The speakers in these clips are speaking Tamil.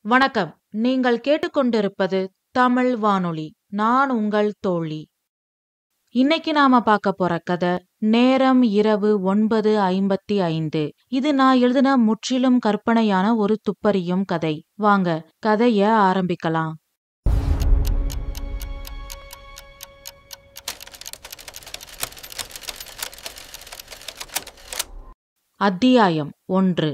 வணக்கம். நீங்கள் கேட்டுக்கொண்டிருப்பது தமிழ் வானொலி. நான் உங்கள் தோழி. இன்னைக்கு நாம பார்க்க போற கதை நேரம் இரவு 9:55. இது நான் எழுதின முற்றிலும் கற்பனையான ஒரு துப்பறியும் கதை. வாங்க கதைய ஆரம்பிக்கலாம். அத்தியாயம் 1.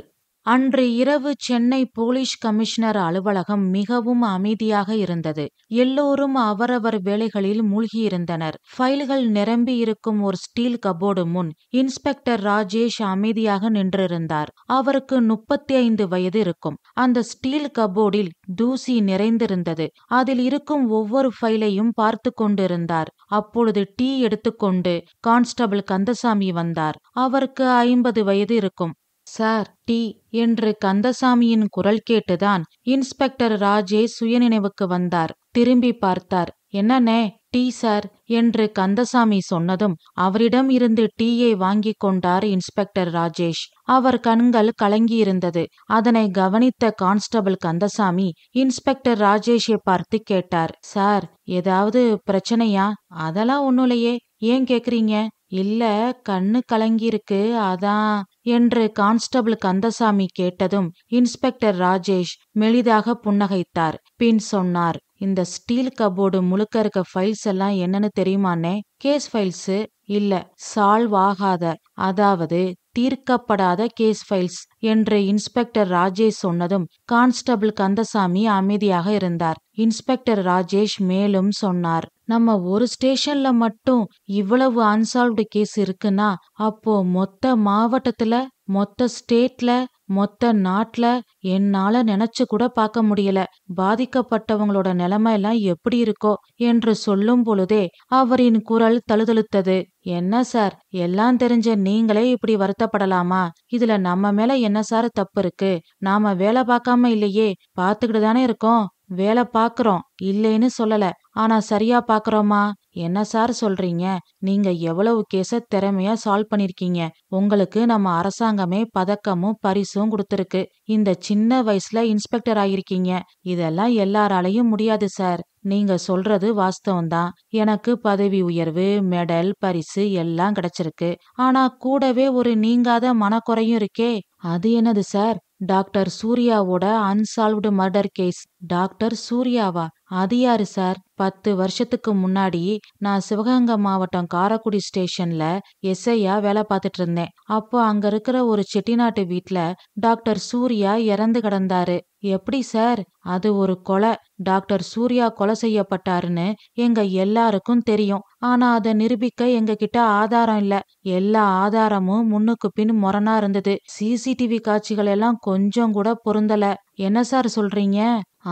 அன்று இரவு சென்னை போலீஸ் கமிஷனர் அலுவலகம் மிகவும் அமைதியாக இருந்தது. எல்லோரும் அவரவர் வேலைகளில் மூழ்கியிருந்தனர். ஃபைல்கள் நிரம்பி இருக்கும் ஒரு ஸ்டீல் கபோர்டு முன் இன்ஸ்பெக்டர் ராஜேஷ் அமைதியாக நின்றிருந்தார். அவருக்கு 35 வயது இருக்கும். அந்த ஸ்டீல் கபோர்டில் தூசி நிறைந்திருந்தது. அதில் இருக்கும் ஒவ்வொரு ஃபைலையும் பார்த்து கொண்டிருந்தார். அப்பொழுது டீ எடுத்துக்கொண்டு கான்ஸ்டபிள் கந்தசாமி வந்தார். அவருக்கு 50 வயது இருக்கும். சார், டீ என்று கந்தசாமியின் குரல் கேட்டுதான் இன்ஸ்பெக்டர் ராஜேஷ் சுயநினைவுக்கு வந்தார். திரும்பி பார்த்தார். என்னண்ணே, டீ சார் என்று கந்தசாமி சொன்னதும் அவரிடம் இருந்து டீயை வாங்கி கொண்டார் இன்ஸ்பெக்டர் ராஜேஷ். அவர் கண்கள் கலங்கியிருந்தது. அதனை கவனித்த கான்ஸ்டபிள் கந்தசாமி இன்ஸ்பெக்டர் ராஜேஷை பார்த்து கேட்டார். சார், ஏதாவது பிரச்சனையா? அதெல்லாம் ஒண்ணும் இல்லையே, ஏன் கேக்குறீங்க? இல்ல, கண்ணு கலங்கியிருக்கு அதான் என்று கான்ஸ்டபிள் கந்தசாமி கேட்டதும் இன்ஸ்பெக்டர் ராஜேஷ் மெலிதாக புன்னகைத்தார். பின் சொன்னார், இந்த ஸ்டீல் கபோர்டு முழுக்க இருக்க ஃபைல்ஸ் எல்லாம் என்னன்னு தெரியுமாண்ணே? கேஸ் ஃபைல்ஸ் இல்ல, சால்வ் ஆகாத, அதாவது தீர்க்கப்படாத கேஸ் ஃபைல்ஸ் என்று இன்ஸ்பெக்டர் ராஜேஷ் சொன்னதும் கான்ஸ்டபிள் கந்தசாமி அமைதியாக இருந்தார். இன்ஸ்பெக்டர் ராஜேஷ் மேலும் சொன்னார், நம்ம ஒரு ஸ்டேஷன்ல மட்டும் இவ்வளவு அன்சால்வ்டு கேஸ் இருக்குன்னா அப்போ மொத்த மாவட்டத்துல, மொத்த ஸ்டேட்ல, மொத்த நாட்டுல என்னால நினைச்சு கூட பார்க்க முடியல. பாதிக்கப்பட்டவங்களோட நிலைமை எல்லாம் எப்படி இருக்கோ என்று சொல்லும் பொழுதே அவரின் குரல் தழுதழுத்தது. என்ன சார், எல்லாம் தெரிஞ்ச நீங்களே இப்படி வருத்தப்படலாமா? இதுல நம்ம மேல என்ன சார் தப்பு இருக்கு? நாம வேலை பார்க்காம இல்லையே, பார்த்துக்கிட்டு தானே இருக்கோம். வேலை பாக்குறோம், இல்லைன்னு சொல்லல. ஆனா சரியா பாக்குறோமா? என்ன சார் சொல்றீங்க? நீங்க எவ்வளவு கேஸ திறமையா சால்வ் பண்ணிருக்கீங்க. உங்களுக்கு நம்ம அரசாங்கமே பதக்கமும் பரிசும் கொடுத்திருக்கு. இந்த சின்ன வயசுல இன்ஸ்பெக்டர் ஆயிருக்கீங்க. இதெல்லாம் எல்லாராலையும் முடியாது சார். நீங்க சொல்றது வாஸ்தவம்தான். எனக்கு பதவி உயர்வு, மெடல், பரிசு எல்லாம் கிடைச்சிருக்கு. ஆனா கூடவே ஒரு நீங்காத மனக்குறையும் இருக்கே. அது என்னது சார்? டாக்டர் சூர்யாவோட அன்சால்வ்டு மர்டர் கேஸ். டாக்டர் சூர்யாவா? அது யாரு சார்? 10 வருஷத்துக்கு முன்னாடி நான் சிவகங்கை மாவட்டம் காரைக்குடி ஸ்டேஷன்ல எஸ்ஐயா வேலை பார்த்துட்டு இருந்தேன். அப்போ அங்க இருக்கிற ஒரு செட்டிநாட்டு வீட்ல டாக்டர் சூர்யா இறந்து கிடந்தாரு. எப்படி சார்? அது ஒரு கொலை. டாக்டர் சூர்யா கொலை செய்யப்பட்டாருன்னு எங்க எல்லாருக்கும் தெரியும். ஆனா அதை நிரூபிக்க எங்க கிட்ட ஆதாரம் இல்ல. எல்லா ஆதாரமும் முன்னுக்கு பின் முரணா இருந்தது. சிசிடிவி காட்சிகள் எல்லாம் கொஞ்சம் கூட பொருந்தல. என்ன சார் சொல்றீங்க?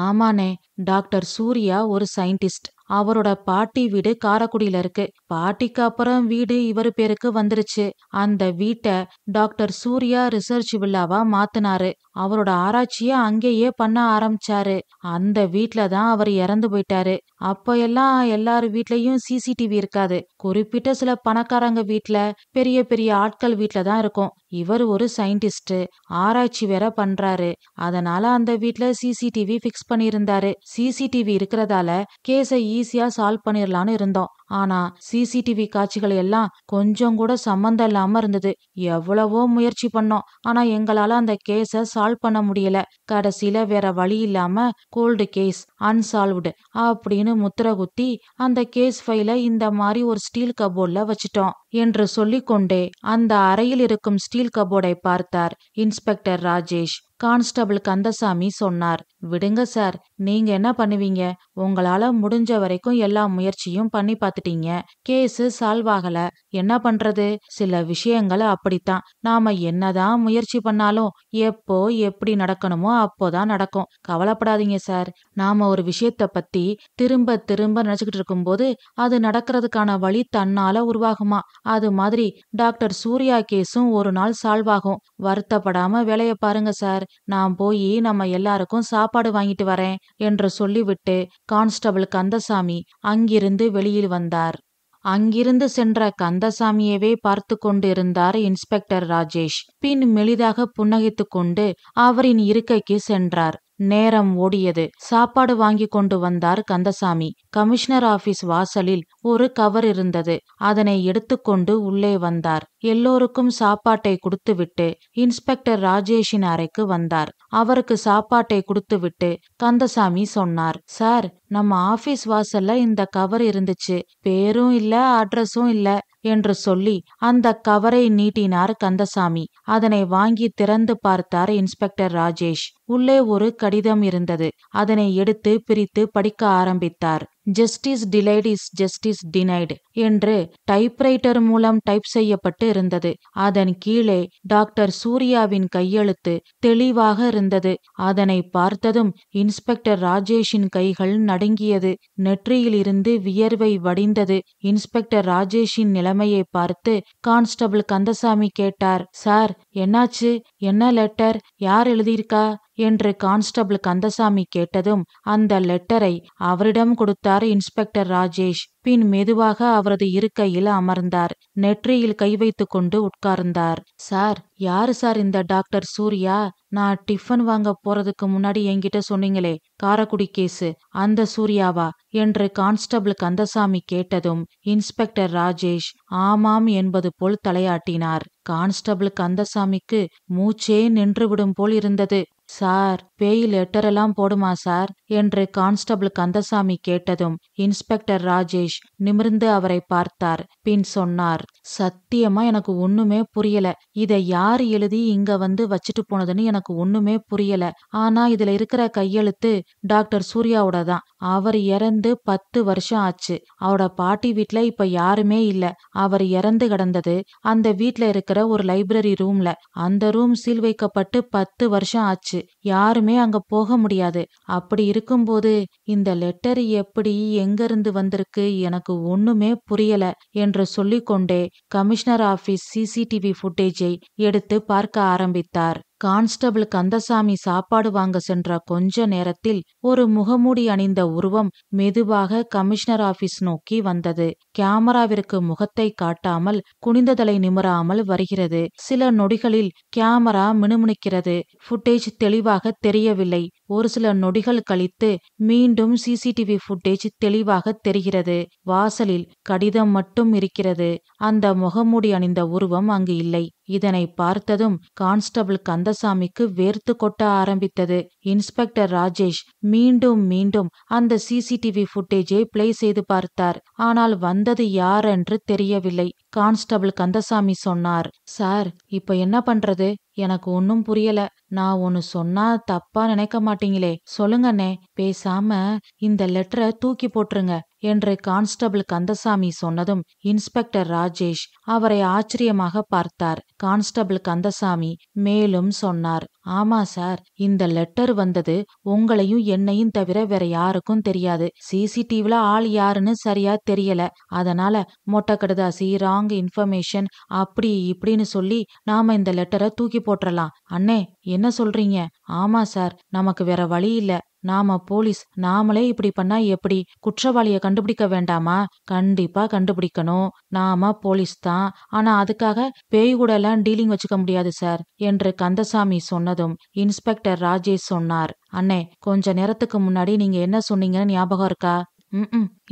ஆமாண்ணே, டாக்டர் சூர்யா ஒரு சயின்டிஸ்ட். அவரோட பாட்டி வீடு காரைக்குடியில இருக்கு. பாட்டிக்கு அப்புறம் வீடு இவர் பேருக்கு வந்துருச்சு. அந்த வீட்டை டாக்டர் சூர்யா ரிசர்ச் வில்லாவா மாத்தினாரு. அவரோட ஆராய்ச்சிய அங்கேயே பண்ண ஆரம்பிச்சாரு. அந்த வீட்ல தான் அவர் இறந்து போயிட்டாரு. அப்ப எல்லாம் எல்லார் வீட்லயும் சிசிடிவி இருக்காது. குறிப்பிட்ட சில பணக்காரங்க வீட்ல, பெரிய பெரிய ஆட்கள் வீட்ல தான் இருக்கும். இவர் ஒரு சயின்டிஸ்ட், ஆராய்ச்சி வேற பண்றாரு. அதனால அந்த வீட்ல சிசிடிவி பிக்ஸ் பண்ணியிருந்தாரு. சிசிடிவி இருக்கிறதால கேஸை ஈஸியா சால்வ் பண்ணிரலான்னு இருந்தோம். ஆனா சிசிடிவி காட்சிகள் எல்லாம் கொஞ்சம் கூட சம்பந்தம் இல்லாம இருந்தது. எவ்வளவோ முயற்சி பண்ணோம். ஆனா எங்களால அந்த கேஸ சால்வ் பண்ண முடியல. கடைசியில வேற வழி இல்லாம கோல்டு கேஸ், அன்சால்வ்டு அப்படின்னு முத்திர குத்தி அந்த கேஸ் ஃபைல இந்த மாதிரி ஒரு ஸ்டீல் கபோர்ட்ல வச்சிட்டோம் என்று சொல்லிக்கொண்டே அந்த அறையில் இருக்கும் ஸ்டீல் கபோர்டை பார்த்தார் இன்ஸ்பெக்டர் ராஜேஷ். கான்ஸ்டபிள் கந்தசாமி சொன்னார், விடுங்க சார், நீங்க என்ன பண்ணுவீங்க? உங்களால முடிஞ்ச வரைக்கும் எல்லா முயற்சியும் பண்ணி பார்த்துட்டீங்க. கேஸ் சால்வ் ஆகல, என்ன பண்றது? சில விஷயங்கள் அப்படித்தான். நாம என்னதான் முயற்சி பண்ணாலும் எப்போ எப்படி நடக்கணுமோ அப்போதான் நடக்கும். கவலைப்படாதீங்க சார். நாம ஒரு விஷயத்த பத்தி திரும்ப திரும்ப நினைச்சுக்கிட்டு இருக்கும்போது அது நடக்கிறதுக்கான வழி தன்னால உருவாகுமா? அது மாதிரி டாக்டர் சூர்யா கேஸும் ஒரு நாள் சால்வ் ஆகும். வருத்தப்படாம வேலைய பாருங்க சார். நான் போய் நம்ம எல்லாருக்கும் சாப்பாடு வாங்கிட்டு வரேன் என்று சொல்லிவிட்டு கான்ஸ்டபிள் கந்தசாமி அங்கிருந்து வெளியில் வந்தார். அங்கிருந்து சென்ற கந்தசாமியவே பார்த்து கொண்டிருந்தார் இன்ஸ்பெக்டர் ராஜேஷ். பின் மெலிதாக புன்னகைத்து கொண்டு அவரின் இருக்கைக்கு சென்றார். நேரம் ஓடியது. சாப்பாடு வாங்கி கொண்டு வந்தார் கந்தசாமி. கமிஷனர் ஆபீஸ் வாசலில் ஒரு கவர் இருந்தது. அதனை எடுத்துக்கொண்டு உள்ளே வந்தார். எல்லோருக்கும் சாப்பாட்டை கொடுத்துவிட்டு இன்ஸ்பெக்டர் ராஜேஷின் அறைக்கு வந்தார். அவருக்கு சாப்பாட்டை கொடுத்துவிட்டு கந்தசாமி சொன்னார், சார், நம்ம ஆபீஸ் வாசல்ல இந்த கவர் இருந்துச்சு. பேரும் இல்ல, அட்ரஸும் இல்ல என்று சொல்லி அந்த கவரை நீட்டினார் கந்தசாமி. அதனை வாங்கி திறந்து பார்த்தார் இன்ஸ்பெக்டர் ராஜேஷ். உள்ளே ஒரு கடிதம் இருந்தது. அதனை எடுத்து பிரித்து படிக்க ஆரம்பித்தார். Justice delight is justice denied என்று டைப்ரைட்டர் மூலம் டைப் செய்யப்பட்டு இருந்தது. அதன் கீழே டாக்டர் சூர்யாவின் கையெழுத்து தெளிவாக இருந்தது. அதனை பார்த்ததும் இன்ஸ்பெக்டர் ராஜேஷின் கைகள் நடுங்கியது. நெற்றியில் இருந்து வியர்வை வடிந்தது. இன்ஸ்பெக்டர் ராஜேஷின் நிலைமையை பார்த்து கான்ஸ்டபிள் கந்தசாமி கேட்டார், சார், என்னாச்சு? என்ன லெட்டர்? யார் எழுதியிருக்கா என்று கான்ஸ்டபிள் கந்தசாமி கேட்டதும் அந்த லெட்டரை அவரிடம் கொடுத்தார் இன்ஸ்பெக்டர் ராஜேஷ். பின் மெதுவாக அவரது இருக்கையில் அமர்ந்தார். நெற்றியில் கை வைத்து கொண்டு உட்கார்ந்தார். சார், யாரு சார் இந்த டாக்டர் சூர்யா? நான் டிஃபன் வாங்க போறதுக்கு முன்னாடி என்கிட்ட சொன்னீங்களே, காரக்குடி கேஸு, அந்த சூர்யாவா என்று கான்ஸ்டபிள் கந்தசாமி கேட்டதும் இன்ஸ்பெக்டர் ராஜேஷ் ஆமாம் என்பது போல் தலையாட்டினார். கான்ஸ்டபிள் கந்தசாமிக்கு மூச்சே நின்றுவிடும் போல் இருந்தது. சார், பேய் லெட்டரெல்லாம் போடுமா சார் என்று கான்ஸ்டபிள் கந்தசாமி கேட்டதும் இன்ஸ்பெக்டர் ராஜேஷ் நிமிர்ந்து அவரை பார்த்தார். பின் சொன்னார், சத்தியமா எனக்கு ஒண்ணுமே புரியல. இதை யார் எழுதி இங்க வந்து வச்சுட்டு போனதுன்னு எனக்கு ஒண்ணுமே புரியல. ஆனா இதுல இருக்கிற கையெழுத்து டாக்டர் சூர்யாவோட தான். அவர் இறந்து 10 வருஷம் ஆச்சு. அவரோட பாட்டி வீட்ல இப்ப யாருமே இல்ல. அவர் இறந்து கிடந்தது அந்த வீட்ல இருக்கிற ஒரு லைப்ரரி ரூம்ல. அந்த ரூம் சீல் வைக்கப்பட்டு 10 வருஷம் ஆச்சு. யாருமே அங்க போக முடியாது. அப்படி இருக்கும்போது இந்த லெட்டர் எப்படி எங்க இருந்து வந்திருக்கு எனக்கு ஒண்ணுமே புரியல என்று சொல்லிக்கொண்டே கமிஷனர் ஆபீஸ் சிசிடிவி ஃபுட்டேஜை எடுத்து பார்க்க ஆரம்பித்தார். கான்ஸ்டபிள் கந்தசாமி சாப்பாடு வாங்க சென்ற கொஞ்ச நேரத்தில் ஒரு முகமூடி அணிந்த உருவம் மெதுவாக கமிஷனர் ஆபீஸ் நோக்கி வந்தது. கேமராவிற்கு முகத்தை காட்டாமல் குனிந்த தலை நிமிராமல் வருகிறது. சில நொடிகளில் கேமரா மினுமினுக்கிறது. ஃபுட்டேஜ் தெளிவாக தெரியவில்லை. ஒரு சில நொடிகள் கழித்து மீண்டும் சிசிடிவி ஃபுட்டேஜ் தெளிவாக தெரிகிறது. வாசலில் கடிதம் மட்டும் இருக்கிறது. அந்த முகமூடி அணிந்த உருவம் அங்கு இல்லை. இதனை பார்த்ததும் கான்ஸ்டபிள் கந்தசாமிக்கு வேர்த்து கொட்ட ஆரம்பித்தது. இன்ஸ்பெக்டர் ராஜேஷ் மீண்டும் மீண்டும் அந்த சிசிடிவி ஃபுட்டேஜை பிளே செய்து பார்த்தார். ஆனால் வந்தது யார் என்று தெரியவில்லை. கான்ஸ்டபிள் கந்தசாமி சொன்னார், சார், இப்ப என்ன பண்றது? எனக்கு ஒன்னும் புரியல. நான் ஒன்னு சொன்னா தப்பா நினைக்க மாட்டீங்களே? சொல்லுங்கண்ணே. பேசாம இந்த லெட்டரை தூக்கி போட்டுருங்க என்று கான்ஸ்டபிள் கந்தசாமி சொன்னதும் இன்ஸ்பெக்டர் ராஜேஷ் அவரை ஆச்சரியமாக பார்த்தார். கான்ஸ்டபிள் கந்தசாமி மேலும் சொன்னார், ஆமா சார், இந்த லெட்டர் வந்தது உங்களையும் என்னையும் தவிர வேற யாருக்கும் தெரியாது. சிசிடிவில ஆள் யாருன்னு சரியா தெரியல. அதனால மொட்டை கடுதாசி, ராங் இன்ஃபர்மேஷன் அப்படி இப்படின்னு சொல்லி நாம இந்த லெட்டரை தூக்கி போட்டுறலாம். அண்ணே, என்ன சொல்றீங்க? ஆமா சார், நமக்கு வேற வழி இல்ல. நாம போலீஸ், நாமளே இப்படி பண்ணா எப்படி? குற்றவாளிய கண்டுபிடிக்க வேண்டாமா? கண்டிப்பா கண்டுபிடிக்கணும். நாம போலீஸ் தான். ஆனா அதுக்காக பேய் கூட எல்லாம் டீலிங் வச்சுக்க முடியாது சார் என்று கந்தசாமி சொன்னதும் இன்ஸ்பெக்டர் ராஜேஷ் சொன்னார், அண்ணே, கொஞ்ச நேரத்துக்கு முன்னாடி நீங்க என்ன சொன்னீங்கன்னு ஞாபகம் இருக்கா?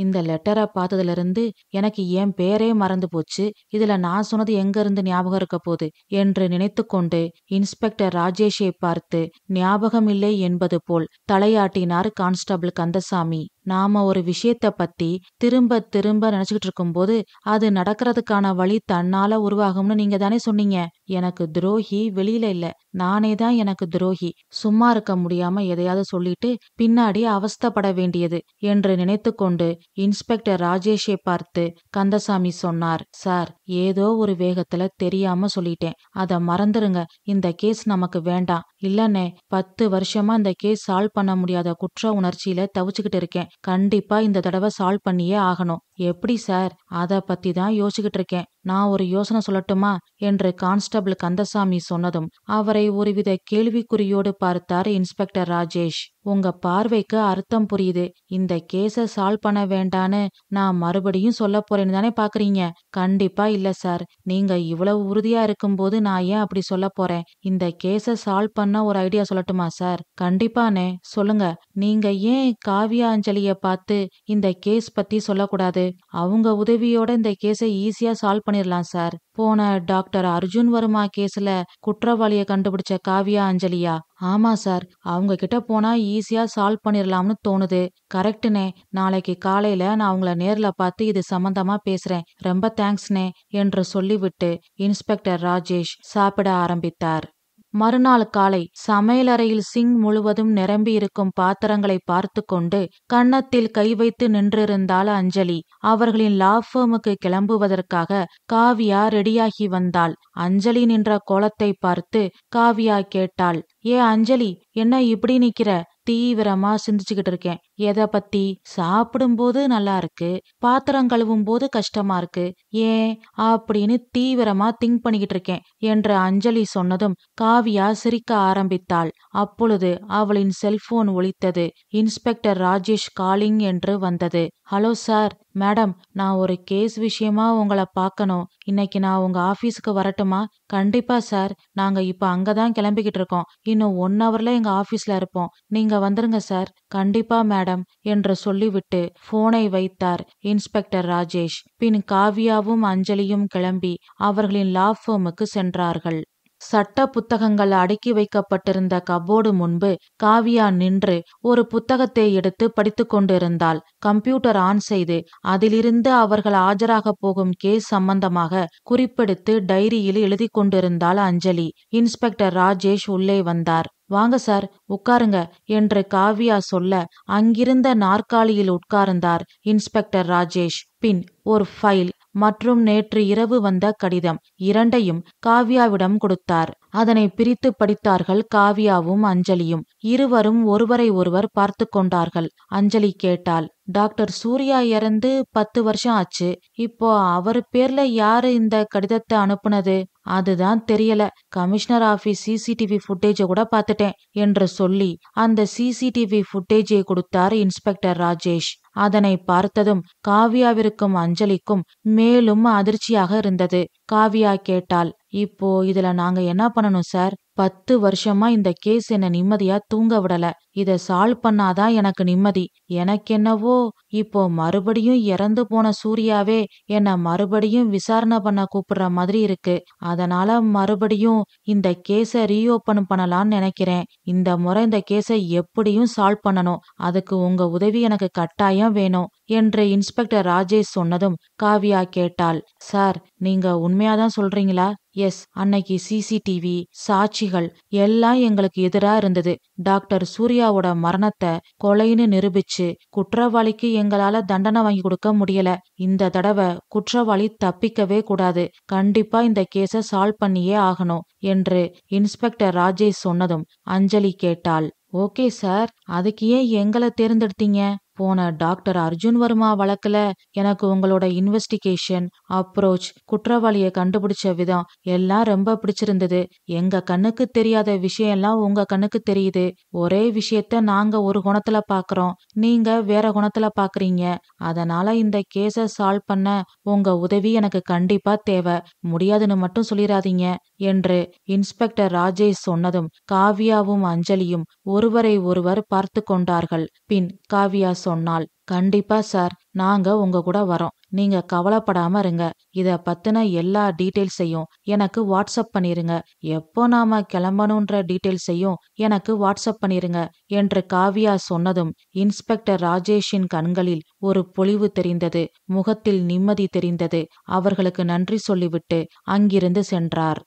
இந்த லெட்டரை பார்த்ததுல இருந்து எனக்கு என் பேரே மறந்து போச்சு. இதுல நான் சொன்னது எங்க இருந்து ஞாபகம் இருக்க போகுது என்று நினைத்து கொண்டு இன்ஸ்பெக்டர் ராஜேஷை பார்த்து ஞாபகம் இல்லை என்பது போல் தலையாட்டினார் கான்ஸ்டபிள் கந்தசாமி. நாம ஒரு விஷயத்த பத்தி திரும்ப திரும்ப நினைச்சுக்கிட்டு இருக்கும்போது அது நடக்கிறதுக்கான வழி தன்னால உருவாகும்னு நீங்க தானே சொன்னீங்க. எனக்கு துரோகி வெளியில இல்ல, நானே தான் எனக்கு துரோகி. சும்மா இருக்க முடியாம எதையாவது சொல்லிட்டு பின்னாடி அவஸ்தப்பட வேண்டியது என்று நினைத்து கொண்டு இன்ஸ்பெக்டர் ராஜேஷை பார்த்து கந்தசாமி சொன்னார், சார், ஏதோ ஒரு வேகத்துல தெரியாம சொல்லிட்டேன். அத மறந்துருங்க. இந்த கேஸ் நமக்கு வேண்டாம். இல்லன்னே, 10 வருஷமா இந்த கேஸ் சால்வ் பண்ண முடியாத குற்ற உணர்ச்சியில தவிச்சுக்கிட்டு இருக்கேன். கண்டிப்பா இந்த தடவை சால்வ் பண்ணியே ஆகணும். எப்படி சார்? அத பத்தி தான் யோசிச்சுக்கிட்டு இருக்கேன். நான் ஒரு யோசனை சொல்லட்டுமா என்று கான்ஸ்டபிள் கந்தசாமி சொன்னதும் அவரை ஒருவித கேள்விக்குறியோடு பார்த்தார் இன்ஸ்பெக்டர் ராஜேஷ். உங்க பார்வைக்கு அர்த்தம் புரியுது. இந்த கேஸ சால்வ் பண்ண வேண்டான்னு நான் மறுபடியும் சொல்ல போறேன்னு தானே பாக்குறீங்க? கண்டிப்பா இல்ல சார். நீங்க இவ்வளவு உறுதியா இருக்கும்போது நான் ஏன் அப்படி சொல்ல போறேன்? இந்த கேஸ சால்வ் பண்ண ஒரு ஐடியா சொல்லட்டுமா சார்? கண்டிப்பானே, சொல்லுங்க. நீங்க ஏன் காவியா அஞ்சலிய பார்த்து இந்த கேஸ் பத்தி சொல்லக்கூடாது? அவங்க உதவியோட இந்த கேஸ ஈஸியா சால்வ் பண்ணிடலாம் சார். போன டாக்டர் அர்ஜுன் வர்மா கேஸ்ல குற்றவாளிய கண்டுபிடிச்ச காவியா அஞ்சலியா? ஆமா சார். அவங்க கிட்ட போனா ஈஸியா சால்வ் பண்ணிரலாம்னு தோணுது. கரெக்ட்னே. நாளைக்கு காலையில நான் அவங்கள நேர்ல பார்த்து இது சம்பந்தமா பேசுறேன். ரொம்ப தேங்க்ஸ்னே என்று சொல்லிவிட்டு இன்ஸ்பெக்டர் ராஜேஷ் சாப்பிட ஆரம்பித்தார். மறுநாள் காலை சமையலறையில் சிங்க் முழுவதும் நிரம்பி இருக்கும் பாத்திரங்களை பார்த்து கொண்டு கன்னத்தில் கை வைத்து நின்றிருந்தாள் அஞ்சலி. அவர்களின் லா ஃபர்முக்கு கிளம்புவதற்காக காவியா ரெடியாகி வந்தாள். அஞ்சலி நின்ற கோலத்தை பார்த்து காவியா கேட்டாள், ஏ அஞ்சலி, என்ன இப்படி நிக்கிற? தீவிரமா சிந்திச்சுக்கிட்டு இருக்கேன். எதை பத்தி? சாப்பிடும்போது நல்லா இருக்கு, பாத்திரம் கழுவும் போது கஷ்டமா இருக்கு, ஏன் அப்படின்னு தீவிரமா திங்க் பண்ணிக்கிட்டு இருக்கேன் என்று அஞ்சலி சொன்னதும் காவியா சிரிக்க ஆரம்பித்தாள். அப்பொழுது அவளின் செல்போன் ஒலித்தது. இன்ஸ்பெக்டர் ராஜேஷ் காலிங் என்று வந்தது. Hello sir. மேடம், நான் ஒரு கேஸ் விஷயமா உங்களை பார்க்கணும். இன்னைக்கு நான் உங்க ஆபீஸுக்கு வரட்டுமா? கண்டிப்பா சார். நாங்க இப்ப அங்கதான் கிளம்பிக்கிட்டு இருக்கோம். இன்னும் 1 ஹவர்ல எங்க ஆபீஸ்ல இருப்போம். நீங்க வந்துருங்க சார். கண்டிப்பா மேடம் என்று சொல்லிவிட்டு போனை வைத்தார் இன்ஸ்பெக்டர் ராஜேஷ். பின் காவியாவும் அஞ்சலியும் கிளம்பி அவர்களின் லா ஃபர்முக்கு சென்றார்கள். சட்ட புத்தகங்கள் அடுக்கி வைக்கப்பட்டிருந்த கபோர்டு முன்பு காவியா நின்று ஒரு புத்தகத்தை எடுத்து படித்து கொண்டிருந்தாள். கம்ப்யூட்டர் ஆன் செய்து அதிலிருந்து அவர்கள் ஆஜராக போகும் கேஸ் சம்பந்தமாக குறிப்பெடுத்து டைரியில் எழுதி கொண்டிருந்தாள் அஞ்சலி. இன்ஸ்பெக்டர் ராஜேஷ் உள்ளே வந்தார். வாங்க சார், உட்காருங்க என்று காவியா சொல்ல அங்கிருந்த நாற்காலியில் உட்கார்ந்தார் இன்ஸ்பெக்டர் ராஜேஷ். பின் ஒரு ஃபைல் மற்றும் நேற்று இரவு வந்த கடிதம் இரண்டையும் காவியாவிடம் கொடுத்தார். அதனை பிரித்து படித்தார்கள் காவியாவும் அஞ்சலியும். இருவரும் ஒருவரை ஒருவர் பார்த்து கொண்டார்கள். அஞ்சலி கேட்டாள், டாக்டர் சூர்யா இறந்து 10 வருஷம் ஆச்சு. இப்போ அவர் பேர்ல யாரு இந்த கடிதத்தை அனுப்புனது? அதுதான் தெரியல. கமிஷனர் ஆபீஸ் சிசிடிவி ஃபுட்டேஜ கூட பார்த்துட்டேன் என்று சொல்லி அந்த சிசிடிவி ஃபுட்டேஜை கொடுத்தார் இன்ஸ்பெக்டர் ராஜேஷ். அதனை பார்த்ததும் காவியாவிற்கும் அஞ்சலிக்கும் மேலும் அதிர்ச்சியாக இருந்தது. காவியா கேட்டாள், இப்போ இதுல நாங்க என்ன பண்ணணும் சார்? 10 வருஷமா இந்த கேஸ் என்ன நிம்மதியா தூங்க விடல. இத சால்வ் பண்ணாதான் எனக்கு நிம்மதி. எனக்கென்னவோ இப்போ மறுபடியும் இறந்து போன சூர்யாவே என்ன மறுபடியும் விசாரணை பண்ண கூப்பிடுற மாதிரி இருக்கு. அதனால மறுபடியும் இந்த கேஸ ரீஓபன் பண்ணலாம்னு நினைக்கிறேன். இந்த முறை இந்த கேஸை எப்படியும் சால்வ் பண்ணணும். அதுக்கு உங்க உதவி எனக்கு கட்டாயம் வேணும் என்று இன்ஸ்பெக்டர் ராஜேஷ் சொன்னதும் காவியா கேட்டாள், சார், நீங்க உண்மையாதான் சொல்றீங்களா? எஸ். அன்னைக்கு சிசிடிவி சாட்சிகள் எல்லாம் எங்களுக்கு எதிரா இருந்தது. டாக்டர் சூர்யாவோட மரணத்தை கொலைன்னு நிரூபிச்சு குற்றவாளிக்கு எங்களால தண்டனை வாங்கி கொடுக்க முடியல. இந்த தடவை குற்றவாளி தப்பிக்கவே கூடாது. கண்டிப்பா இந்த கேஸ சால்வ் பண்ணியே ஆகணும் என்று இன்ஸ்பெக்டர் ராஜேஷ் சொன்னதும் அஞ்சலி கேட்டாள், ஓகே சார், அதுக்கு ஏன் எங்களை தேர்ந்தெடுத்தீங்க? போன டாக்டர் அர்ஜுன் வர்மா வழக்குல எனக்கு உங்களோட இன்வெஸ்டிகேஷன் அப்ரோச், குற்றவாளிய கண்டுபிடிச்ச விதம் எல்லாம் ரொம்ப பிடிச்சிருந்தது. எங்க கண்ணுக்கு தெரியாத விஷயம் எல்லாம் உங்க கண்ணுக்கு தெரியுது. ஒரே விஷயத்த நாங்க ஒரு குணத்துல பாக்குறோம், நீங்க வேற குணத்துல பாக்குறீங்க. அதனால இந்த கேஸ சால்வ் பண்ண உங்க உதவி எனக்கு கண்டிப்பா தேவை. முடியாதுன்னு மட்டும் சொல்லிராதீங்க என்று இன்ஸ்பெக்டர் ராஜேஷ் சொன்னதும் காவியாவும் அஞ்சலியும் ஒருவரை ஒருவர் பார்த்து கொண்டார்கள். பின் காவியா சொன்னாள், கண்டிப்பா சார், நாங்க உங்க கூட வரோம். நீங்க கவலைப்படாம இருங்க. இத பத்தின எல்லா டீடைல்ஸையும் எனக்கு வாட்ஸ்அப் பண்ணிருங்க. எப்போ நாம கிளம்பணுன்ற டீடைல்ஸையும் எனக்கு வாட்ஸ்அப் பண்ணிருங்க என்று காவியா சொன்னதும் இன்ஸ்பெக்டர் ராஜேஷின் கண்களில் ஒரு பொலிவு தெரிந்தது. முகத்தில் நிம்மதி தெரிந்தது. அவர்களுக்கு நன்றி சொல்லிவிட்டு அங்கிருந்து சென்றார்.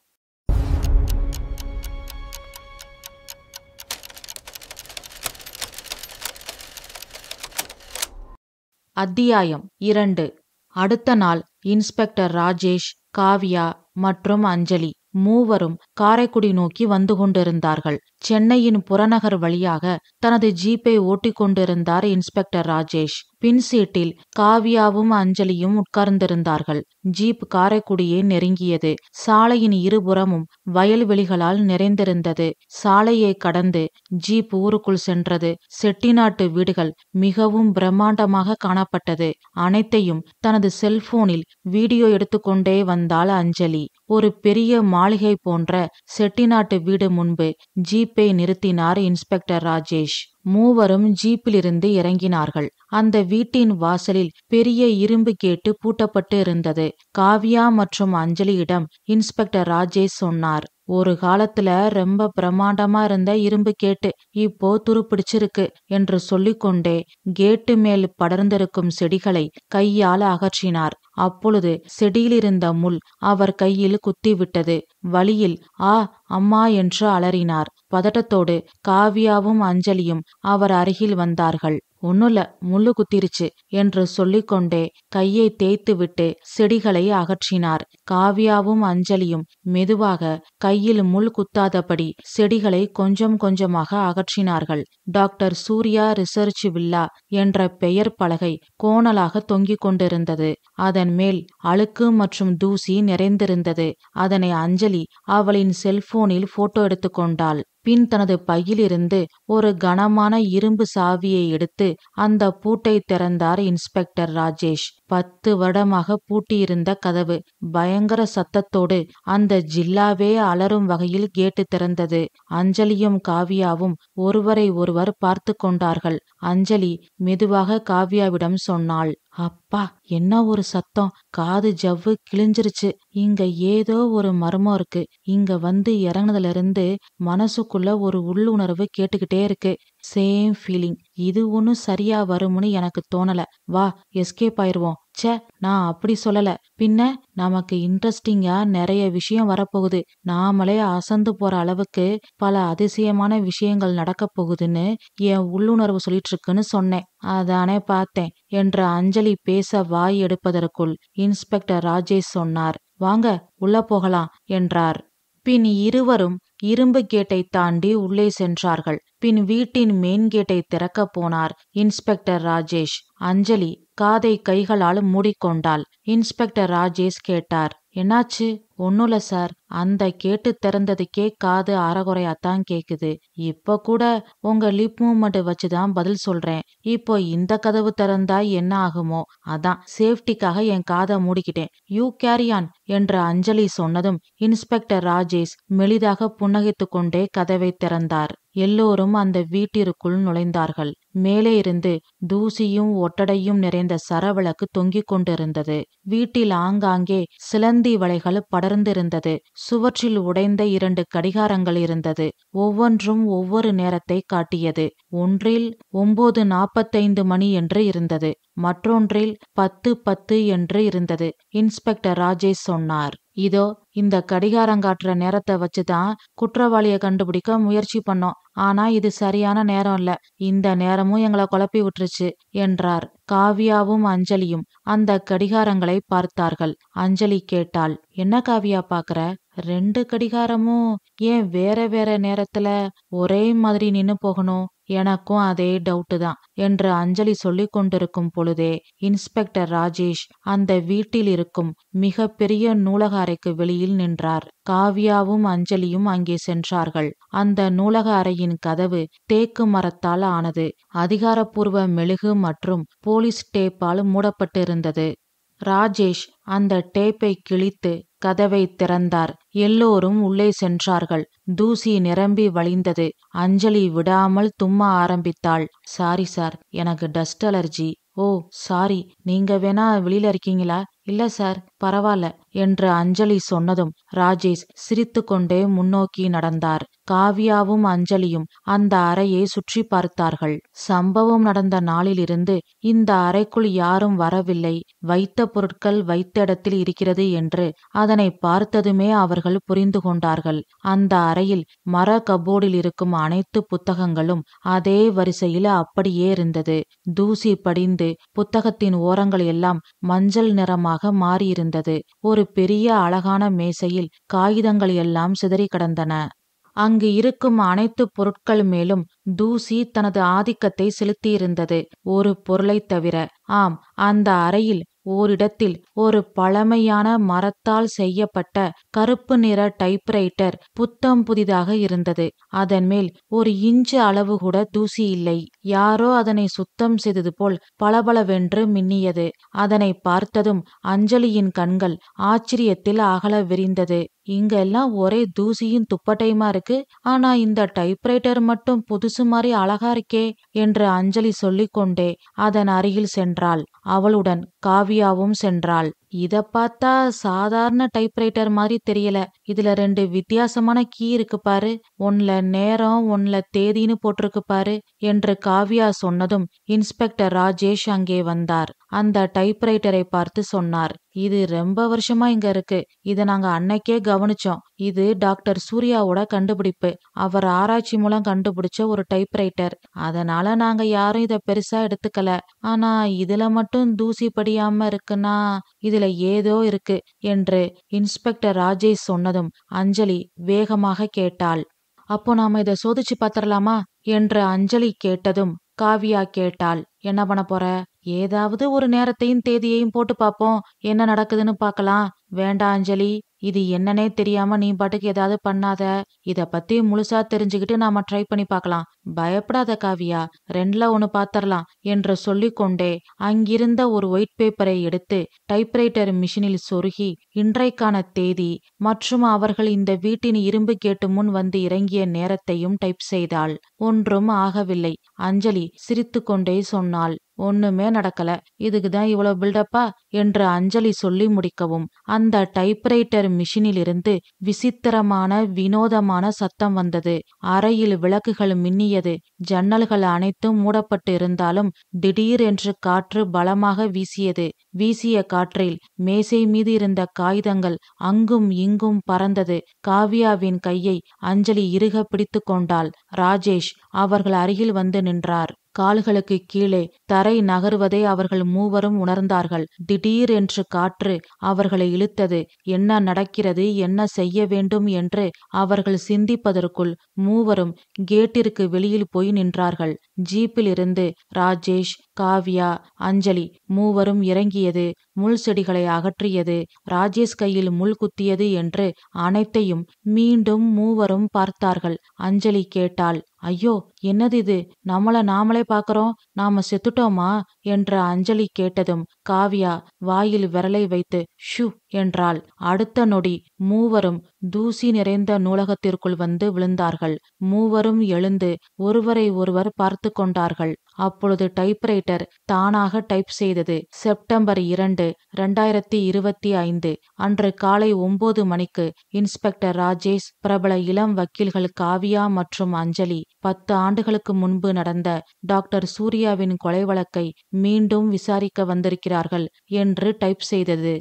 அத்தியாயம் 2. அடுத்த நாள் இன்ஸ்பெக்டர் ராஜேஷ், காவியா மற்றும் அஞ்சலி மூவரும் காரைக்குடி நோக்கி வந்து கொண்டிருந்தார்கள். சென்னையின் புறநகர் வழியாக தனது ஜீப்பை ஓட்டிக் கொண்டிருந்தார் இன்ஸ்பெக்டர் ராஜேஷ். பின் சீட்டில் காவ்யாவும் அஞ்சலியும் உட்கார்ந்திருந்தார்கள். ஜீப் காரைக்குடியை நெருங்கியது. சாலையின் இருபுறமும் வயல்வெளிகளால் நிறைந்திருந்தது. சாலையை கடந்து ஜீப் ஊருக்குள் சென்றது. செட்டிநாட்டு வீடுகள் மிகவும் பிரம்மாண்டமாக காணப்பட்டது. அனைத்தையும் தனது செல்போனில் வீடியோ எடுத்துக்கொண்டே வந்தாள் அஞ்சலி. ஒரு பெரிய மாளிகை போன்ற செட்டிநாட்டு வீடு முன்பு ஜீப்பை நிறுத்தினார் இன்ஸ்பெக்டர் ராஜேஷ். மூவரும் ஜீப்பிலிருந்து இறங்கினார்கள். அந்த வீட்டின் வாசலில் பெரிய இரும்பு கேட்டு பூட்டப்பட்டு இருந்தது. காவ்யா மற்றும் அஞ்சலியிடம் இன்ஸ்பெக்டர் ராஜேஷ் சொன்னார். ஒரு காலத்துல ரொம்ப பிரம்மாண்டமா இருந்த இரும்பு கேட்டு இப்போ துருப்பிடிச்சிருக்கு என்று சொல்லிக்கொண்டே கேட்டு மேல் படர்ந்திருக்கும் செடிகளை கையால் அகற்றினார். அப்பொழுது செடியிலிருந்த முள் அவர் கையில் குத்திவிட்டது. வலியில் ஆ அம்மா என்று அலறினார். பதட்டத்தோடு காவ்யாவும் அஞ்சலியும் அவர் அருகில் வந்தார்கள். ஒண்ணுல முள்ளு குத்திருச்சு என்று சொல்லிக்கொண்டே கையை தேய்த்துவிட்டு செடிகளை அகற்றினார். காவ்யாவும் அஞ்சலியும் மெதுவாக கையில் முள் குத்தாதபடி செடிகளை கொஞ்சம் கொஞ்சமாக அகற்றினார்கள். டாக்டர் சூர்யா ரிசர்ச் வில்லா என்ற பெயர் பலகை கோணலாக தொங்கிக் கொண்டிருந்தது. அதன் மேல் அழுக்கு மற்றும் தூசி நிறைந்திருந்தது. அதனை அஞ்சலி அவளின் செல்போனில் போட்டோ எடுத்துக்கொண்டாள். பின் தனது பையிலிருந்து ஒரு கனமான இரும்பு சாவியை எடுத்து அந்த பூட்டை திறந்தார் இன்ஸ்பெக்டர் ராஜேஷ். 10 வருடமாக பூட்டியிருந்த கதவு பயங்கர சத்தத்தோடு அந்த ஜில்லாவே அலறும் வகையில் கேட்டு திறந்தது. அஞ்சலியும் காவ்யாவும் ஒருவரை ஒருவர் பார்த்து கொண்டார்கள். அஞ்சலி மெதுவாக காவ்யாவிடம் சொன்னாள், அப்பா என்ன ஒரு சத்தம், காது ஜவ்வு கிழிஞ்சிருச்சு. இங்க ஏதோ ஒரு மர்மம் இருக்கு. இங்க வந்து இறங்குனதுல இருந்து மனசுக்குள்ள ஒரு உள்ளுணர்வு கேட்டுக்கிட்டே இருக்கு. Same feeling. இது ஒன்னும் சரியா வரும்னு எனக்கு தோணல. வா எஸ்கேப் ஆயிருவோம். ச்சே நான் அப்படி சொல்லல. பின்ன நமக்கு இன்ட்ரெஸ்டிங்கா நிறைய விஷயம் வரப்போகுது. நாமளே அசந்து போற அளவுக்கு பல அதிசயமான விஷயங்கள் நடக்க போகுதுன்னு என் உள்ளுணர்வு சொல்லிட்டு இருக்குன்னு சொன்னேன். அதானே பார்த்தேன் என்று அஞ்சலி பேச வாய் எடுப்பதற்குள் இன்ஸ்பெக்டர் ராஜேஷ் சொன்னார். வாங்க உள்ள போகலாம் என்றார். பின் இருவரும் இரும்பு கேட்டை தாண்டி உள்ளே சென்றார்கள். பின் வீட்டின் மெயின் கேட்டை திறக்க போனார் இன்ஸ்பெக்டர் ராஜேஷ். அஞ்சலி காதை கைகளால் மூடிக்கொண்டாள். இன்ஸ்பெக்டர் ராஜேஷ் கேட்டார், என்னாச்சு? ஒண்ணுல சார், அந்த கேட்டு திறந்ததுக்கே காது அறகுறையாத்தான் கேக்குது. இப்ப கூட உங்க லிப் மூவ்மெண்ட் வச்சுதான் பதில் சொல்றேன். இப்போ இந்த கதவு திறந்தா என்ன ஆகுமோ, அதான் சேஃப்டிக்காக என் காதை மூடிக்கிட்டேன். யூ கேரி ஆன் என்று அஞ்சலி சொன்னதும் இன்ஸ்பெக்டர் ராஜேஷ் மெலிதாக புன்னகைத்து கொண்டே கதவை திறந்தார். எல்லோரும் அந்த வீட்டிற்குள் நுழைந்தார்கள். மேலே இருந்து தூசியும் ஒட்டடையும் நிறைந்த சரவிளக்கு தொங்கிக் கொண்டிருந்தது. வீட்டில் ஆங்காங்கே சிலந்தி வலைகள் படர்ந்திருந்தது. சுவற்றில் உடைந்த 2 கடிகாரங்கள் இருந்தது. ஒவ்வொன்றும் ஒவ்வொரு நேரத்தை காட்டியது. ஒன்றில் 9:45 மணி என்று இருந்தது. மற்றொன்றில் 10:10 என்று இருந்தது. இன்ஸ்பெக்டர் ராஜேஷ் சொன்னார், இதோ இந்த கடிகாரங்காட்டுற நேரத்தை வச்சுதான் குற்றவாளிய கண்டுபிடிக்க முயற்சி பண்ணோம். ஆனா இது சரியான நேரம் இல்ல. இந்த நேரமும் எங்களை குழப்பி விட்டுருச்சு என்றார். காவ்யாவும் அஞ்சலியும் அந்த கடிகாரங்களை பார்த்தார்கள். அஞ்சலி கேட்டாள், என்ன காவ்யா பாக்குற? 2 கடிகாரமும் ஏன் வேற வேற நேரத்துல ஒரே மாதிரி நின்னு போகணும்? எனக்கும் அதே டவுட்டு தான் என்று அஞ்சலி சொல்லிக் கொண்டிருக்கும் பொழுதே இன்ஸ்பெக்டர் ராஜேஷ் அந்த வீட்டில் இருக்கும் மிக பெரிய நூலக அறைக்கு வெளியில் நின்றார். காவ்யாவும் அஞ்சலியும் அங்கே சென்றார்கள். அந்த நூலக அறையின் கதவு தேக்கு மரத்தால் ஆனது. அதிகாரப்பூர்வ மெழுகு மற்றும் போலீஸ் டேப்பால் மூடப்பட்டிருந்தது. ராஜேஷ் அந்த டேப்பை கிழித்து கதவை திறந்தார். எல்லோரும் உள்ளே சென்றார்கள். தூசி நிரம்பி வழிந்தது. அஞ்சலி விடாமல் தும்ம ஆரம்பித்தாள். சாரி சார், எனக்கு டஸ்ட் அலர்ஜி. ஓ சாரி, நீங்க வேணா வெளியில இருக்கீங்களா? இல்ல சார் பரவாயில்ல என்று அஞ்சலி சொன்னதும் ராஜேஷ் சிரித்து கொண்டே முன்னோக்கி நடந்தார். காவ்யாவும் அஞ்சலியும் அந்த அறையை சுற்றி பார்த்தார்கள். சம்பவம் நடந்த நாளிலிருந்து இந்த அறைக்குள் யாரும் வரவில்லை. வைத்த பொருட்கள் வைத்த இடத்தில் இருக்கிறது என்று அதனை பார்த்ததுமே அவர்கள் புரிந்து கொண்டார்கள். அந்த அறையில் மர கபோர்டில் இருக்கும் அனைத்து புத்தகங்களும் அதே வரிசையில் அப்படியே இருந்தது. தூசி படிந்து புத்தகத்தின் ஓரங்கள் எல்லாம் மஞ்சள் நிறமாக மாறியிருந்தது. ஒரு பெரிய அழகான மேசையில் காகிதங்கள் எல்லாம் சிதறி கிடந்தன. அங்கு இருக்கும் அனைத்து பொருட்கள் மேலும் தூசி தனது ஆதிக்கத்தை செலுத்தியிருந்தது. ஒரு பொருளைத் தவிர. ஆம், அந்த அறையில் ஓரிடத்தில் ஒரு பழமையான மரத்தால் செய்யப்பட்ட கருப்பு நிற டைப்ரைட்டர் புத்தம் புதிதாக இருந்தது. அதன் மேல் ஒரு இன்ச்சு அளவு கூட தூசி இல்லை. யாரோ அதனை சுத்தம் செய்தது போல் பளபளவென்று மின்னியது. அதனை பார்த்ததும் அஞ்சலியின் கண்கள் ஆச்சரியத்தில் அகல விரிந்தது. இங்க எல்லாம் ஒரே தூசியும் துப்பட்டையுமா இருக்கு. ஆனா இந்த டைப்ரைட்டர் மட்டும் புதுசு மாதிரி அழகா இருக்கே என்று அஞ்சலி சொல்லிக்கொண்டே அதன் அருகில் சென்றாள். அவளுடன் காவியாவும் சென்றாள். இத பார்த்தா சாதாரண டைப்ரைட்டர் மாதிரி தெரியல. இதுல 2 வித்தியாசமான கீ இருக்கு பாரு. ஒன்ல நேரம், ஒன்ல தேதின்னு போட்டிருக்கு பாரு என்று காவியா சொன்னதும் இன்ஸ்பெக்டர் ராஜேஷ் அங்கே வந்தார். அந்த டைப்ரைட்டரை பார்த்து சொன்னார், இது ரொம்ப வருஷமா இங்க இருக்கு. இத நாங்க அன்னைக்கே கவனிச்சோம். இது டாக்டர் சூர்யாவோட கண்டுபிடிப்பு. அவர் ஆராய்ச்சி மூலம் கண்டுபிடிச்ச ஒரு டைப்ரைட்டர். அதனால நாங்க யாரும் இத பெருசா எடுத்துக்கல. ஆனா இதுல மட்டும் தூசி படியாம இருக்குன்னா இதுல ஏதோ இருக்கு என்று இன்ஸ்பெக்டர் ராஜேஷ் சொன்னதும் அஞ்சலி வேகமாக கேட்டாள். அப்போ நாம இத சோதிச்சு பாத்திரலாமா என்று அஞ்சலி கேட்டதும் காவியா கேட்டாள், என்ன பண்ண போற? ஏதாவது ஒரு நேரத்தையும் தேதியையும் போட்டு பாப்போம், என்ன நடக்குதுன்னு பாக்கலாம். வேண்டாம் அஞ்சலி, இது என்னன்னே தெரியாம நீ பாட்டுக்கு ஏதாவது பண்ணாத. இத பத்தி முழுசா தெரிஞ்சுக்கிட்டு நாம ட்ரை பண்ணி பார்க்கலாம். பயப்படாத காவியா, 2ல 1 பாத்திரலாம் என்று சொல்லிக்கொண்டே அங்கிருந்த ஒரு ஒயிட் பேப்பரை எடுத்து டைப்ரைட்டர் மிஷினில் சொருகி இன்றைக்கான தேதி மற்றும் அவர்கள் இந்த வீட்டின் இரும்பு கேட்டு முன் வந்து இறங்கிய நேரத்தையும் டைப் செய்தாள். ஒன்றும் ஆகவில்லை. அஞ்சலி சிரித்து கொண்டே சொன்னாள், ஒண்ணுமே நடக்கல. இதுக்குதான் இவ்வளவு பில்டப்பா என்று அஞ்சலி சொல்லி முடிக்கவும் அந்த டைப்ரைட்டர் மிஷினில் இருந்து விசித்திரமான வினோதமான சத்தம் வந்தது. அறையில் விளக்குகள் மின்னியது. ஜன்னல்கள் அனைத்தும் மூடப்பட்டு இருந்தாலும் திடீரென்று காற்று பலமாக வீசியது. வீசிய காற்றில் மேசை மீது இருந்த காகிதங்கள் அங்கும் இங்கும் பறந்தது. காவியாவின் கையை அஞ்சலி இறுக பிடித்து கொண்டாள். ராஜேஷ் அவர்கள் அருகில் வந்து நின்றார். கால்களுக்கு கீழே தரை நகருவதை அவர்கள் மூவரும் உணர்ந்தார்கள். திடீரென்று காற்று அவர்களை இழுத்தது. என்ன நடக்கிறது, என்ன செய்ய வேண்டும் என்று அவர்கள் சிந்திப்பதற்குள் மூவரும் கேட்டிற்கு வெளியில் போய் நின்றார்கள். ஜீப்பில் இருந்து ராஜேஷ், காவ்யா, அஞ்சலி மூவரும் இறங்கியது. முள் செடிகளை அகற்றியது, ராஜேஷ் கையில் முள் குத்தியது என்று அனைத்தையும் மீண்டும் மூவரும் பார்த்தார்கள். அஞ்சலி கேட்டாள், ஐயோ, என்னது இது? நம்மள நாமளே பாக்குறோம். நாம செத்துட்டோமா என்று அஞ்சலி கேட்டதும் காவ்யா வாயில் விரலை வைத்து ஷூ என்றாள். அடுத்த நொடி மூவரும் தூசி நிறைந்த நூலகத்திற்குள் வந்து விழுந்தார்கள். மூவரும் எழுந்து ஒருவரை ஒருவர் பார்த்து கொண்டார்கள். அப்பொழுது டைப்ரைட்டர் தானாக டைப் செய்தது. செப்டம்பர் 2, 2025 அன்று காலை 9 மணிக்கு இன்ஸ்பெக்டர் ராஜேஷ், பிரபல இளம் வக்கீல்கள் காவியா மற்றும் அஞ்சலி 10 ஆண்டுகளுக்கு முன்பு நடந்த டாக்டர் சூர்யாவின் கொலை வழக்கை மீண்டும் விசாரிக்க வந்திருக்கிறார்கள் என்று டைப் செய்தது.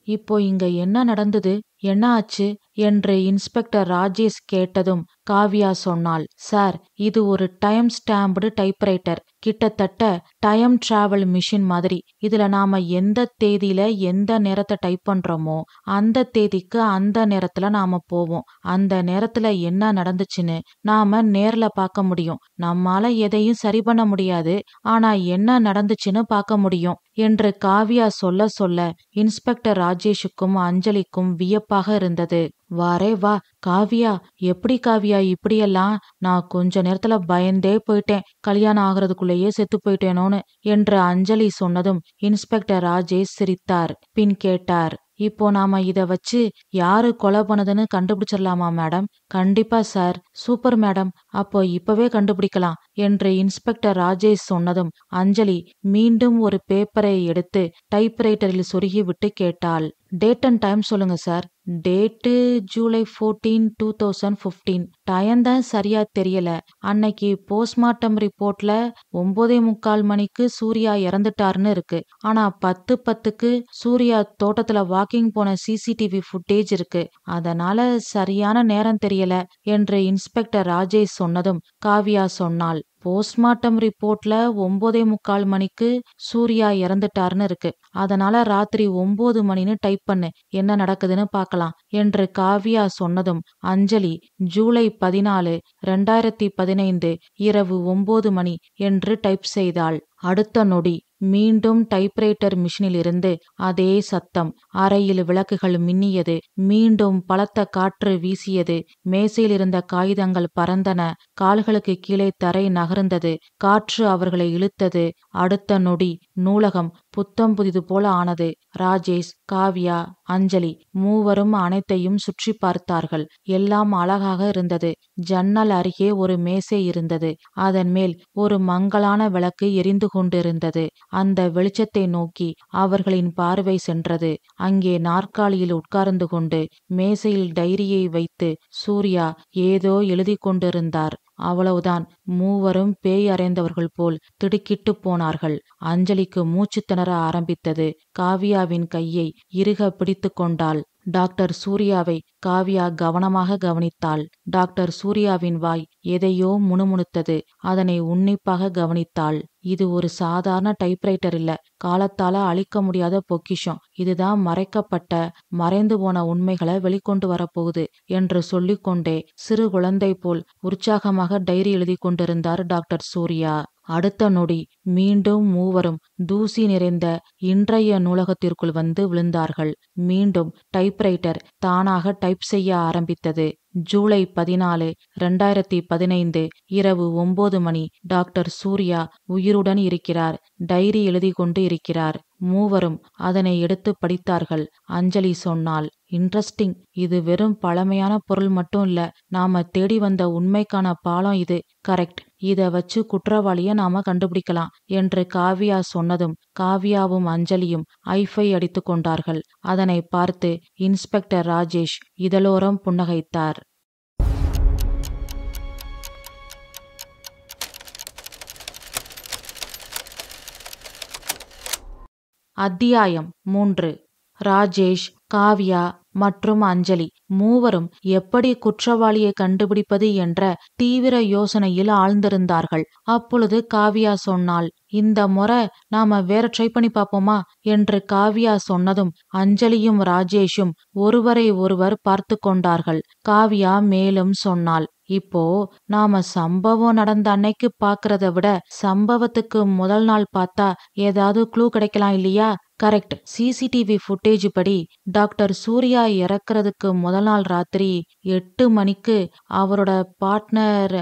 இப்போ இங்க என்ன நடந்தது, என்ன ஆச்சு என்று இன்ஸ்பெக்டர் ராஜேஷ் கேட்டதும் காவ்யா சொன்னாள், சார், இது ஒரு டைம் ஸ்டாம்ப்டு டைப்ரைட்டர். கிட்டத்தட்ட டைம் டிராவல் மிஷின் மாதிரி. இதுல நாம எந்த தேதியில எந்த நேரத்தை டைப் பண்றோமோ அந்த தேதிக்கு அந்த நேரத்துல நாம போவோம். அந்த நேரத்துல என்ன நடந்துச்சுன்னு நாம நேர்ல பார்க்க முடியும். நம்மால எதையும் சரி பண்ண முடியாது, ஆனா என்ன நடந்துச்சுன்னு பார்க்க முடியும் என்று காவ்யா சொல்ல சொல்ல இன்ஸ்பெக்டர் ராஜேஷுக்கும் அஞ்சலிக்கும் வியப்பாக இருந்தது. வாரே வா காவ்யா, எப்படி காவ்யா இப்படியெல்லாம்? நான் கொஞ்ச நேரத்துல பயந்தே போயிட்டேன், கல்யாணம் ஆகிறதுக்குள்ளேயே செத்து போயிட்டேனோன்னு என்று அஞ்சலி சொன்னதும் இன்ஸ்பெக்டர் ராஜேஷ் சிரித்தார். பின் கேட்டார், இப்போ நாம இத வச்சு யாரு கொலை பண்ணதுன்னு கண்டுபிடிச்சிடலாமா மேடம்? கண்டிப்பா சார். சூப்பர் மேடம், அப்போ இப்பவே கண்டுபிடிக்கலாம் என்று இன்ஸ்பெக்டர் ராஜேஷ் சொன்னதும் அஞ்சலி மீண்டும் ஒரு பேப்பரை எடுத்து டைப்ரைட்டரில் சொருகி விட்டு கேட்டாள், டேட் அண்ட் டைம் சொல்லுங்க சார். டேட்டு ஜூலை 14, 2015. டயம்தான் சரியா தெரியல. அன்னைக்கு போஸ்ட்மார்ட்டம் ரிப்போர்ட்ல 9:45 மணிக்கு சூர்யா இறந்துட்டாருன்னு இருக்கு. ஆனா 10:10க்கு சூர்யா தோட்டத்துல வாக்கிங் போன சிசிடிவி ஃபுட்டேஜ் இருக்கு. அதனால சரியான நேரம் தெரியல என்று இன்ஸ்பெக்டர் ராஜேஷ் சொன்னதும் காவ்யா சொன்னாள், போஸ்ட்மார்ட்டம் ரிப்போர்ட்ல 9:45 மணிக்கு சூர்யா இறந்துட்டார்னு இருக்கு. அதனால ராத்திரி 9 மணின்னு டைப் பண்ணு, என்ன நடக்குதுன்னு பார்க்கலாம் என்று காவ்யா சொன்னதும் அஞ்சலி ஜூலை 14, 2015 இரவு 9 மணி என்று டைப் செய்தாள். அடுத்த நொடி மீண்டும் டைப்ரைட்டர் மிஷினில் இருந்து அதே சத்தம். அறையில் விளக்குகள் மின்னியது. மீண்டும் பலத்த காற்று வீசியது. மேசையில் இருந்த காகிதங்கள் பறந்தன. கால்களுக்கு கீழே தரை நகர்ந்தது. காற்று அவர்களை இழுத்தது. அடுத்த நொடி நூலகம் புத்தம் புதிது போல ஆனது. ராஜேஷ், காவ்யா, அஞ்சலி மூவரும் அனைத்தையும் சுற்றி பார்த்தார்கள். எல்லாம் அழகாக இருந்தது. ஜன்னல் அருகே ஒரு மேசை இருந்தது. அதன் மேல் ஒரு மங்கலான விளக்கு எரிந்து கொண்டிருந்தது. அந்த வெளிச்சத்தை நோக்கி அவர்களின் பார்வை சென்றது. அங்கே நாற்காலியில் உட்கார்ந்து கொண்டு மேசையில் டைரியை வைத்து சூர்யா ஏதோ எழுதி கொண்டிருந்தார். அவ்வளவுதான். மூவரும் பேய் அறைந்தவர்கள் போல் திடுக்கிட்டு போனார்கள். அஞ்சலிக்கு மூச்சு திணற ஆரம்பித்தது. காவ்யாவின் கையை இறுக பிடித்து கொண்டாள். டாக்டர் சூர்யாவை காவ்யா கவனமாக கவனித்தாள். டாக்டர் சூர்யாவின் வாய் எதையோ முணுமுணுத்தது. அதனை உன்னிப்பாக கவனித்தாள். இது ஒரு சாதாரண டைப்ரைட்டர் இல்ல, காலத்தால அழிக்க முடியாத பொக்கிஷம். இதுதான் மறைக்கப்பட்ட மறைந்து போன உண்மைகளை வெளிக்கொண்டு வரப்போகுது என்று சொல்லிக்கொண்டே சிறு குழந்தை போல் உற்சாகமாக டைரி எழுதி கொண்டிருந்தார் டாக்டர் சூர்யா. அடுத்த நொடி மீண்டும் மூவரும் தூசி நிறைந்த இன்றைய நூலகத்திற்குள் வந்து விழுந்தார்கள். மீண்டும் டைப்ரைட்டர் தானாக டைப் செய்ய ஆரம்பித்தது. ஜூலை 14, 2015 இரவு 9 மணி. டாக்டர் சூர்யா உயிருடன் இருக்கிறார். டைரி எழுதி கொண்டு இருக்கிறார். மூவரும் அதனை எடுத்து படித்தார்கள். அஞ்சலி சொன்னாள், இன்ட்ரெஸ்டிங். இது வெறும் பழமையான பொருள் மட்டும் இல்ல, நாம தேடி வந்த உண்மைக்கான பாலம் இது. கரெக்ட். இத வச்சு குற்றவாளிய நாம கண்டுபிடிக்கலாம் என்று காவ்யா சொன்னதும் காவ்யாவும் அஞ்சலியும் ஐஃபை அடித்து கொண்டார்கள். அதனை பார்த்து இன்ஸ்பெக்டர் ராஜேஷ் இதழோரம் புன்னகைத்தார். அத்தியாயம் 3. ராஜேஷ், காவ்யா மற்றும் அஞ்சலி மூவரும் எப்படி குற்றவாளியை கண்டுபிடிப்பது என்ற தீவிர யோசனையில் ஆழ்ந்திருந்தார்கள். அப்பொழுது காவ்யா சொன்னாள், இந்த முறை நாம வேற ட்ரை பண்ணி பாப்போமா என்று காவ்யா சொன்னதும் அஞ்சலியும் ராஜேஷும் ஒருவரை ஒருவர் பார்த்து கொண்டார்கள். காவ்யா மேலும் சொன்னாள், இப்போ நாம சம்பவம் நடந்த அன்னைக்கு பாக்குறத விட சம்பவத்துக்கு முதல் நாள் பார்த்தா ஏதாவது க்ளூ கிடைக்கலாம் இல்லையா? கரெக்ட். சிசிடிவி ஃபுட்டேஜ் படி டாக்டர் சூர்யா இறக்குறதுக்கு முதல் நாள் ராத்திரி 8 மணிக்கு அவரோட பார்ட்னர்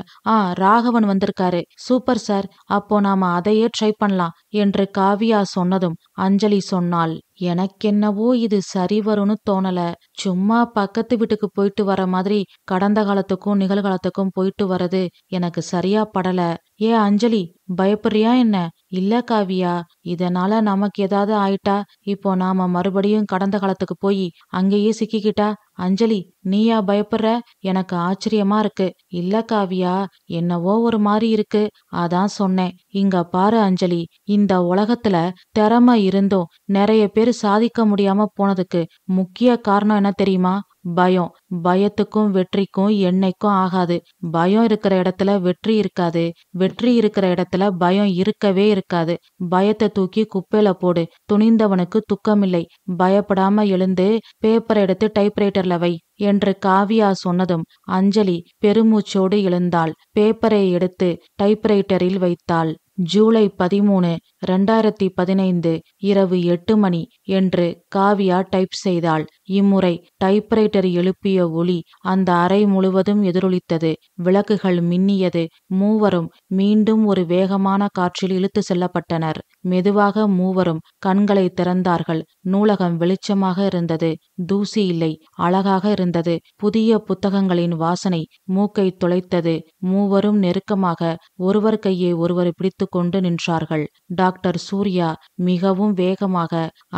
ராகவன் வந்திருக்காரு. சூப்பர் சார், அப்போ நாம அதையே ட்ரை பண்ணலாம் என்று காவ்யா சொன்னதும் அஞ்சலி சொன்னாள், எனக்கென்னவோ இது சரி வரும்னு தோணல. சும்மா பக்கத்து வீட்டுக்கு போயிட்டு வர மாதிரி கடந்த காலத்துக்கும் நிகழ்காலத்துக்கும் போயிட்டு வர்றது எனக்கு சரியா படல. ஏ அஞ்சலி, பயப்படுறியா என்ன? இல்ல காவியா, இதனால நமக்கு ஏதாவது ஆயிட்டா இப்போ நாம மறுபடியும் கடந்த காலத்துக்கு போய் அங்கேயே சிக்கிக்கிட்டா? அஞ்சலி, நீயா பயப்படுற? எனக்கு ஆச்சரியமா இருக்கு. இல்ல காவியா, என்னவோ ஒரு மாதிரி இருக்கு, அதான் சொன்னேன். இங்க பாரு அஞ்சலி, இந்த உலகத்துல திறமை இருந்தும் நிறைய பேர் சாதிக்க முடியாம போனதுக்கு முக்கிய காரணம் என்ன தெரியுமா? பயம். பயத்துக்கும் வெற்றிக்கும் என்னைக்கும் ஆகாது. பயம் இருக்கிற இடத்துல வெற்றி இருக்காது. வெற்றி இருக்கிற இடத்துல பயம் இருக்கவே இருக்காது. பயத்தை தூக்கி குப்பையில போடு. துணிந்தவனுக்கு துக்கமில்லை. பயப்படாம எழுந்து பேப்பரை எடுத்து டைப்ரைட்டர்ல வை என்று காவ்யா சொன்னதும் அஞ்சலி பெருமூச்சோடு எழுந்தாள். பேப்பரை எடுத்து டைப்ரைட்டரில் வைத்தாள். ஜூலை 13, 2015 இரவு 8 மணி என்று காவ்யா டைப் செய்தாள். இம்முறை டைப்ரைட்டர் எழுப்பிய ஒலி அந்த அறை முழுவதும் எதிரொலித்தது. விளக்குகள் மின்னியது. மூவரும் மீண்டும் ஒரு வேகமான காற்றில் இழுத்து செல்லப்பட்டனர். மெதுவாக மூவரும் கண்களை திறந்தார்கள். நூலகம் வெளிச்சமாக இருந்தது. தூசி இல்லை. அழகாக இருந்தது. புதிய புத்தகங்களின் வாசனை மூக்கை துளைத்தது. மூவரும் நெருக்கமாக ஒருவர் கையை ஒருவர் பிடித்து கொண்டு நின்றார்கள். டாக்டர் சூர்யா மிகவும் வேகமாக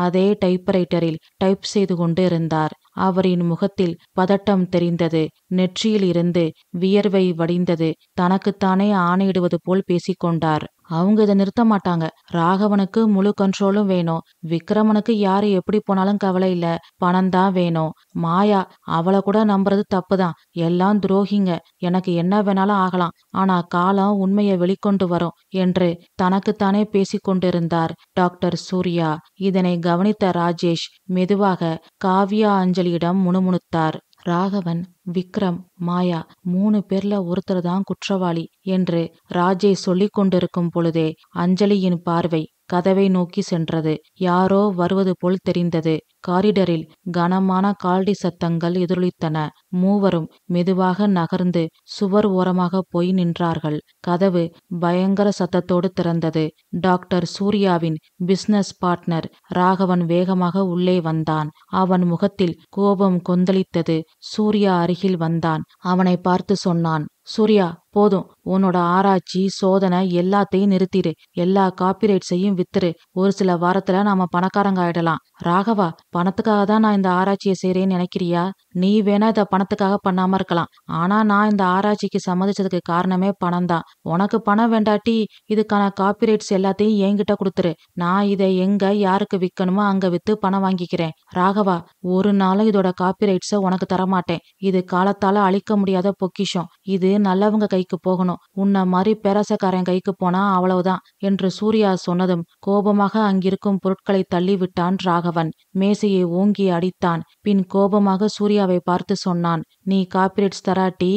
அதே டைப்ரைட்டரில் டைப் செய்து கொண்டு இருந்தார். அவரின் முகத்தில் பதட்டம் தெரிந்தது. நெற்றியில் இருந்து வியர்வை வடிந்தது. தனக்குத்தானே ஆணையிடுவது போல் பேசிக்கொண்டார். அவங்க இதை நிறுத்த மாட்டாங்க. ராகவனுக்கு முழு கண்ட்ரோலும் வேணும். விக்ரமனுக்கு யாரு எப்படி போனாலும் கவலை இல்ல, பணம் தான் வேணும். மாயா, அவளை கூட நம்புறது தப்புதான். எல்லாம் துரோகிங்க. எனக்கு என்ன வேணாலும் ஆகலாம். ஆனா காலம் உண்மையை வெளிக்கொண்டு வரும் என்று தனக்குத்தானே பேசிக்கொண்டிருந்தார் டாக்டர் சூர்யா. இதனை கவனித்த ராஜேஷ் மெதுவாக காவ்யா அஞ்சலியிடம் முணுமுணுத்தார். ராகவன், விக்ரம், மாயா 3 பேர்ல ஒருத்தர் தான் குற்றவாளி என்று ராஜேஷ் சொல்லிக் கொண்டிருக்கும் பொழுதே அஞ்சலியின் பார்வை கதவை நோக்கி சென்றது. யாரோ வருவது போல் தெரிந்தது. காரிடரில் கனமான காலடி சத்தங்கள் எதிரொலித்தன. மூவரும் மெதுவாக நகர்ந்து சுவர் ஓரமாக போய் நின்றார்கள். கதவு பயங்கர சத்தத்தோடு திறந்தது. டாக்டர் சூர்யாவின் பிசினஸ் பார்ட்னர் ராகவன் வேகமாக உள்ளே வந்தான். அவன் முகத்தில் கோபம் கொந்தளித்தது. சூர்யா அருகில் வந்தான். அவனை பார்த்து சொன்னான், சூர்யா, போதும். உன்னோட ஆராய்ச்சி சோதனை எல்லாத்தையும் நிறுத்திடு. எல்லா காப்பிரைட்ஸையும் வித்துரு. ஒரு சில வாரத்துல நாம பணக்காரங்க ஆயிடலாம். ராகவா, பணத்துக்காக தான் நான் இந்த ஆராய்ச்சியை செய்றேன்னு நினைக்கிறியா? நீ வேணா இத பணத்துக்காக பண்ணாம இருக்கலாம். ஆனா நான் இந்த ஆராய்ச்சிக்கு சம்மதிச்சதுக்கு காரணமே பணம் தான். உனக்கு பணம் வேண்டாட்டி இதுக்கான காப்பிரைட்ஸ் எல்லாத்தையும் என்கிட்ட கொடுத்துரு. நான் இதை எங்க யாருக்கு விற்கணுமோ அங்க வித்து பணம் வாங்கிக்கிறேன். ராகவா, ஒரு நாளும் இதோட காப்பிரைட்ஸை உனக்கு தரமாட்டேன். இது காலத்தால அழிக்க முடியாத பொக்கிஷம். இது நல்லவங்க கைக்கு போகணும். உன்ன மாதிரி பேராசக்காரன் கைக்கு போனா அவ்வளவுதான் என்று சூர்யா சொன்னதும் கோபமாக அங்கிருக்கும் பொருட்களை தள்ளி விட்டான் ராகவன். மேசையை ஓங்கி அடித்தான். பின் கோபமாக சூர்யாவை பார்த்து சொன்னான், நீ காப்பிரைட்ஸ் தராட்டி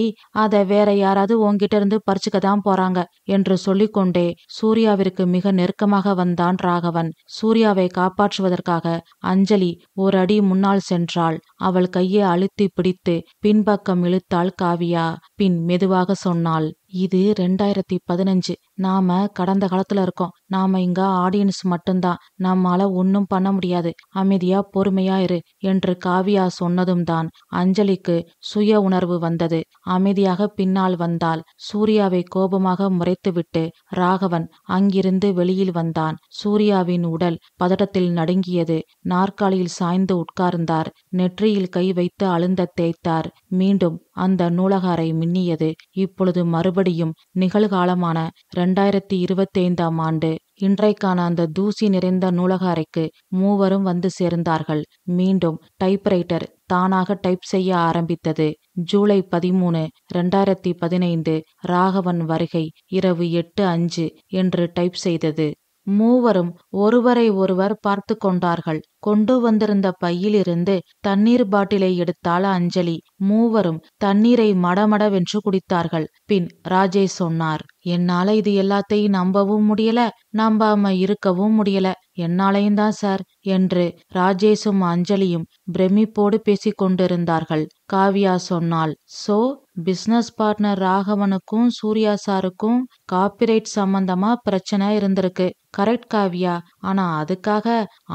அதை வேற யாராவது உன்கிட்ட இருந்து பறிச்சுக்க தான் போறாங்க என்று சொல்லிக்கொண்டே சூர்யாவிற்கு மிக நெருக்கமாக வந்தான் ராகவன். சூர்யாவை காப்பாற்றுவதற்காக அஞ்சலி ஒரு அடி முன்னால் சென்றாள். அவள் கையை அழுத்தி பிடித்து பின்பக்கம் இழுத்தாள் காவியா. பின் மெதுவாக சொன்னாள், இது 2015. நாம கடந்த காலத்துல இருக்கோம். நாம இங்க ஆடியன்ஸ் மட்டும்தான். நம்மால ஒன்னும் பண்ண முடியாது. அமைதியா பொறுமையா இரு என்று காவியா சொன்னதும் தான் அஞ்சலிக்கு சுய உணர்வு வந்தது. அமைதியாக பின்னால் வந்தாள். சூர்யாவை கோபமாக முறைத்துவிட்டு ராகவன் அங்கிருந்து வெளியில் வந்தான். சூர்யாவின் உடல் பதட்டத்தில் நடுங்கியது. நாற்காலியில் சாய்ந்து உட்கார்ந்தார். நெற்றியில் கை வைத்து அழுந்த தேய்த்தார். மீண்டும் அந்த நூலக அறை மின்னியது. இப்பொழுது மறுபடியும் நிகழ்காலமான 2025ஆம் ஆண்டு. இன்றைக்கான அந்த தூசி நிறைந்த நூலக அறைக்கு மூவரும் வந்து சேர்ந்தார்கள். மீண்டும் டைப்ரைட்டர் தானாக டைப் செய்ய ஆரம்பித்தது. ஜூலை 13, 2015 ராகவன் வருகை இரவு 8:05 என்று டைப் செய்தது. மூவரும் ஒருவரை ஒருவர் பார்த்து கொண்டார்கள். கொண்டு வந்திருந்த பையிலிருந்து தண்ணீர் பாட்டிலை எடுத்தாள் அஞ்சலி. மூவரும் தண்ணீரை மடமடவென்று குடித்தார்கள். பின் ராஜேஷ் சொன்னார், என்னால இது எல்லாத்தையும் நம்பவும் முடியல, நம்பாம இருக்கவும் முடியல. என்னாலையும் தான் சார் என்று ராஜேஷும் அஞ்சலியும் பிரமிப்போடு பேசிக்கொண்டிருந்தார்கள். காவியா சொன்னாள், சோ பிசினஸ் பார்ட்னர் ராகவனுக்கும் சூர்யா சாருக்கும் காப்பிரைட் சம்பந்தமா பிரச்சனை இருந்திருக்கு. கரெக்ட் காவியா. ஆனா அதுக்காக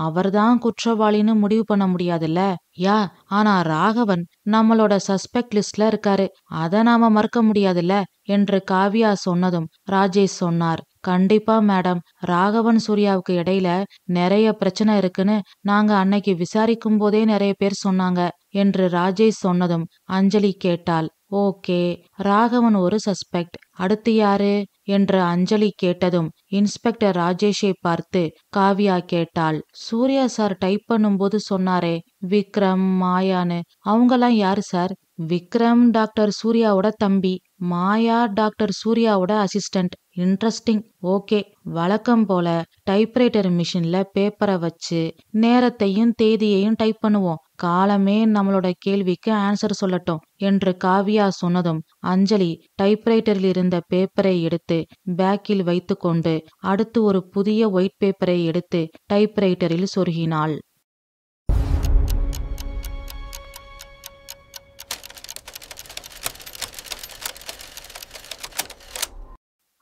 அவர்தான் குற்றவாளின்னு முடிவு பண்ண முடியாதுல்ல. யா, ஆனா ராகவன் நம்மளோட சஸ்பெக்ட் லிஸ்ட்ல இருக்காரு. அத நாம மறுக்க முடியாதுல்ல என்று காவியா சொன்னதும் ராஜேஷ் சொன்னார், கண்டிப்பா மேடம். ராகவன் சூர்யாவுக்கு இடையில நிறைய பிரச்சனை இருக்குன்னு நாங்க அன்னைக்கு விசாரிக்கும் போதே நிறைய பேர் சொன்னாங்க என்று ராஜேஷ் சொன்னதும் அஞ்சலி கேட்டாள், ஓகே, ராகவன் ஒரு சஸ்பெக்ட். அடுத்து யாரு என்று அஞ்சலி கேட்டதும் இன்ஸ்பெக்டர் ராஜேஷை பார்த்து காவியா கேட்டாள், சூர்யா சார் டைப் பண்ணும்போது சொன்னாரே விக்ரம், மாயான்னு, அவங்கெல்லாம் யாரு சார்? விக்ரம் டாக்டர் சூர்யாவோட தம்பி, மாயா டாக்டர் சூர்யாவோட அசிஸ்டன்ட். இன்ட்ரெஸ்டிங். ஓகே, வழக்கம் போல டைப்ரைட்டர் மிஷின்ல பேப்பரை வச்சு நேரத்தையும் தேதியையும் டைப் பண்ணுவோம். காலமே நம்மளோட கேள்விக்கு ஆன்சர் சொல்லட்டும் என்று காவியா சொன்னதும் அஞ்சலி டைப்ரைட்டரில் இருந்த பேப்பரை எடுத்து பேக்கில் வைத்து கொண்டு அடுத்து ஒரு புதிய ஒயிட் பேப்பரை எடுத்து டைப்ரைட்டரில் சொருகினாள்.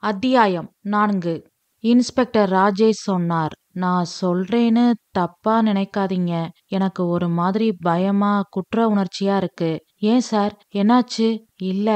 அத்தியாயம் 4. இன்ஸ்பெக்டர் ராஜேஷ் சொன்னார், நான் சொல்றேன்னு தப்பா நினைக்காதீங்க. எனக்கு ஒரு மாதிரி பயமா குற்ற உணர்ச்சியா இருக்கு. ஏன் சார், என்னாச்சு இல்ல,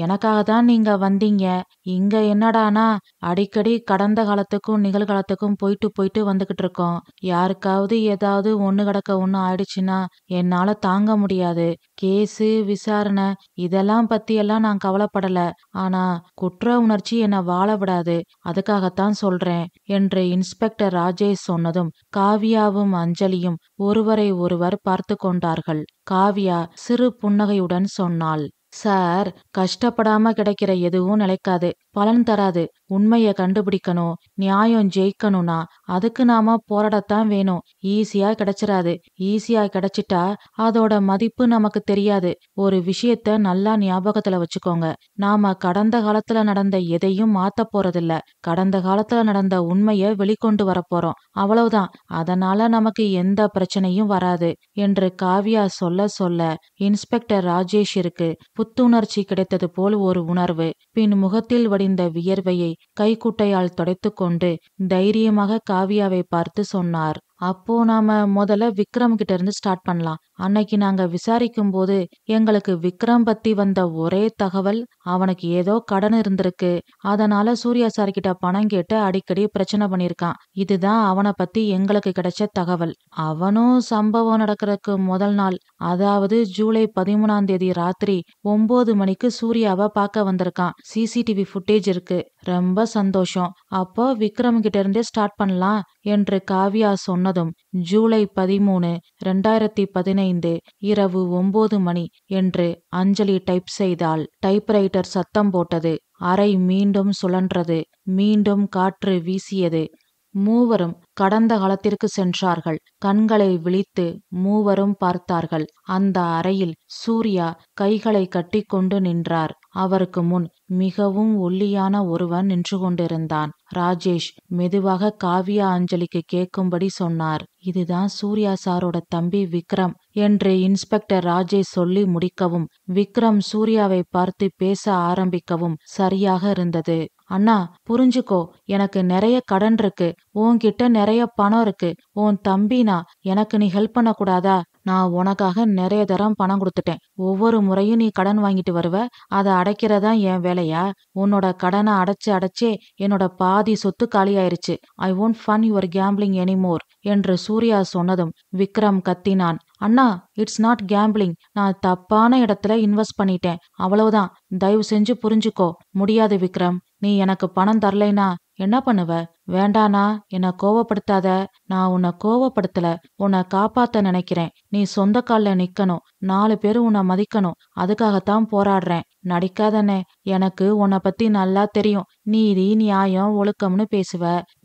எனக்காக தான் நீங்க வந்தீங்க. இங்க என்னடானா அடிக்கடி கடந்த காலத்துக்கும் நிகழ்காலத்துக்கும் போயிட்டு போயிட்டு வந்துகிட்டு இருக்கோம். யாருக்காவது ஏதாவது ஒண்ணு கிடக்க ஒண்ணு ஆயிடுச்சுன்னா என்னால தாங்க முடியாது. கேஸு, விசாரணை இதெல்லாம் பத்தியெல்லாம் நான் கவலைப்படல. ஆனா குற்ற உணர்ச்சி என்ன வாழ விடாது. அதுக்காகத்தான் சொல்றேன் என்று இன்ஸ்பெக்டர் ராஜேஷ் சொன்னதும் காவியாவும் அஞ்சலியும் ஒருவரை ஒருவர் பார்த்து கொண்டார்கள். காவியா சிறு புன்னகையுடன் சொன்னாள், சார், கஷ்டப்படாம கிடைக்கிற எதுவும் நிலைக்காது, பலன் தராது. உண்மைய கண்டுபிடிக்கணும், நியாயம் ஜெயிக்கணும்னா அதுக்கு நாம போராடத்தான் வேணும். ஈஸியா கிடைச்சிராது. ஈஸியா கிடைச்சிட்டா அதோட மதிப்பு நமக்கு தெரியாது. ஒரு விஷயத்த நல்லா ஞாபகத்துல வச்சுக்கோங்க. நாம கடந்த காலத்துல நடந்த எதையும் மாத்த போறதில்ல. கடந்த காலத்துல நடந்த உண்மைய வெளிக்கொண்டு வரப்போறோம். அவ்வளவுதான். அதனால நமக்கு எந்த பிரச்சனையும் வராது என்று காவியா சொல்ல சொல்ல இன்ஸ்பெக்டர் ராஜேஷிற்கு புத்துணர்ச்சி கிடைத்தது போல் ஒரு உணர்வு. பின் முகத்தில் வடிந்த வியர்வையை கைக்குட்டையால் துடைத்து கொண்டு தைரியமாக காவியாவை பார்த்து சொன்னார், அப்போ நாம முதல்ல விக்ரம் கிட்ட இருந்து ஸ்டார்ட் பண்ணலாம். அன்னைக்கு நாங்க விசாரிக்கும் போது எங்களுக்கு விக்ரம் பத்தி வந்த ஒரே தகவல் அவனுக்கு ஏதோ கடன் இருந்திருக்கு, அதனால சூர்யா சார் கிட்ட பணம் கேட்டு அடிக்கடி பிரச்சனை பண்ணிருக்கான். இதுதான் அவனை பத்தி எங்களுக்கு கிடைச்ச தகவல். அவனும் சம்பவம் நடக்கிறதுக்கு முதல் நாள், அதாவது ஜூலை 13 ராத்திரி 9 மணிக்கு சூர்யாவை பார்க்க வந்திருக்கான். சிசிடிவி ஃபுட்டேஜ் இருக்கு. ரொம்ப சந்தோஷம். அப்போ விக்ரம் கிட்ட இருந்தே ஸ்டார்ட் பண்ணலாம் என்று காவியா சொன்னதும் ஜூலை 13, 2015 இரவு 9 மணி என்று அஞ்சலி டைப் செய்தாள். டைப்ரைட்டர் சத்தம் போட்டது. அறை மீண்டும் சுழன்றது. மீண்டும் காற்று வீசியது. மூவரும் கடந்த காலத்திற்கு சென்றார்கள். கண்களை விழித்து மூவரும் பார்த்தார்கள். அந்த அறையில் சூர்யா கைகளை கட்டிக்கொண்டு நின்றார். அவருக்கு முன் மிகவும் ஒல்லியான ஒருவன் நின்று கொண்டிருந்தான். ராஜேஷ் மெதுவாக காவியா அஞ்சலிக்கு கேட்கும்படி சொன்னார், இதுதான் சூர்யா சாரோட தம்பி விக்ரம் என்று இன்ஸ்பெக்டர் ராஜேஷ் சொல்லி முடிக்கவும் விக்ரம் சூர்யாவை பார்த்து பேச ஆரம்பிக்கவும் சரியாக இருந்தது. அண்ணா, புரிஞ்சுக்கோ, எனக்கு நிறைய கடன் இருக்கு, உன்கிட்ட நிறைய பணம் இருக்கு. உன் தம்பினா எனக்கு நீ ஹெல்ப் பண்ண கூடாதா? நான் உனக்காக நிறைய தரம் பணம் கொடுத்துட்டேன். ஒவ்வொரு முறையும் நீ கடன் வாங்கிட்டு வருவ, அதை அடைக்கிறதா என் வேலையா? உன்னோட கடனை அடைச்சே என்னோட பாதி சொத்து காலியாயிருச்சு. I won't fund your gambling anymore என்று சூர்யா சொன்னதும் விக்ரம் கத்தினான், அண்ணா, இட்ஸ் நாட் கேம்பிளிங். நான் தப்பான இடத்துல இன்வெஸ்ட் பண்ணிட்டேன், அவ்வளவுதான். தயவு செஞ்சு புரிஞ்சுக்கோ. முடியாது விக்ரம், நீ எனக்கு பணம் தரலைனா என்ன பண்ணுவ? வேண்டானா, என்ன கோவப்படுத்தாத. நான் உன்னை கோவப்படுத்தல, உன்னை காப்பாத்த நினைக்கிறேன். நீ சொந்த கால்ல நிக்கணும், 4 பேரு உன்னை மதிக்கணும். அதுக்காகத்தான் போராடுறேன். நடிக்காதனே. எனக்கு உன்னை பத்தி நல்லா தெரியும். நீதி, நியாயம், ஒழுக்கம்னு பேசுவ.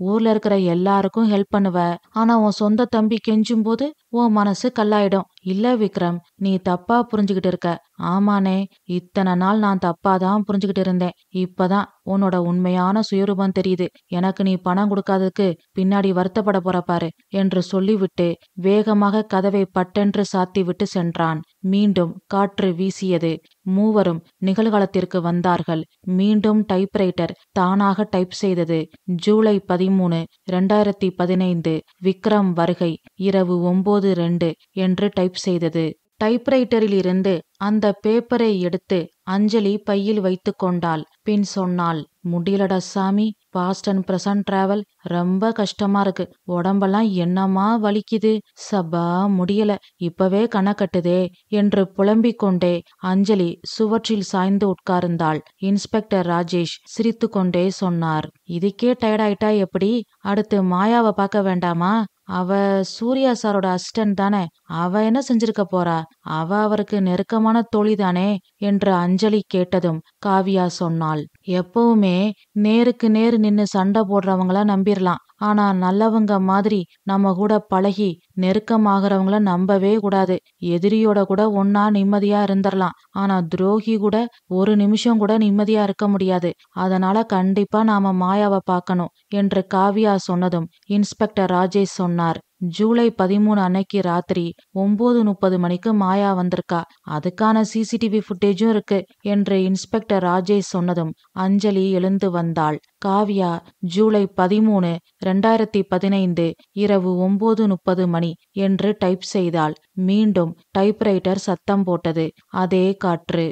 ஊர்ல இருக்கிற எல்லாருக்கும் ஹெல்ப் பண்ணுவ. ஆனா உன் சொந்த தம்பி கெஞ்சும் போது உன் மனசு கல்லாயிடும். இல்ல விக்ரம், நீ தப்பா புரிஞ்சுகிட்டு இருக்க. ஆமானே, இத்தனை நாள் நான் தப்பாதான் புரிஞ்சுகிட்டு இருந்தேன். இப்பதான் உன்னோட உண்மையான சுயரூபம் தெரியுது. எனக்கு நீ பணம் கொடுக்காததுக்கு பின்னாடி வருத்தப்பட போற பாரு என்று சொல்லிவிட்டு வேகமாக கதவை பட்டென்று சாத்திவிட்டு சென்றான். மீண்டும் காற்று வீசியது. மூவரும் நிகழ்காலத்திற்கு வந்தார்கள். மீண்டும் டைப்ரைட்டர் தானாக டைப் செய்தது. ஜூலை 13, 2015 விக்ரம் வருகை இரவு 9:02 என்று டைப் செய்தது. டைப்ரைட்டரில் இருந்து அந்த பேப்பரை எடுத்து அஞ்சலி பையில் வைத்து கொண்டாள். பின் சொன்னாள், முடியலடா சாமி, பாஸ்ட் அண்ட் பிரசன்ட் டிராவல் ரொம்ப கஷ்டமா இருக்கு. உடம்பெல்லாம் என்னமா வலிக்குது. சபா, முடியல, இப்பவே கணக்கட்டுதே என்று புலம்பிக் கொண்டே அஞ்சலி சுவற்றில் சாய்ந்து உட்கார்ந்தாள். இன்ஸ்பெக்டர் ராஜேஷ் சிரித்து கொண்டே சொன்னார், இதுக்கே டயர்டாயிட்டா எப்படி? அடுத்து மாயாவை பார்க்க வேண்டாமா? அவ சூர்யா சாரோட அசிஸ்டன்ட் தானே. அவ என்ன செஞ்சிருக்க போறா? அவ அவருக்கு நெருக்கமான தோழிதானே என்று அஞ்சலி கேட்டதும் காவியா சொன்னாள், எப்பவுமே நேருக்கு நேர் நின்னு சண்டை போடுறவங்கள நம்பிரலாம். ஆனா நல்லவங்க மாதிரி நம்ம கூட பழகி நெருக்கமாகறவங்கள நம்பவே கூடாது. எதிரியோட கூட ஒன்னா நிம்மதியா இருந்துடலாம். ஆனா துரோகி கூட ஒரு நிமிஷம் கூட நிம்மதியா இருக்க முடியாது. அதனால கண்டிப்பா நாம மாயாவை பார்க்கணும் என்று காவியா சொன்னதும் இன்ஸ்பெக்டர் ராஜேஷ் சொன்னார், ஜூலை 13 அன்னைக்கு ராத்திரி 9:30 மணிக்கு மாயா வந்திருக்கா. அதுக்கான சிசிடிவி ஃபுட்டேஜும் இருக்கு என்று இன்ஸ்பெக்டர் ராஜேஷ் சொன்னதும் அஞ்சலி எழுந்து வந்தாள். காவியா ஜூலை 13, 2015 இரவு 9:30 மணி என்று டைப் செய்தாள். மீண்டும் டைப்ரைட்டர் சத்தம் போட்டது. அதே காற்று.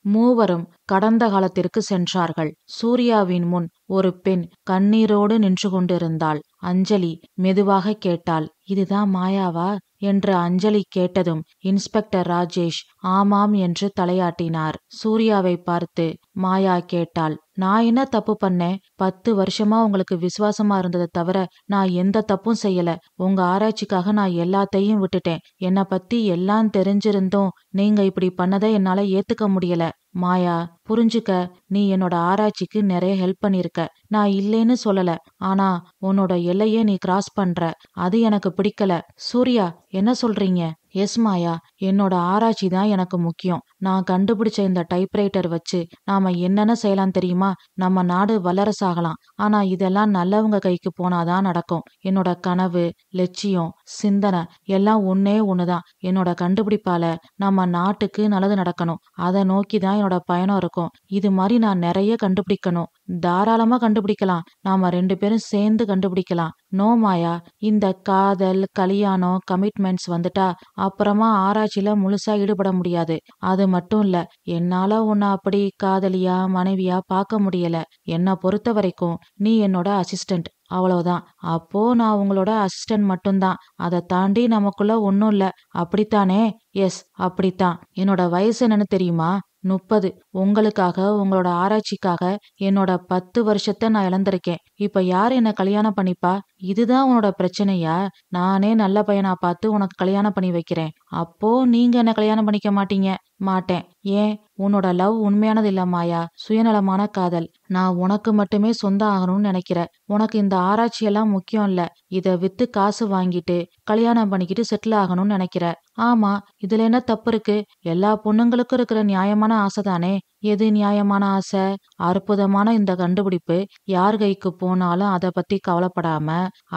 மூவரும் கடந்த காலத்திற்கு சென்றார்கள். சூர்யாவின் முன் ஒரு பெண் கண்ணீரோடு நின்று கொண்டிருந்தாள். அஞ்சலி மெதுவாக கேட்டாள், இதுதான் மாயாவா என்று அஞ்சலி கேட்டதும் இன்ஸ்பெக்டர் ராஜேஷ் ஆமாம் என்று தலையாட்டினார். சூர்யாவை பார்த்து மாயா கேட்டாள், நான் என்ன தப்பு பண்ணேன்? 10 வருஷமா உங்களுக்கு விசுவாசமா இருந்ததை தவிர நான் எந்த தப்பும் செய்யல. உங்க ஆராய்ச்சிக்காக நான் எல்லாத்தையும் விட்டுட்டேன். என்னை பத்தி எல்லாம் தெரிஞ்சிருந்தும் நீங்க இப்படி பண்ணதை என்னால ஏத்துக்க முடியல. மாயா, புரிஞ்சுக்க, நீ என்னோட ஆராய்ச்சிக்கு நிறைய ஹெல்ப் பண்ணிருக்க. நான் இல்லேன்னு சொல்லல. ஆனா உன்னோட எல்லையே நீ கிராஸ் பண்ற. அது எனக்கு பிடிக்கல. சூர்யா, என்ன சொல்றீங்க? எஸ் மாயா, என்னோட ஆராய்ச்சி தான் எனக்கு முக்கியம். நான் கண்டுபிடிச்ச இந்த டைப்ரைட்டர் வச்சு நாம என்னென்ன செய்யலாம் தெரியுமா? நம்ம நாடு வல்லரசாகலாம். ஆனா இதெல்லாம் நல்லவங்க கைக்கு போனாதான் நடக்கும். என்னோட கனவு, லட்சியம், சிந்தனை எல்லாம் ஒன்னே ஒண்ணுதான். என்னோட கண்டுபிடிப்பால நம்ம நாட்டுக்கு நல்லது நடக்கணும். அதை நோக்கிதான் என்னோட பயணம் இருக்கும். இது மாதிரி நான் நிறைய கண்டுபிடிக்கணும். தாராளமா கண்டுபிடிக்கலாம். நாம 2 பேரும் சேர்ந்து கண்டுபிடிக்கலாம். நோ மாயா, இந்த காதல், கல்யாணம், கமிட்மெண்ட்ஸ் வந்துட்டா அப்புறமா ஆராய்ச்சியில முழுசா ஈடுபட முடியாது. அது மட்டும் இல்ல, என்னால உன்னை அப்படி காதலியா மனைவியா பார்க்க முடியல. என்னை பொறுத்த வரைக்கும் நீ என்னோட அசிஸ்டன்ட், அவ்வளவுதான். அப்போ நான் உங்களோட அசிஸ்டன்ட் மட்டும்தான். அதை தாண்டி நமக்குள்ள ஒன்னும் இல்ல. அப்படித்தானே? எஸ், அப்படித்தான். என்னோட வயசு என்னன்னு தெரியுமா? 30. உங்களுக்காக, உங்களோட ஆராய்ச்சிக்காக என்னோட 10 வருஷத்தை நான் இழந்திருக்கேன். இப்ப யார் என்ன கல்யாணம் பண்ணிப்பா? இதுதான் உன்னோட பிரச்சனையா? நானே நல்ல பையனா பார்த்து உனக்கு கல்யாணம் பண்ணி வைக்கிறேன். அப்போ நீங்க என்ன கல்யாணம் பண்ணிக்க மாட்டீங்க? மாட்டேன். ஏன்? உன்னோட லவ் உண்மையானது இல்ல மாயா, சுயநலமான காதல். நான் உனக்கு மட்டுமே சொந்தம் ஆகணும்னு நினைக்கிற. உனக்கு இந்த ஆராய்ச்சி எல்லாம் முக்கியம் இல்ல. இத வித்து காசு வாங்கிட்டு கல்யாணம் பண்ணிக்கிட்டு செட்டில் ஆகணும்னு நினைக்கிற. ஆமா, இதுல என்ன தப்பு இருக்கு? எல்லா பொண்ணுங்களுக்கும் இருக்கிற நியாயமான ஆசை தானே. எது நியாயமான ஆசை? அற்புதமான இந்த கண்டுபிடிப்பு யார் கைக்கு போனாலும் அதை பத்தி கவலைப்படாம,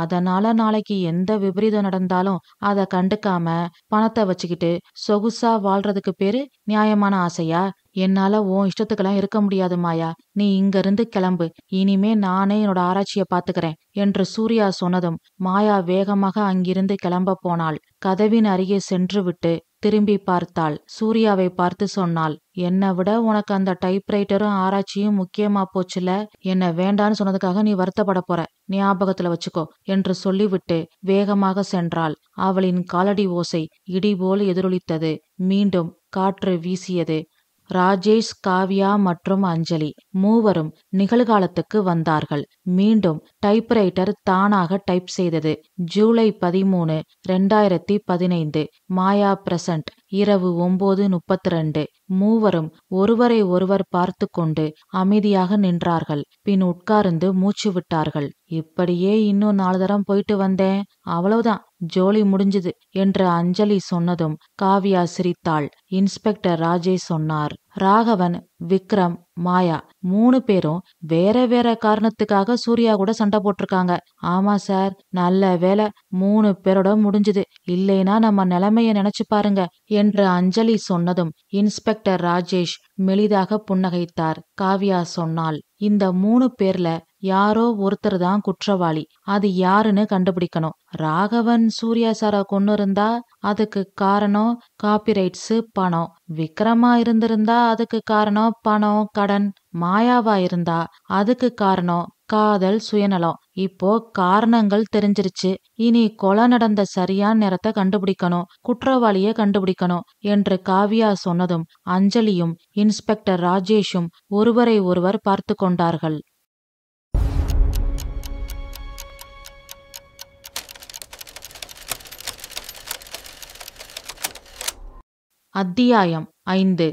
அதனால நாளைக்கு எந்த விபரீதம் நடந்தாலும் அதை கண்டுக்காம பணத்தை வச்சுக்கிட்டு சொகுசா வாழ்றதுக்கு பேரு நியாயமான ஆசையா? என்னால உன் இஷ்டத்துக்கெல்லாம் இருக்க முடியாது மாயா. நீ இங்க இருந்து கிளம்பு. இனிமே நானே என்னோட ஆராய்ச்சிய பாத்துக்கிறேன் என்று சூர்யா சொன்னதும் மாயா வேகமாக அங்கிருந்து கிளம்ப போனாள். கதவின் அருகே சென்று விட்டு திரும்பி பார்த்தாள். சூர்யாவை பார்த்து சொன்னாள், என்னை விட உனக்கு அந்த டைப்ரைட்டரும் ஆராய்ச்சியும் முக்கியமா போச்சுல. என்ன வேண்டான்னு சொன்னதுக்காக நீ வருத்தப்பட போற. ஞாபகத்துல வச்சுக்கோ என்று சொல்லிவிட்டு வேகமாக சென்றாள். அவளின் காலடி ஓசை இடிபோல் எதிரொலித்தது. மீண்டும் காற்று வீசியது. ராஜேஷ், காவ்யா மற்றும் அஞ்சலி மூவரும் நிகழ்காலத்துக்கு வந்தார்கள். மீண்டும் டைப்ரைட்டர் தானாக டைப் செய்தது. ஜூலை 13, 2015. மாயா பிரசன்ட். இரவு 9:32. மூவரும் ஒருவரை ஒருவர் பார்த்து கொண்டு அமைதியாக நின்றார்கள். பின் உட்கார்ந்து மூச்சு விட்டார்கள். இப்படியே இன்னும் 4 தரம் போயிட்டு வந்தேன், அவ்வளவுதான், ஜோலி முடிஞ்சுது என்று அஞ்சலி சொன்னதும் காவ்யா சிரித்தாள். இன்ஸ்பெக்டர் ராஜேஷ் சொன்னார், ராகவன், விக்ரம், மாயா 3 பேரும் வேற வேற காரணத்துக்காக சூர்யா கூட சண்டை போட்டிருக்காங்க. ஆமா சார், நல்ல வேலை 3 பேரோட முடிஞ்சுது. இல்லைனா நம்ம நிலைமைய நினைச்சு பாருங்க என்று அஞ்சலி சொன்னதும் இன்ஸ்பெக்டர் ராஜேஷ் மெலிதாக புன்னகைத்தார். காவ்யா சொன்னாள், இந்த 3 பேர்ல யாரோ ஒருத்தர் தான் குற்றவாளி. அது யாருன்னு கண்டுபிடிக்கணும். ராகவன் சூர்யா சார கொன்னு இருந்தா அதுக்கு காரணம் காப்பிரைட்ஸ், பணம். விக்ரமா இருந்திருந்தா அதுக்கு காரணம் பணம், கடன். மாயாவா இருந்தா அதுக்கு காரணம் காதல், சுயநலம். இப்போ காரணங்கள் தெரிஞ்சிருச்சு. இனி கொலை நடந்த சரியான நேரத்தை கண்டுபிடிக்கணும், குற்றவாளிய கண்டுபிடிக்கணும் என்று காவ்யா சொன்னதும் அஞ்சலியும் இன்ஸ்பெக்டர் ராஜேஷும் ஒருவரை ஒருவர் பார்த்து கொண்டார்கள். அத்தியாயம் 5.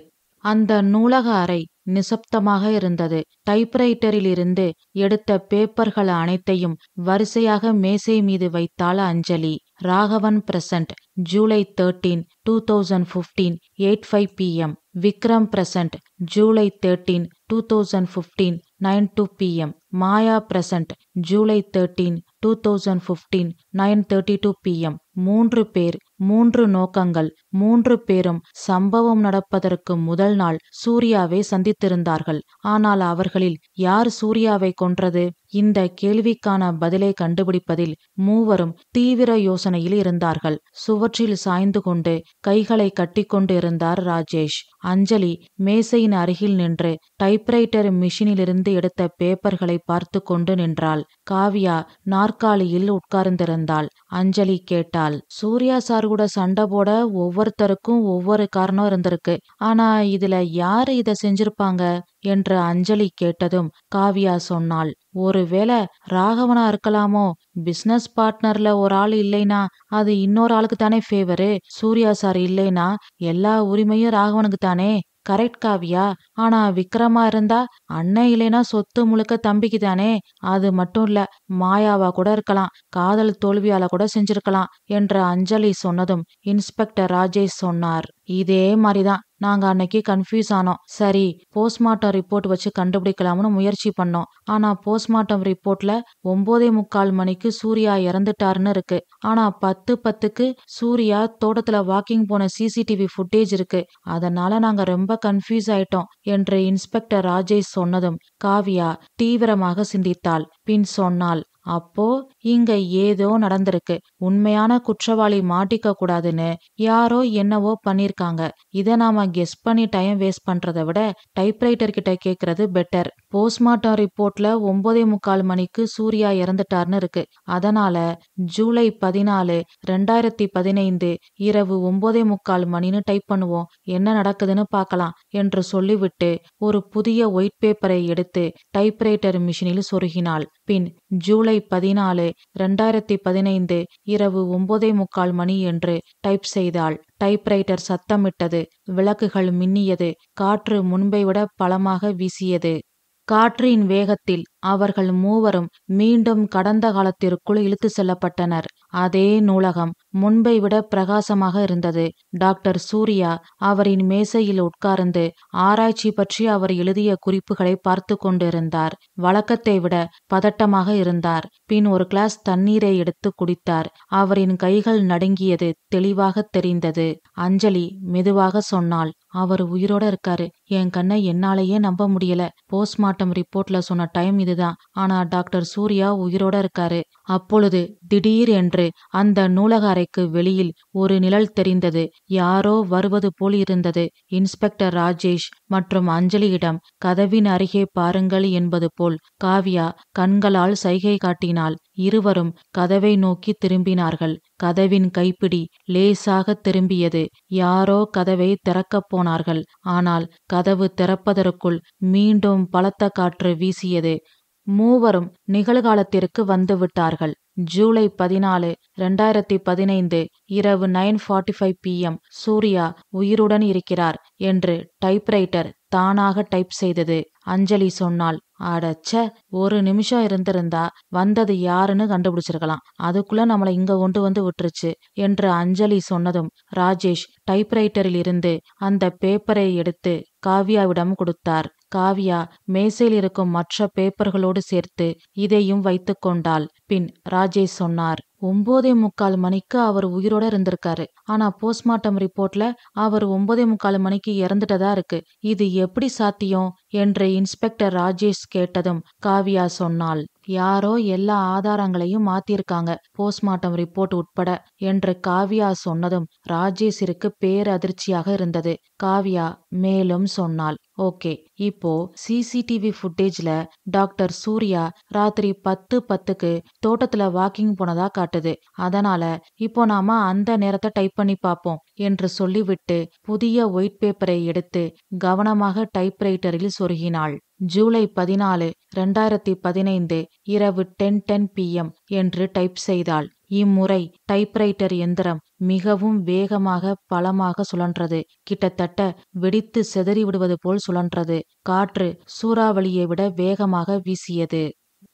அந்த நூலக அறை நிசப்தமாக இருந்தது. டைப்ரைட்டரிலிருந்து எடுத்த பேப்பர்கள் அனைத்தையும் வரிசையாக மேசை மீது வைத்தாள் Anjali. Raghavan present. July 13, 2015, 8:05 PM. Vikram present. July 13, 2015, 9:02 PM. Maya present. July 13, 2015, 9:32 PM. 3 பேர், 3 நோக்கங்கள். 3 பேரும் சம்பவம் நடப்பதற்கு முதல் நாள் சூர்யாவை சந்தித்திருந்தார்கள். ஆனால் அவர்களில் யார் சூர்யாவை கொன்றது? இந்த கேள்விக்கான பதிலை கண்டுபிடிப்பதில் மூவரும் தீவிர யோசனையில் இருந்தார்கள். சுவற்றில் சாய்ந்து கொண்டு கைகளை கட்டிக்கொண்டு இருந்தார் ராஜேஷ். அஞ்சலி மேசையின் அருகில் நின்று டைப்ரைட்டர் மிஷினிலிருந்து எடுத்த பேப்பர்களை பார்த்து கொண்டு நின்றாள். காவியா நாற்காலியில் உட்கார்ந்திருந்தாள். அஞ்சலி கேட்டாள், சூர்யா சார் கூட சண்டை போட ஒவ்வொருத்தருக்கும் ஒவ்வொரு காரணம் இருந்திருக்கு. ஆனா இதுல யாரு இத செஞ்சிருப்பாங்க என்று அஞ்சலி கேட்டதும் காவியா சொன்னாள், ஒருவேளை ராகவனா இருக்கலாமோ? பிசினஸ் பார்ட்னர்ல ஒரு ஆள் இல்லைனா அது இன்னொரு ஆளுக்கு தானே ஃபேவரு. சூர்யா சார் இல்லைனா எல்லா உரிமையும் ராகவனுக்கு தானே. கரெக்ட் காவியா. ஆனா விக்ரமா இருந்தா அண்ணன் இல்லைனா சொத்து முழுக்க தம்பிக்கு தானே. அது மட்டும் இல்ல, மாயாவா கூட இருக்கலாம். காதல் தோல்வியால கூட செஞ்சிருக்கலாம் என்று அஞ்சலி சொன்னதும் இன்ஸ்பெக்டர் ராஜேஷ் சொன்னார், இதே மாதிரிதான் நாங்க அன்னைக்கு கன்ஃபியூஸ் ஆனோம். சரி, போஸ்ட்மார்ட்டம் ரிப்போர்ட் வச்சு கண்டுபிடிக்கலாம்னு முயற்சி பண்ணோம். ஆனா போஸ்ட்மார்ட்டம் ரிப்போர்ட்ல 9:45 மணிக்கு சூர்யா இறந்துட்டாருன்னு இருக்கு. ஆனா 10:10க்கு சூர்யா தோட்டத்துல வாக்கிங் போன சிசிடிவி ஃபுட்டேஜ் இருக்கு. அதனால நாங்க ரொம்ப கன்ஃபியூஸ் ஆயிட்டோம் என்று இன்ஸ்பெக்டர் ராஜேஷ் சொன்னதும் காவியா தீவிரமாக சிந்தித்தாள். பின் சொன்னாள், அப்போ இங்க ஏதோ நடந்திருக்கு. உண்மையான குற்றவாளி மாட்டிக்க கூடாதுன்னு யாரோ என்னவோ பண்ணிருக்காங்க. இத நாம கெஸ் பண்ணி டைம் வேஸ்ட் பண்றதை விட டைப்ரைட்டர் கிட்ட கேக்குறது பெட்டர். போஸ்ட்மார்ட்டம் ரிப்போர்ட்ல 9:45 மணிக்கு சூர்யா இறந்துட்டார்னு இருக்கு. அதனால ஜூலை 14, 2015 இரவு 9:45 மணின்னு டைப் பண்ணுவோம். என்ன நடக்குதுன்னு பார்க்கலாம் என்று சொல்லிவிட்டு ஒரு புதிய ஒயிட் பேப்பரை எடுத்து டைப்ரைட்டர் மிஷினில் சொருகினாள். பின் ஜூலை 14, 2015 இரவு 9:45 மணி என்று டைப் செய்தாள். டைப்ரைட்டர் சத்தமிட்டது. விளக்குகள் மின்னியது. காற்று முன்பை விட பலமாக வீசியது. காற்றின் வேகத்தில் அவர்கள் மூவரும் மீண்டும் கடந்த காலத்திற்குள் இழுத்து செல்லப்பட்டனர். அதே நூலகம் முன்பை விட பிரகாசமாக இருந்தது. டாக்டர் சூர்யா அவரின் மேசையில் உட்கார்ந்து ஆராய்ச்சி பற்றி அவர் எழுதிய குறிப்புகளை பார்த்து கொண்டிருந்தார். வழக்கத்தை விட பதட்டமாக இருந்தார். பின் ஒரு கிளாஸ் தண்ணீரை எடுத்து குடித்தார். அவரின் கைகள் நடுங்கியது தெளிவாக தெரிந்தது. அஞ்சலி மெதுவாக சொன்னாள், அவர் உயிரோட இருக்காரு. என் கண்ணை என்னாலேயே நம்ப முடியல. போஸ்ட்மார்ட்டம் ரிப்போர்ட்ல சொன்ன டைம் இதுதான். ஆனா டாக்டர் சூர்யா உயிரோட இருக்காரு. அப்பொழுது திடீர் என்று அந்த நூலக அறைக்கு வெளியில் ஒரு நிழல் தெரிந்தது. யாரோ வருவது போல் இருந்தது. இன்ஸ்பெக்டர் ராஜேஷ் மற்றும் அஞ்சலியிடம் கதவின் அருகே பாருங்கள் என்பது போல் காவியா கண்களால் சைகை காட்டினாள். இருவரும் கதவை நோக்கி திரும்பினார்கள். கதவின் கைப்பிடி லேசாக திரும்பியது. யாரோ கதவை திறக்கப் போனார்கள். ஆனால் கதவு திறப்பதற்குள் மீண்டும் பலத்த காற்று வீசியது. மூவரும் நிகழ்காலத்திற்கு வந்துவிட்டார்கள். ஜூலை 14, 2015 இரவு 9:45 PM சூர்யா உயிருடன் இருக்கிறார் என்று டைப்ரைட்டர் தானாக டைப் செய்தது. அஞ்சலி சொன்னாள், அடச்ச, ஒரு நிமிஷம் இருந்திருந்தா வந்தது யாருன்னு கண்டுபிடிச்சிருக்கலாம். அதுக்குள்ள நம்மளை இங்க கொண்டு வந்து விட்டுருச்சு என்று அஞ்சலி சொன்னதும் ராஜேஷ் டைப்ரைட்டரில் இருந்து அந்த பேப்பரை எடுத்து காவியாவிடம் கொடுத்தார். காவியா மேசையில் இருக்கும் மற்ற பேப்பர்களோடு சேர்த்து இதையும் வைத்து கொண்டாள். பின் ராஜேஷ் சொன்னார், 9:45 மணிக்கு அவர் உயிரோட இருந்திருக்காரு. ஆனா போஸ்ட்மார்ட்டம் ரிப்போர்ட்ல அவர் 9:45 மணிக்கு இறந்துட்டதா இருக்கு. இது எப்படி சாத்தியம் என்று இன்ஸ்பெக்டர் ராஜேஷ் கேட்டதும் காவியா சொன்னாள், யாரோ எல்லா ஆதாரங்களையும் மாத்திருக்காங்க, போஸ்ட்மார்ட்டம் ரிப்போர்ட் உட்பட என்று காவியா சொன்னதும் ராஜேஷிற்கு பேரதிர்ச்சியாக இருந்தது. காவியா மேலும் சொன்னாள், ஓகே, இப்போ சிசிடிவி ஃபுட்டேஜ்ல டாக்டர் சூர்யா ராத்திரி 10:10க்கு தோட்டத்துல வாக்கிங் போனதா காட்டுது. அதனால இப்போ நாம அந்த நேரத்தை டைப் பண்ணி பார்ப்போம் என்று சொல்லிவிட்டு புதிய ஒயிட் பேப்பரை எடுத்து கவனமாக டைப்ரைட்டரில் சொருகினாள். ஜூலை 14, 2015 இரவு 10:10 PM என்று டைப் செய்தாள். இம்முறை டைப்ரைட்டர் எந்திரம் மிகவும் வேகமாக பலமாக சுழன்றது. கிட்டத்தட்ட வெடித்து சிதறி விடுவது போல் சுழன்றது. காற்று சூறாவளியை விட வேகமாக வீசியது.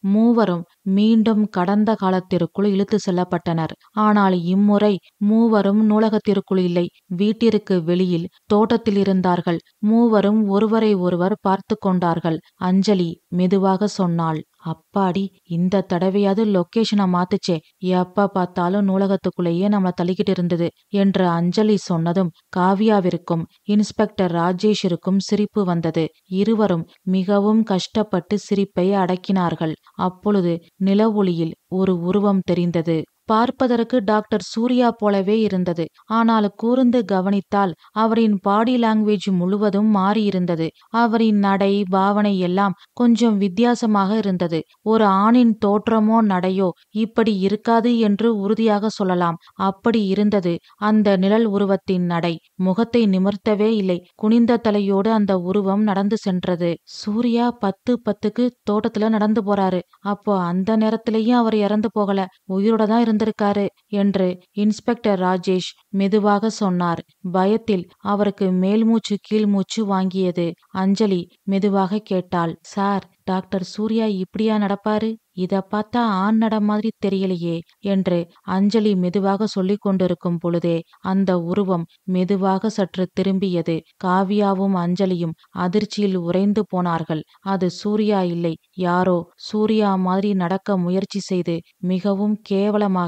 மூவரும் மீண்டும் கடந்த காலத்திற்குள் இழுத்து செல்லப்பட்டனர். ஆனால் இம்முறை மூவரும் நூலகத்திற்குள் இல்லை, வீட்டிற்கு வெளியில் தோட்டத்தில் இருந்தார்கள். மூவரும் ஒருவரை ஒருவர் பார்த்து கொண்டார்கள். அஞ்சலி மெதுவாக சொன்னாள், அப்பாடி, இந்த தடவையாவது லொகேஷனை மாத்துச்சே, எப்ப பார்த்தாலும் நூலகத்துக்குள்ளேயே நம்மள தள்ளிக்கிட்டு இருந்தது என்று அஞ்சலி சொன்னதும் காவியாவிற்கும் இன்ஸ்பெக்டர் ராஜேஷிற்கும் சிரிப்பு வந்தது. இருவரும் மிகவும் கஷ்டப்பட்டு சிரிப்பை அடக்கினார்கள். அப்பொழுது நிலவொளியில் ஒரு உருவம் தெரிந்தது. பார்ப்பதற்கு டாக்டர் சூர்யா போலவே இருந்தது. ஆனால் கூர்ந்து கவனித்தால் அவரின் பாடி லாங்குவேஜ் முழுவதும் மாறியிருந்தது. அவரின் நடை பாவனை எல்லாம் கொஞ்சம் வித்தியாசமாக இருந்தது. ஒரு ஆணின் தோற்றமோ நடையோ இப்படி இருக்காது என்று உறுதியாக சொல்லலாம். அப்படி இருந்தது அந்த நிழல் உருவத்தின் நடை. முகத்தை நிமிர்த்தவே இல்லை. குனிந்த தலையோடு அந்த உருவம் நடந்து சென்றது. சூர்யா 10:10க்கு தோட்டத்துல நடந்து போறாரு. அப்போ அந்த நேரத்திலேயும் அவர் இறந்து போகல, உயிரோட தான் இருந்திருக்காரு என்று இன்ஸ்பெக்டர் ராஜேஷ் மெதுவாக சொன்னார். பயத்தில் அவருக்கு மேல்மூச்சு கீழ்மூச்சு வாங்கியது. அஞ்சலி மெதுவாக கேட்டாள், சார், டாக்டர் சூர்யா இப்படியா நடப்பாரு? இத பார்த்தா ஆண் நட மாதிரி தெரியலையே என்று அஞ்சலி மெதுவாக சொல்லிக் கொண்டிருக்கும் பொழுதே அந்த உருவம் மெதுவாக சற்று திரும்பியது. காவியாவும் அஞ்சலியும் அதிர்ச்சியில் உறைந்து போனார்கள். அது சூர்யா இல்லை, யாரோ சூர்யா மாதிரி நடக்க முயற்சி செய்து மிகவும் கேவலமாக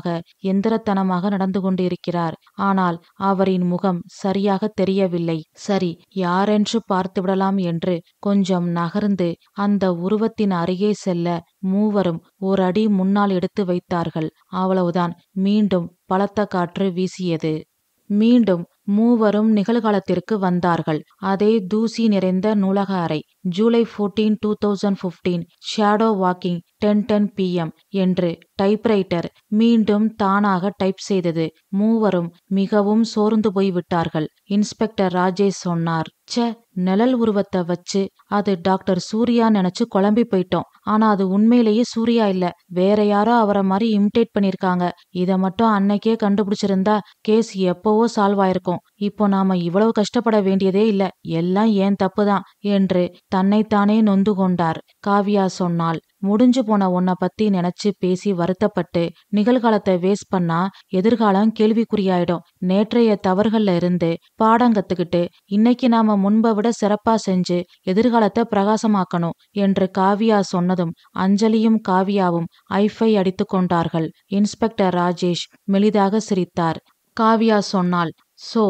எந்திரத்தனமாக நடந்து கொண்டிருக்கிறார். ஆனால் அவரின் முகம் சரியாக தெரியவில்லை. சரி, யாரென்று பார்த்து விடலாம் என்று கொஞ்சம் நகர்ந்து அந்த உருவத்தின் அருகே செல்ல மூவரும் ஒரு அடி முன்னால் எடுத்து வைத்தார்கள். அவ்வளவுதான். மீண்டும் பலத்த காற்று வீசியது. மீண்டும் மூவரும் நிகழ்காலத்திற்கு வந்தார்கள். அதே தூசி நிறைந்த நூலக அறை. ஜூலை 14, 2015 ஷேடோ வாக்கிங் 10:10 PM என்று டைப்ரைட்டர் மீண்டும் தானாக டைப் செய்தது. மூவரும் மிகவும் சோர்ந்து போய் விட்டார்கள். இன்ஸ்பெக்டர் ராஜேஷ் சொன்னார், ச்சே, நிழல் உருவத்தை வச்சு அது டாக்டர் சூர்யா நினைச்சு குழம்பி போயிட்டோம். ஆனா அது உண்மையிலேயே சூர்யா இல்ல, வேற யாரோ அவரை மாதிரி இமிடேட் பண்ணிருக்காங்க. இத மட்டும் அன்னைக்கே கண்டுபிடிச்சிருந்தா கேஸ் எப்பவோ சால்வ் ஆயிருக்கும். இப்போ நாம இவ்வளவு கஷ்டப்பட வேண்டியதே இல்ல, எல்லாம் ஏன் தப்புதான் என்று தன்னைத்தானே நொந்து கொண்டார். காவியா சொன்னாள், முடிஞ்சு போன உன்னை பத்தி நினைச்சு பேசி வருத்தப்பட்டு நிகழ்காலத்தை வேஸ்ட் பண்ணா எதிர்காலம் கேள்விக்குறியாயிடும். நேற்றைய தவறுகள்ல இருந்து பாடம் கத்துக்கிட்டு இன்னைக்கு நாம முன்பை விட சிறப்பா செஞ்சு எதிர்காலத்தை பிரகாசமாக்கணும் என்று காவியா சொன்னதும் அஞ்சலியும் காவியாவும் ஐஃபை அடித்து கொண்டார்கள். இன்ஸ்பெக்டர் ராஜேஷ் மெலிதாக சிரித்தார். காவியா சொன்னாள், சோ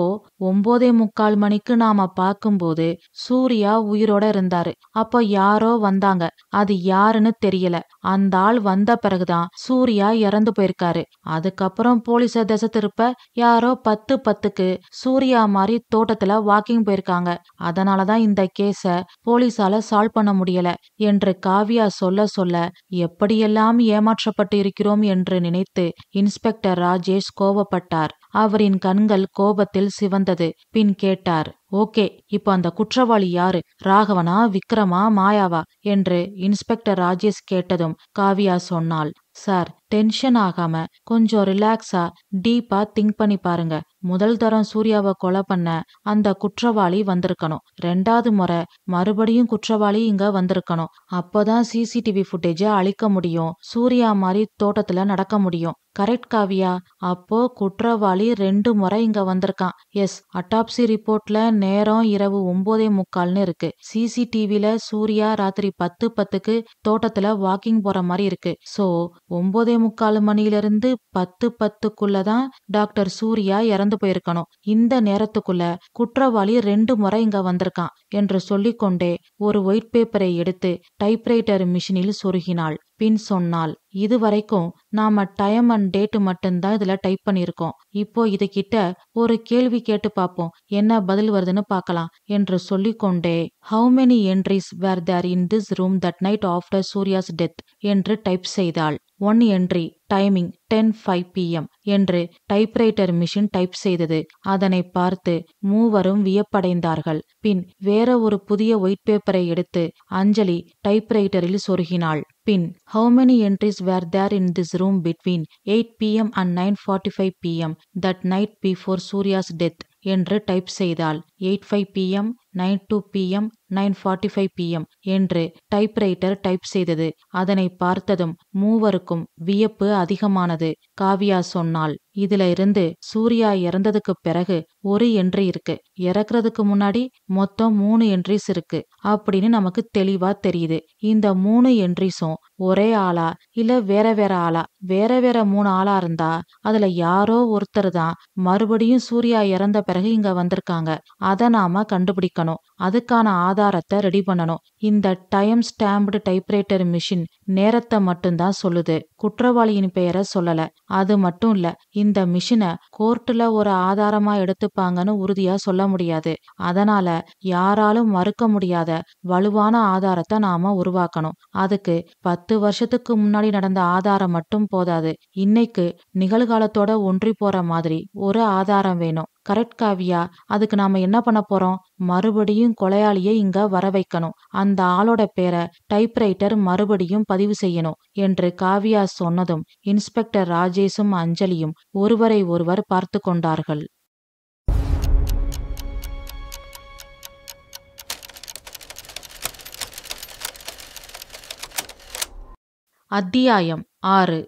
9:45 மணிக்கு நாம பார்க்கும்போது சூர்யா உயிரோட இருந்தாரு. அப்ப யாரோ வந்தாங்க, அது யாருன்னு தெரியல. அந்த ஆள் வந்த பிறகுதான் சூர்யா இறந்து போயிருக்காரு. அதுக்கப்புறம் போலீஸ திசை திருப்ப யாரோ 10:10க்கு சூர்யா மாதிரி தோட்டத்துல வாக்கிங் போயிருக்காங்க. அதனாலதான் இந்த கேஸ போலீஸால சால்வ் பண்ண முடியல என்று காவியா சொல்ல சொல்ல எப்படியெல்லாம் ஏமாற்றப்பட்டு இருக்கிறோம் என்று நினைத்து இன்ஸ்பெக்டர் ராஜேஷ் கோபப்பட்டார். அவரின் கண்கள் கோபத்தில் சிவந்தது. பின் கேட்டார், ஓகே, இப்ப அந்த குற்றவாளி யாரு? ராகவனா, விக்ரமா, மாயாவா என்று இன்ஸ்பெக்டர் ராஜேஷ் கேட்டதும் காவியா சொன்னாள், சார், டென்ஷன் ஆகாம கொஞ்சம் ரிலாக்ஸா டீப்பா திங்க் பண்ணி பாருங்க. முதல் தரம் சூர்யாவை கொலை பண்ண அந்த குற்றவாளி வந்திருக்கணும். 2வது முறை மறுபடியும் குற்றவாளி இங்க வந்திருக்கணும். அப்பதான் சிசிடிவி ஃபுட்டேஜ அழிக்க முடியும். சூர்யா மாதிரி தோட்டத்துல நடக்க முடியும். கரெக்ட் காவியா? அப்போ குற்றவாளி 2 முறை இங்க வந்திருக்கான். எஸ், அட்டாப்சி ரிப்போர்ட்ல நேரம் இரவு 9:45 இருக்கு. சிசிடிவில சூர்யா ராத்திரி 10:10க்கு தோட்டத்துல வாக்கிங் போற மாதிரி இருக்கு. சோ 9:45 மணியிலிருந்து 10:10க்குள்ளதான் டாக்டர் சூர்யா இறந்து போயிருக்கணும். இந்த நேரத்துக்குள்ள குற்றவாளி 2 முறை இங்க வந்திருக்கான் என்று சொல்லிக்கொண்டே ஒரு ஒயிட் பேப்பரை எடுத்து டைப்ரைட்டர் மிஷினில் சொருகினாள். பின் சொன்னாள், இதுவரைக்கும் நாம டைம் அண்ட் டேட் மட்டும்தான் இதுல டைப் பண்ணிருக்கோம். இப்போ இது கிட்ட ஒரு கேள்வி கேட்டு பாப்போம், என்ன பதில் வருதுன்னு பார்க்கலாம் என்று சொல்லிக்கொண்டே how many entries were there in this room that night after Surya's death என்று டைப் செய்தாள். 1 entry, டைமிங் 10:05 PM என்று டைப்ரைட்டர் மிஷின் டைப் செய்தது. அதனை பார்த்து மூவரும் வியப்படைந்தார்கள். பின் வேற ஒரு புதிய ஒயிட் பேப்பரை எடுத்து அஞ்சலி டைப்ரைட்டரில் சொருகினாள். பின் how many entries were there in this room between 8 PM and 9:45 PM that night before Surya's death என்று டைப் செய்தாள். 8:05 PM, 9:02 PM, 9:45 PM என்று டைப்ரைட்டர் டைப் செய்தது. அதனை பார்த்ததும் மூவருக்கும் வியப்பு அதிகமானது. காவியா சொன்னாள், இதுல இருந்து சூர்யா இறந்ததுக்கு பிறகு ஒரு என்ட்ரி இருக்கு, இறக்குறதுக்கு முன்னாடி மொத்தம் 3 என்ட்ரிஸ் இருக்கு அப்படின்னு நமக்கு தெளிவா தெரியுது. இந்த 3 என்ட்ரிஸும் ஒரே ஆளா இல்ல வேற வேற ஆளா? வேற வேற 3 ஆளா இருந்தா அதுல யாரோ ஒருத்தர் தான் மறுபடியும் சூர்யா இறந்த பிறகு இங்க வந்திருக்காங்க. அத நாம கண்டுபிடிக்கணும். அதுக்கான ஆதாரத்தை ரெடி பண்ணணும். இந்த டைம் ஸ்டாம்ப்டு டைப்ரைட்டர் மிஷின் நேரத்தை மட்டும்தான் சொல்லுது, குற்றவாளியின் பெயரை சொல்லல. அது மட்டும் இல்ல, இந்த மிஷினை கோர்ட்டுல ஒரு ஆதாரமா எடுத்துப்பாங்கன்னு உறுதியா சொல்ல முடியாது. அதனால யாராலும் மறுக்க முடியாத வலுவான ஆதாரத்தை நாம உருவாக்கணும். அதுக்கு 10 வருஷத்துக்கு முன்னாடி நடந்த ஆதாரம் மட்டும் போதாது. இன்னைக்கு நிகழ்காலத்தோட ஒன்றி போற மாதிரி ஒரு ஆதாரம் வேணும். கரெக்ட் காவியா? அதுக்கு நாம என்ன பண்ண போறோம்? மறுபடியும் கொலையாளியை இங்க வர வைக்கணும். அந்த ஆளோட பேரை டைப்ரைட்டர் மறுபடியும் பதிவு செய்யணும் என்று காவியா சொன்னதும் இன்ஸ்பெக்டர் ராஜேஷும் அஞ்சலியும் ஒருவரை ஒருவர் பார்த்து கொண்டார்கள். அத்தியாயம் 6.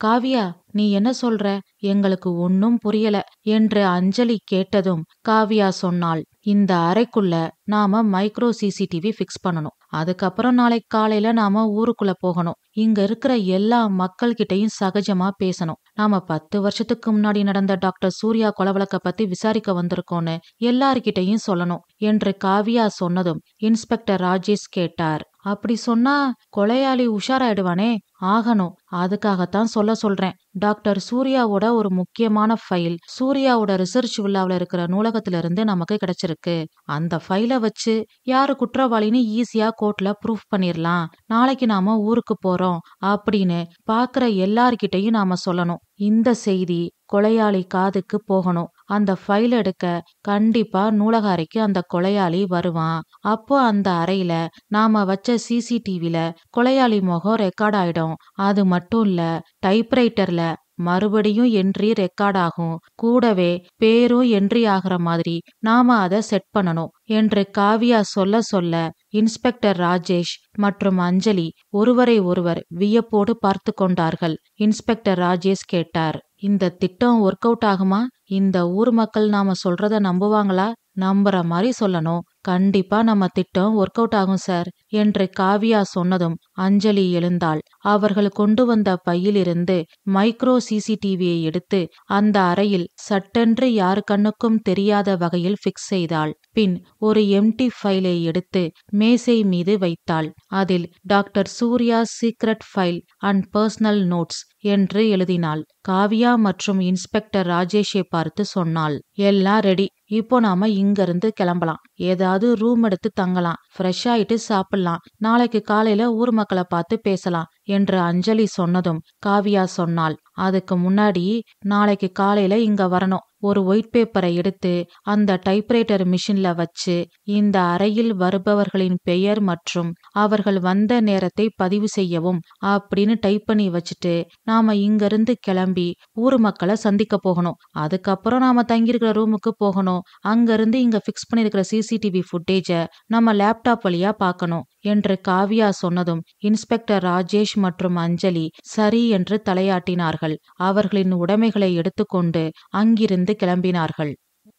காவியா, நீ என்ன சொல்ற? எங்களுக்கு ஒன்னும் புரியல என்று அஞ்சலி கேட்டதும் காவியா சொன்னாள், இந்த அறைக்குள்ள நாம மைக்ரோ சிசிடிவி ஃபிக்ஸ் பண்ணணும். அதுக்கப்புறம் நாளைக்கு காலையில நாம ஊருக்குள்ள போகணும். இங்க இருக்கிற எல்லா மக்கள் கிட்டையும் சகஜமா பேசணும். நாம 10 வருஷத்துக்கு முன்னாடி நடந்த டாக்டர் சூர்யா கொலை வழக்க பத்தி விசாரிக்க வந்திருக்கோன்னு எல்லார்கிட்டையும் சொல்லணும் என்று காவியா சொன்னதும் இன்ஸ்பெக்டர் ராஜேஷ் கேட்டார், அப்படி சொன்னா கொலையாளி உஷாராயிடுவானே? ஆகணும். அதுக்காகத்தான் சொல்றேன். டாக்டர் சூர்யாவோட ஒரு முக்கியமான ஃபைல் சூர்யாவோட ரிசர்ச் வில்லாவில் இருக்கிற நூலகத்துல இருந்து நமக்கு கிடைச்சிருக்கு. அந்த ஃபைலை வச்சு யாரு குற்றவாளின்னு ஈஸியா கோர்ட்ல ப்ரூஃப் பண்ணிரலாம். நாளைக்கு நாம ஊருக்கு போறோம் அப்படின்னு பாக்குற எல்லார்கிட்டையும் நாம சொல்லணும். இந்த செய்தி கொலையாளி காதுக்கு போகணும். அந்த ஃபைல் எடுக்க கண்டிப்பா நூலக அறைக்கு அந்த கொலையாளி வருவான். அப்போ அந்த அறையில நாம வச்ச சிசிடிவில கொலையாளி முகம் ரெக்கார்ட் ஆயிடும். அது மட்டும் இல்ல, டைப்ரைட்டர்ல மறுபடியும் என்ட்ரி ரெக்கார்ட் ஆகும். கூடவே பேரும் என்ட்ரி ஆகிற மாதிரி நாம அதை செட் பண்ணணும் என்று காவியா சொல்ல இன்ஸ்பெக்டர் ராஜேஷ் மற்றும் அஞ்சலி ஒருவரை ஒருவர் வியப்போடு பார்த்து கொண்டார்கள். இன்ஸ்பெக்டர் ராஜேஷ் கேட்டார், இந்த திட்டம் ஒர்க் அவுட் ஆகுமா? இந்த ஊர் மக்கள் நாம சொல்றத நம்புவாங்களா? நம்புற மாதிரி சொல்லணும். கண்டிப்பா நம்ம திட்டம் ஒர்க் அவுட் ஆகும் சார் என்று காவியா சொன்னதும் அஞ்சலி எழுந்தாள். அவர்கள் கொண்டு வந்த பையிலிருந்து மைக்ரோ சிசிடிவியை எடுத்து அந்த அறையில் சட்டென்று யார் கண்ணுக்கும் தெரியாத வகையில் ஃபிக்ஸ் செய்தாள். பின் ஒரு எம்டி ஃபைலை எடுத்து மேசை மீது வைத்தாள். அதில் doctor Surya secret file and personal notes என்று எழுதினாள். காவியா மற்றும் இன்ஸ்பெக்டர் ராஜேஷை பார்த்து சொன்னாள், எல்லாம் ரெடி. இப்போ நாம இங்கிருந்து கிளம்பலாம். ஏதாவது ரூம் எடுத்து தங்கலாம். ஃப்ரெஷ் ஆயிட்டு சாப்பிடலாம். நாளைக்கு காலையில ஊர் மக்களை பார்த்து பேசலாம் என்று அஞ்சலி சொன்னதும் காவியா சொன்னாள், அதுக்கு முன்னாடி நாளைக்கு காலையில இங்க வரணும். ஒரு ஒயிட் பேப்பரை எடுத்து அந்த டைப்ரைட்டர் மிஷின்ல வச்சு இந்த அறையில் வருபவர்களின் பெயர் மற்றும் அவர்கள் வந்த நேரத்தை பதிவு செய்யவும் அப்படின்னு டைப் பண்ணி வச்சுட்டு நாம இங்கிருந்து கிளம்பி ஊர் மக்களை சந்திக்க போகணும். அதுக்கப்புறம் நாம தங்கியிருக்கிற ரூமுக்கு போகணும். அங்கிருந்து இங்க ஃபிக்ஸ் பண்ணிருக்கிற சிசிடிவி ஃபுட்டேஜ நம்ம லேப்டாப் வழியா பார்க்கணும் என்று காவியா சொன்னதும் இன்ஸ்பெக்டர் ராஜேஷ் மற்றும் அஞ்சலி சரி என்று தலையாட்டினார்கள். அவர்களின் உடைமைகளை எடுத்துக்கொண்டு அங்கிருந்து கிளம்பினார்கள்.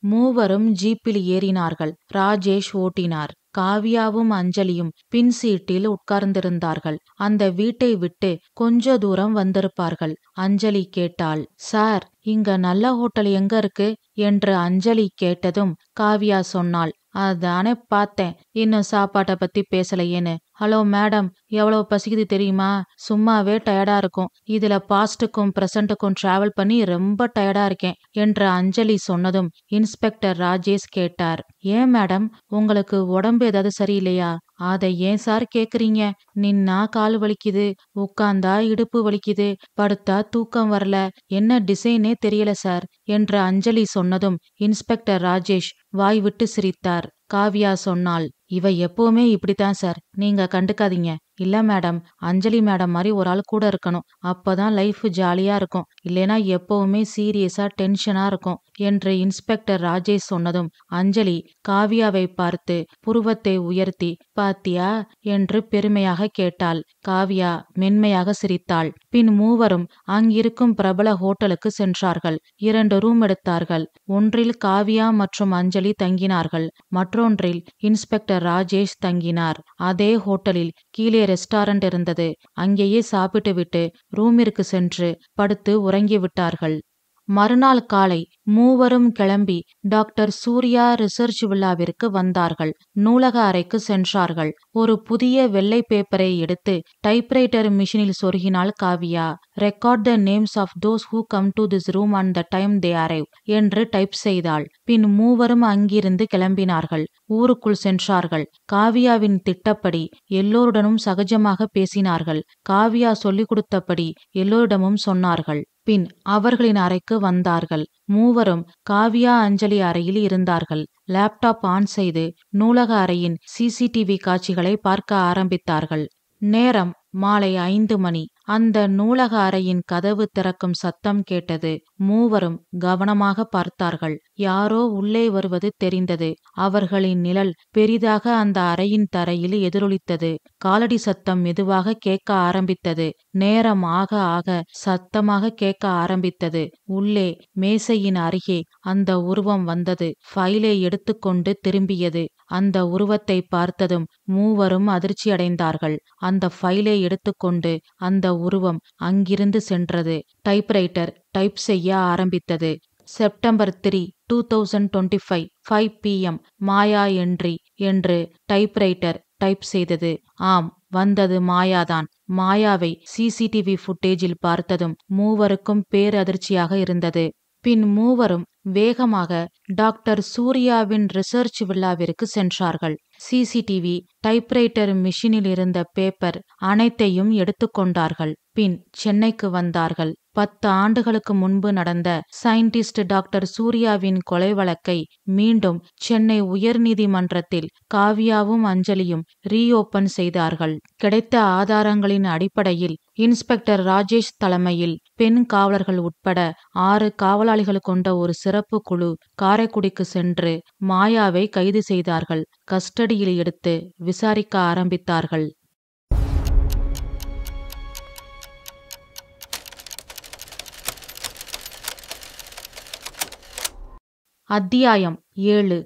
மூவரும் ஜீப்பில் ஏறினார்கள். ராஜேஷ் ஓட்டினார். காவியாவும் அஞ்சலியும் பின் சீட்டில் உட்கார்ந்திருந்தார்கள். அந்த வீட்டை விட்டு கொஞ்ச தூரம் வந்திருப்பார்கள். அஞ்சலி கேட்டாள், சார், இங்க நல்ல ஹோட்டல் எங்க இருக்கு என்று அஞ்சலி கேட்டதும் காவியா சொன்னாள், அதானே பார்த்தேன், இன்னும் சாப்பாட்டை பத்தி பேசலையேன்னு. ஹலோ மேடம், எவ்வளவு பசிக்குது தெரியுமா? சும்மாவே டயர்டா இருக்கும். இதுல பாஸ்டுக்கும் பிரசன்ட்டுக்கும் டிராவல் பண்ணி ரொம்ப டயர்டா இருக்கேன் என்று அஞ்சலி சொன்னதும் இன்ஸ்பெக்டர் ராஜேஷ் கேட்டார், ஏன் மேடம், உங்களுக்கு உடம்பு ஏதாவது சரியில்லையா? அதை ஏன் சார் கேக்குறீங்க? நின்னா கால் வலிக்குது, உட்கார்ந்தா இடுப்பு வலிக்குது, படுத்தா தூக்கம் வரல, என்ன டிசைனே தெரியல சார் என்று அஞ்சலி சொன்னதும் இன்ஸ்பெக்டர் ராஜேஷ் வாய் விட்டு சிரித்தார். காவியா சொன்னாள், இவ எப்பவுமே இப்படித்தான் சார், நீங்க கண்டுக்காதீங்க. இல்ல மேடம், அஞ்சலி மேடம் மாதிரி ஒரு ஆள் கூட இருக்கணும், அப்பதான் லைஃப் ஜாலியா இருக்கும், இல்லைனா எப்பவுமே சீரியஸா டென்ஷனா இருக்கும் என்று இன்ஸ்பெக்டர் ராஜேஷ் சொன்னதும் அஞ்சலி காவியாவை பார்த்து புருவத்தை உயர்த்தி, பாத்தியா என்று பெருமையாக கேட்டாள். காவியா மென்மையாக சிரித்தாள். பின் மூவரும் அங்கிருக்கும் பிரபல ஹோட்டலுக்கு சென்றார்கள். 2 ரூம் எடுத்தார்கள். ஒன்றில் காவியா மற்றும் அஞ்சலி தங்கினார்கள், மற்றொன்றில் இன்ஸ்பெக்டர் ராஜேஷ் தங்கினார். அதே ஹோட்டலில் கீழே ரெஸ்டாரண்ட் இருந்தது. அங்கேயே சாப்பிட்டுவிட்டு ரூமிற்கு சென்று படுத்து உறங்கிவிட்டார்கள். மறுநாள் காலை மூவரும் கிளம்பி டாக்டர் சூர்யா ரிசர்ச் விழாவிற்கு வந்தார்கள். நூலக அறைக்கு சென்றார்கள். ஒரு புதிய வெள்ளை பேப்பரை எடுத்து டைப்ரைட்டர் மிஷினில் சொருகினாள் Kavya. Record the names of those who come to this room and the time they arrive என்று டைப் செய்தாள். பின் மூவரும் அங்கிருந்து கிளம்பினார்கள். ஊருக்குள் சென்றார்கள். காவியாவின் திட்டப்படி எல்லோருடனும் சகஜமாக பேசினார்கள். காவியா சொல்லிக் கொடுத்தபடி எல்லோரிடமும் சொன்னார்கள். பின் அவர்களின் அறைக்கு வந்தார்கள். மூவரும் காவியா அஞ்சலி அறையில் இருந்தார்கள். லேப்டாப் ஆன் செய்து நூலக அறையின் சிசிடிவி காட்சிகளை பார்க்க ஆரம்பித்தார்கள். நேரம் மாலை 5 மணி. அந்த நூலக அறையின் கதவு திறக்கும் சத்தம் கேட்டது. மூவரும் கவனமாக பார்த்தார்கள். யாரோ உள்ளே வருவது தெரிந்தது. அவர்களின் நிழல் பெரிதாக அந்த அறையின் தரையில் எதிரொலித்தது. காலடி சத்தம் மெதுவாக கேட்க ஆரம்பித்தது. நேரம் ஆக ஆக சத்தமாக கேட்க ஆரம்பித்தது. உள்ளே மேசையின் அருகே அந்த உருவம் வந்தது. ஃபைலை எடுத்துக்கொண்டு திரும்பியது. அந்த உருவத்தை பார்த்ததும் மூவரும் அதிர்ச்சியடைந்தார்கள். அந்த ஃபைலை எடுத்துக்கொண்டு அந்த உருவம் அங்கிருந்து சென்றது. டைப்ரைட்டர் டைப் செய்ய ஆரம்பித்தது. செப்டம்பர் 3, 2025 5 PM மாயா என்ட்ரி என்று டைப்ரைட்டர் டைப் செய்தது. ஆம், வந்தது மாயாதான். மாயாவை சிசிடிவி ஃபுட்டேஜில் பார்த்ததும் மூவருக்கும் பேரதிர்ச்சியாக இருந்தது. பின் மூவரும் வேகமாக டாக்டர் சூர்யாவின் ரிசர்ச் விழாவிற்கு சென்றார்கள். சிசிடிவி, டைப்ரைட்டர் மிஷினில் இருந்த பேப்பர் அனைத்தையும் எடுத்துக்கொண்டார்கள். பின் சென்னைக்கு வந்தார்கள். 10 ஆண்டுகளுக்கு முன்பு நடந்த சயின்டிஸ்ட் டாக்டர் சூர்யாவின் கொலை வழக்கை மீண்டும் சென்னை உயர்நீதிமன்றத்தில் காவியாவும் அஞ்சலியும் ரீஓபன் செய்தார்கள். கிடைத்த ஆதாரங்களின் அடிப்படையில் இன்ஸ்பெக்டர் ராஜேஷ் தலைமையில் பெண் காவலர்கள் உட்பட 6 காவலாளிகள் கொண்ட ஒரு சிறப்பு குழு காரைக்குடிக்கு சென்று மாயாவை கைது செய்தார்கள். கஸ்டடியில் எடுத்து விசாரிக்க ஆரம்பித்தார்கள். அத்தியாயம் 7.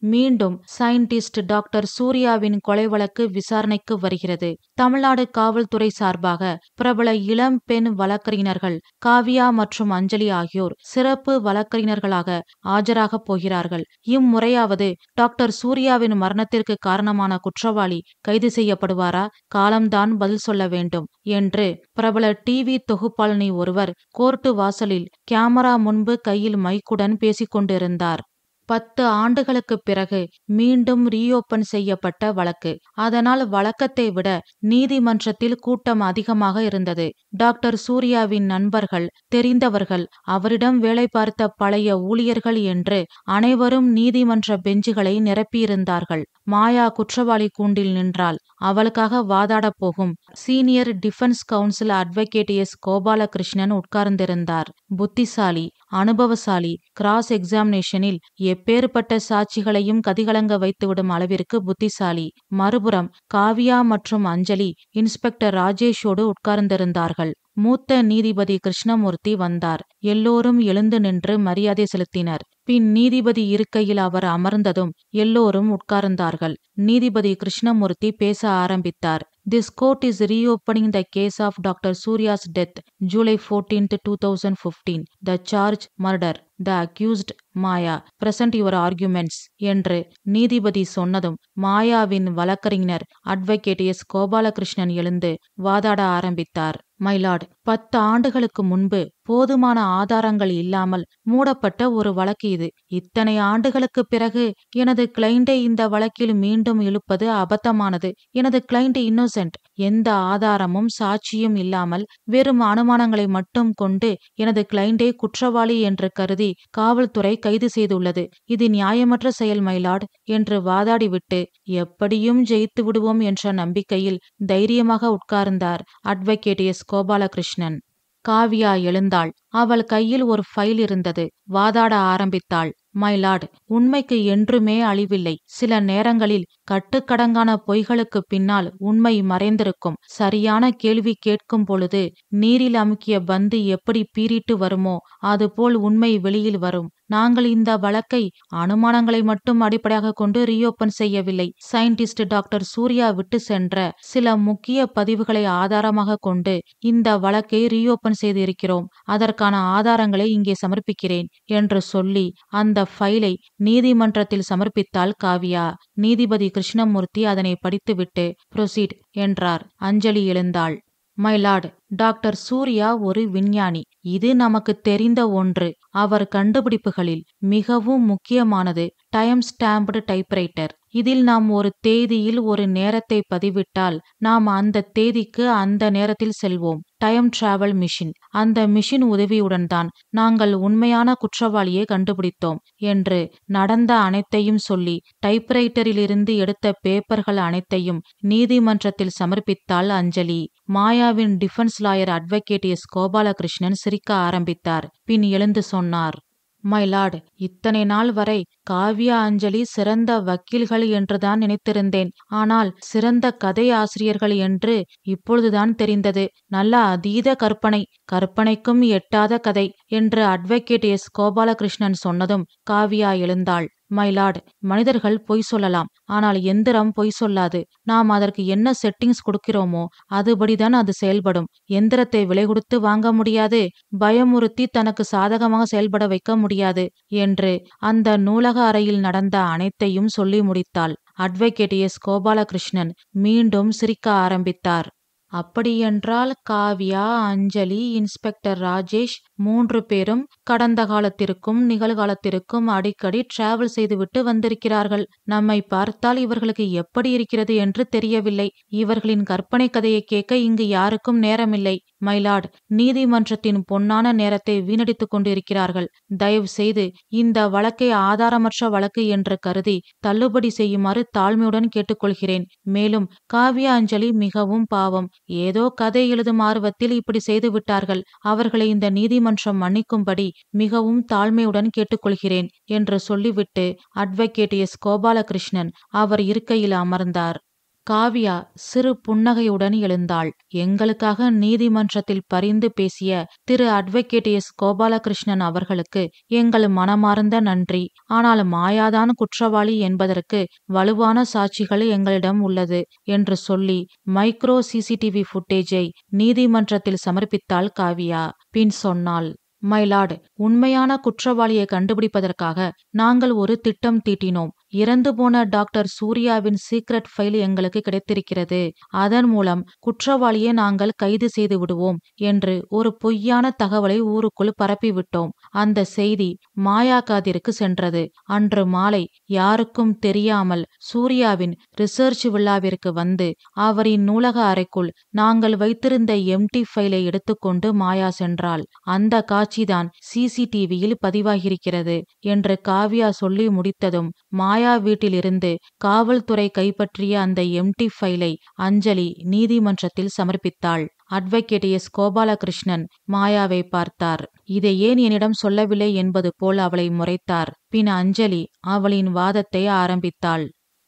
மீண்டும் சயின்டிஸ்ட் டாக்டர் சூர்யாவின் கொலை வழக்கு விசாரணைக்கு வருகிறது. தமிழ்நாடு காவல்துறை சார்பாக பிரபல இளம் பெண் வழக்கறிஞர்கள் காவியா மற்றும் அஞ்சலி ஆகியோர் சிறப்பு வழக்கறிஞர்களாக ஆஜராக போகிறார்கள். இம்முறையாவது டாக்டர் சூர்யாவின் மரணத்திற்கு காரணமான குற்றவாளி கைது செய்யப்படுவாரா? காலம்தான் பதில் சொல்ல வேண்டும் என்று பிரபல டிவி தொகுப்பாளனி ஒருவர் கோர்ட்டு வாசலில் கேமரா முன்பு கையில் மைக்குடன் பேசிக்கொண்டிருந்தார். 10 ஆண்டுகளுக்கு பிறகு மீண்டும் ரீஓபன் செய்யப்பட்ட வழக்கு. அதனால் வழக்கத்தை விட நீதிமன்றத்தில் கூட்டம் அதிகமாக இருந்தது. டாக்டர் சூர்யாவின் நண்பர்கள், தெரிந்தவர்கள், அவரிடம் வேலை பார்த்த பழைய ஊழியர்கள் என்று அனைவரும் நீதிமன்ற பெஞ்சுகளை நிரப்பியிருந்தார்கள். மாயா குற்றவாளி கூண்டில் நின்றாள். அவளுக்காக வாதாடப் போகும் senior defence council advocate S. Gopalakrishnan உட்கார்ந்திருந்தார். புத்திசாலி, அனுபவசாலி, கிராஸ் எக்ஸாமினேஷனில் எப்பேற்பட்ட சாட்சிகளையும் கதிகலங்க வைத்துவிடும் அளவிற்கு புத்திசாலி. மறுபுறம் காவியா மற்றும் அஞ்சலி இன்ஸ்பெக்டர் ராஜேஷோடு உட்கார்ந்திருந்தார்கள். மூத்த நீதிபதி கிருஷ்ணமூர்த்தி வந்தார். எல்லோரும் எழுந்து நின்று மரியாதை செலுத்தினர். பின் நீதிபதி இருக்கையில் அவர் அமர்ந்ததும் எல்லோரும் உட்கார்ந்தார்கள். நீதிபதி கிருஷ்ணமூர்த்தி பேச ஆரம்பித்தார். This court is reopening the case of Dr. Surya's death, July 14, 2015. The charge murder. The accused Maya. Present your arguments என்று நீதிபதி சொன்னதும் மாயாவின் வழக்கறிஞர் அட்வொகேட் எஸ். கோபாலகிருஷ்ணன் எழுந்து வாதாட ஆரம்பித்தார். மைலார்ட், 10 ஆண்டுகளுக்கு முன்பு போதுமான ஆதாரங்கள் இல்லாமல் மூடப்பட்ட ஒரு வழக்கு இது. இத்தனை ஆண்டுகளுக்கு பிறகு எனது கிளைண்டை இந்த வழக்கில் மீண்டும் இழுப்பது அபத்தமானது. எனது கிளைண்ட் இன்னோசென்ட். எந்த ஆதாரமும் சாட்சியும் இல்லாமல் வெறும் அனுமானங்களை மட்டும் கொண்டு எனது கிளைண்டை குற்றவாளி என்று கருதி சொல்லி காவல்துறை கைது செய்துள்ளது. இது நியாயமற்ற செயல் மைலார்ட் என்று வாதாடிவிட்டு எப்படியும் ஜெயித்து விடுவோம் என்ற நம்பிக்கையில் தைரியமாக உட்கார்ந்தார் அட்வொகேட் எஸ். கோபாலகிருஷ்ணன். காவ்யா எழுந்தாள். அவள் கையில் ஒரு ஃபைல் இருந்தது. வாதாட ஆரம்பித்தாள். மைலார்ட், உண்மைக்கு என்றுமே அழிவில்லை. சில நேரங்களில் கட்டுக்கடங்கான பொய்களுக்கு பின்னால் உண்மை மறைந்திருக்கும். சரியான கேள்வி கேட்கும் பொழுது நீரில் அமுக்கிய பந்து எப்படி பீறிட்டு வருமோ அதுபோல் உண்மை வெளியில் வரும். நாங்கள் இந்த வழக்கை அனுமானங்களை மட்டும் அடிப்படையாக கொண்டு ரீஓபன் செய்யவில்லை. சயின்டிஸ்ட் டாக்டர் சூர்யா விட்டு சென்ற சில முக்கிய பதிவுகளை ஆதாரமாக கொண்டு இந்த வழக்கை ரீஓபன் செய்து இருக்கிறோம். அதற்கான ஆதாரங்களை இங்கே சமர்ப்பிக்கிறேன் என்று சொல்லி அந்த ஃபைலை நீதிமன்றத்தில் சமர்ப்பித்தாள் காவ்யா. நீதிபதி கிருஷ்ணமூர்த்தி அதனை படித்துவிட்டு புரோசீட் என்றார். அஞ்சலி எழுந்தாள். மைலார்ட், டாக்டர் சூர்யா ஒரு விஞ்ஞானி. இது நமக்கு தெரிந்த ஒன்று. அவர் கண்டுபிடிப்புகளில் மிகவும் முக்கியமானது டைம் ஸ்டாம்ப்டு டைப்ரைட்டர். இதில் நாம் ஒரு தேதியில் ஒரு நேரத்தை பதிவிட்டால் நாம் அந்த தேதிக்கு அந்த நேரத்தில் செல்வோம். Time travel machine. அந்த மிஷின் உதவியுடன் தான் நாங்கள் உண்மையான குற்றவாளியை கண்டுபிடித்தோம் என்று நடந்த அனைத்தையும் சொல்லி டைப்ரைட்டரிலிருந்து எடுத்த பேப்பர்கள் அனைத்தையும் நீதிமன்றத்தில் சமர்ப்பித்தாள் அஞ்சலி. மாயாவின் defence lawyer advocate S. Gopalakrishnan சிரிக்க ஆரம்பித்தார். பின் எழுந்து சொன்னார். மைலார்ட், இத்தனை நாள் வரை காவ்யா அஞ்சலி சிறந்த வக்கீல்கள் என்றுதான் நினைத்திருந்தேன். ஆனால் சிறந்த கதை ஆசிரியர்கள் என்று இப்பொழுதுதான் தெரிந்தது. நல்ல அதீத கற்பனை, கற்பனைக்கும் எட்டாத கதை என்று அட்வொகேட் எஸ். கோபாலகிருஷ்ணன் சொன்னதும் காவ்யா எழுந்தாள். மைலார்ட், மனிதர்கள் பொய் சொல்லலாம், ஆனால் எந்திரம் பொய் சொல்லாது. நாம் அதற்கு என்ன செட்டிங்ஸ் கொடுக்கிறோமோ அதுபடிதான் அது செயல்படும். எந்திரத்தை விலை கொடுத்து வாங்க முடியாது, பயமுறுத்தி தனக்கு சாதகமாக செயல்பட வைக்க முடியாது என்று அந்த நூலக அறையில் நடந்த அனைத்தையும் சொல்லி முடித்தாள். Advocate S. கோபாலகிருஷ்ணன் மீண்டும் சிரிக்க ஆரம்பித்தார். அப்படியென்றால் காவ்யா, அஞ்சலி, இன்ஸ்பெக்டர் ராஜேஷ் 3 பேரும் கடந்த காலத்திற்கும் நிகழ்காலத்திற்கும் அடிக்கடி டிராவல் செய்துவிட்டு வந்திருக்கிறார்கள். நம்மை பார்த்தால் இவர்களுக்கு எப்படி இருக்கிறது என்று தெரியவில்லை. இவர்களின் கற்பனை கதையை கேட்க இங்கு யாருக்கும் நேரமில்லை. மைலார்ட், நீதிமன்றத்தின் பொன்னான நேரத்தை வீணடித்துக் கொண்டிருக்கிறார்கள். தயவு செய்து இந்த வழக்கை ஆதாரமற்ற வழக்கு என்று கருதி தள்ளுபடி செய்யுமாறு தாழ்மையுடன் கேட்டுக்கொள்கிறேன். மேலும் காவ்யா, அஞ்சலி மிகவும் பாவம். ஏதோ கதை எழுதும் ஆர்வத்தில் இப்படி செய்து விட்டார்கள். அவர்களை இந்த நீதிமன்றம் மன்னிக்கும்படி மிகவும் தாழ்மையுடன் கேட்டுக்கொள்கிறேன் என்று சொல்லிவிட்டு அட்வொகேட் எஸ். கோபாலகிருஷ்ணன் அவர் இருக்கையில் அமர்ந்தார். காவ்யா சிறு புன்னகையுடன் எழுந்தாள். எங்களுக்காக நீதிமன்றத்தில் பரிந்து பேசிய திரு அட்வொகேட் எஸ். கோபாலகிருஷ்ணன் அவர்களுக்கு எங்கள் மனமார்ந்த நன்றி. ஆனால் மாயாதான் குற்றவாளி என்பதற்கு வலுவான சாட்சிகள் எங்களிடம் உள்ளது என்று சொல்லி மைக்ரோ சிசிடிவி ஃபுட்டேஜை நீதிமன்றத்தில் சமர்ப்பித்தாள் காவ்யா. பின் சொன்னாள். மைலார்ட், உண்மையான குற்றவாளியை கண்டுபிடிப்பதற்காக நாங்கள் ஒரு திட்டம் தீட்டினோம். இறந்து போன டாக்டர் சூர்யாவின் சீக்ரெட் ஃபைல் எங்களுக்கு கிடைத்திருக்கிறது. அதன் மூலம் குற்றவாளியை நாங்கள் கைது செய்து விடுவோம் என்று ஒரு பொய்யான தகவலை ஊருக்குள் பரப்பிவிட்டோம். அந்த செய்தி மாயா காதிற்கு சென்றது. அன்று மாலை யாருக்கும் தெரியாமல் சூர்யாவின் ரிசர்ச் விழாவிற்கு வந்து அவரின் நூலக அறைக்குள் நாங்கள் வைத்திருந்த எம்டி ஃபைலை எடுத்துக்கொண்டு மாயா சென்றாள். அந்த காட்சிதான் சிசிடிவியில் பதிவாகியிருக்கிறது என்று காவ்யா சொல்லி முடித்ததும் மாயா வீட்டிலிருந்து காவல்துறை கைப்பற்றிய அந்த எம்டி ஃபைலை அஞ்சலி நீதிமன்றத்தில் சமர்ப்பித்தாள். Advocate S. கோபாலகிருஷ்ணன் மாயாவை பார்த்தார். இதை ஏன் என்னிடம் சொல்லவில்லை என்பது போல் அவளை முறைத்தார். பின் அஞ்சலி அவளின் வாதத்தை ஆரம்பித்தாள்.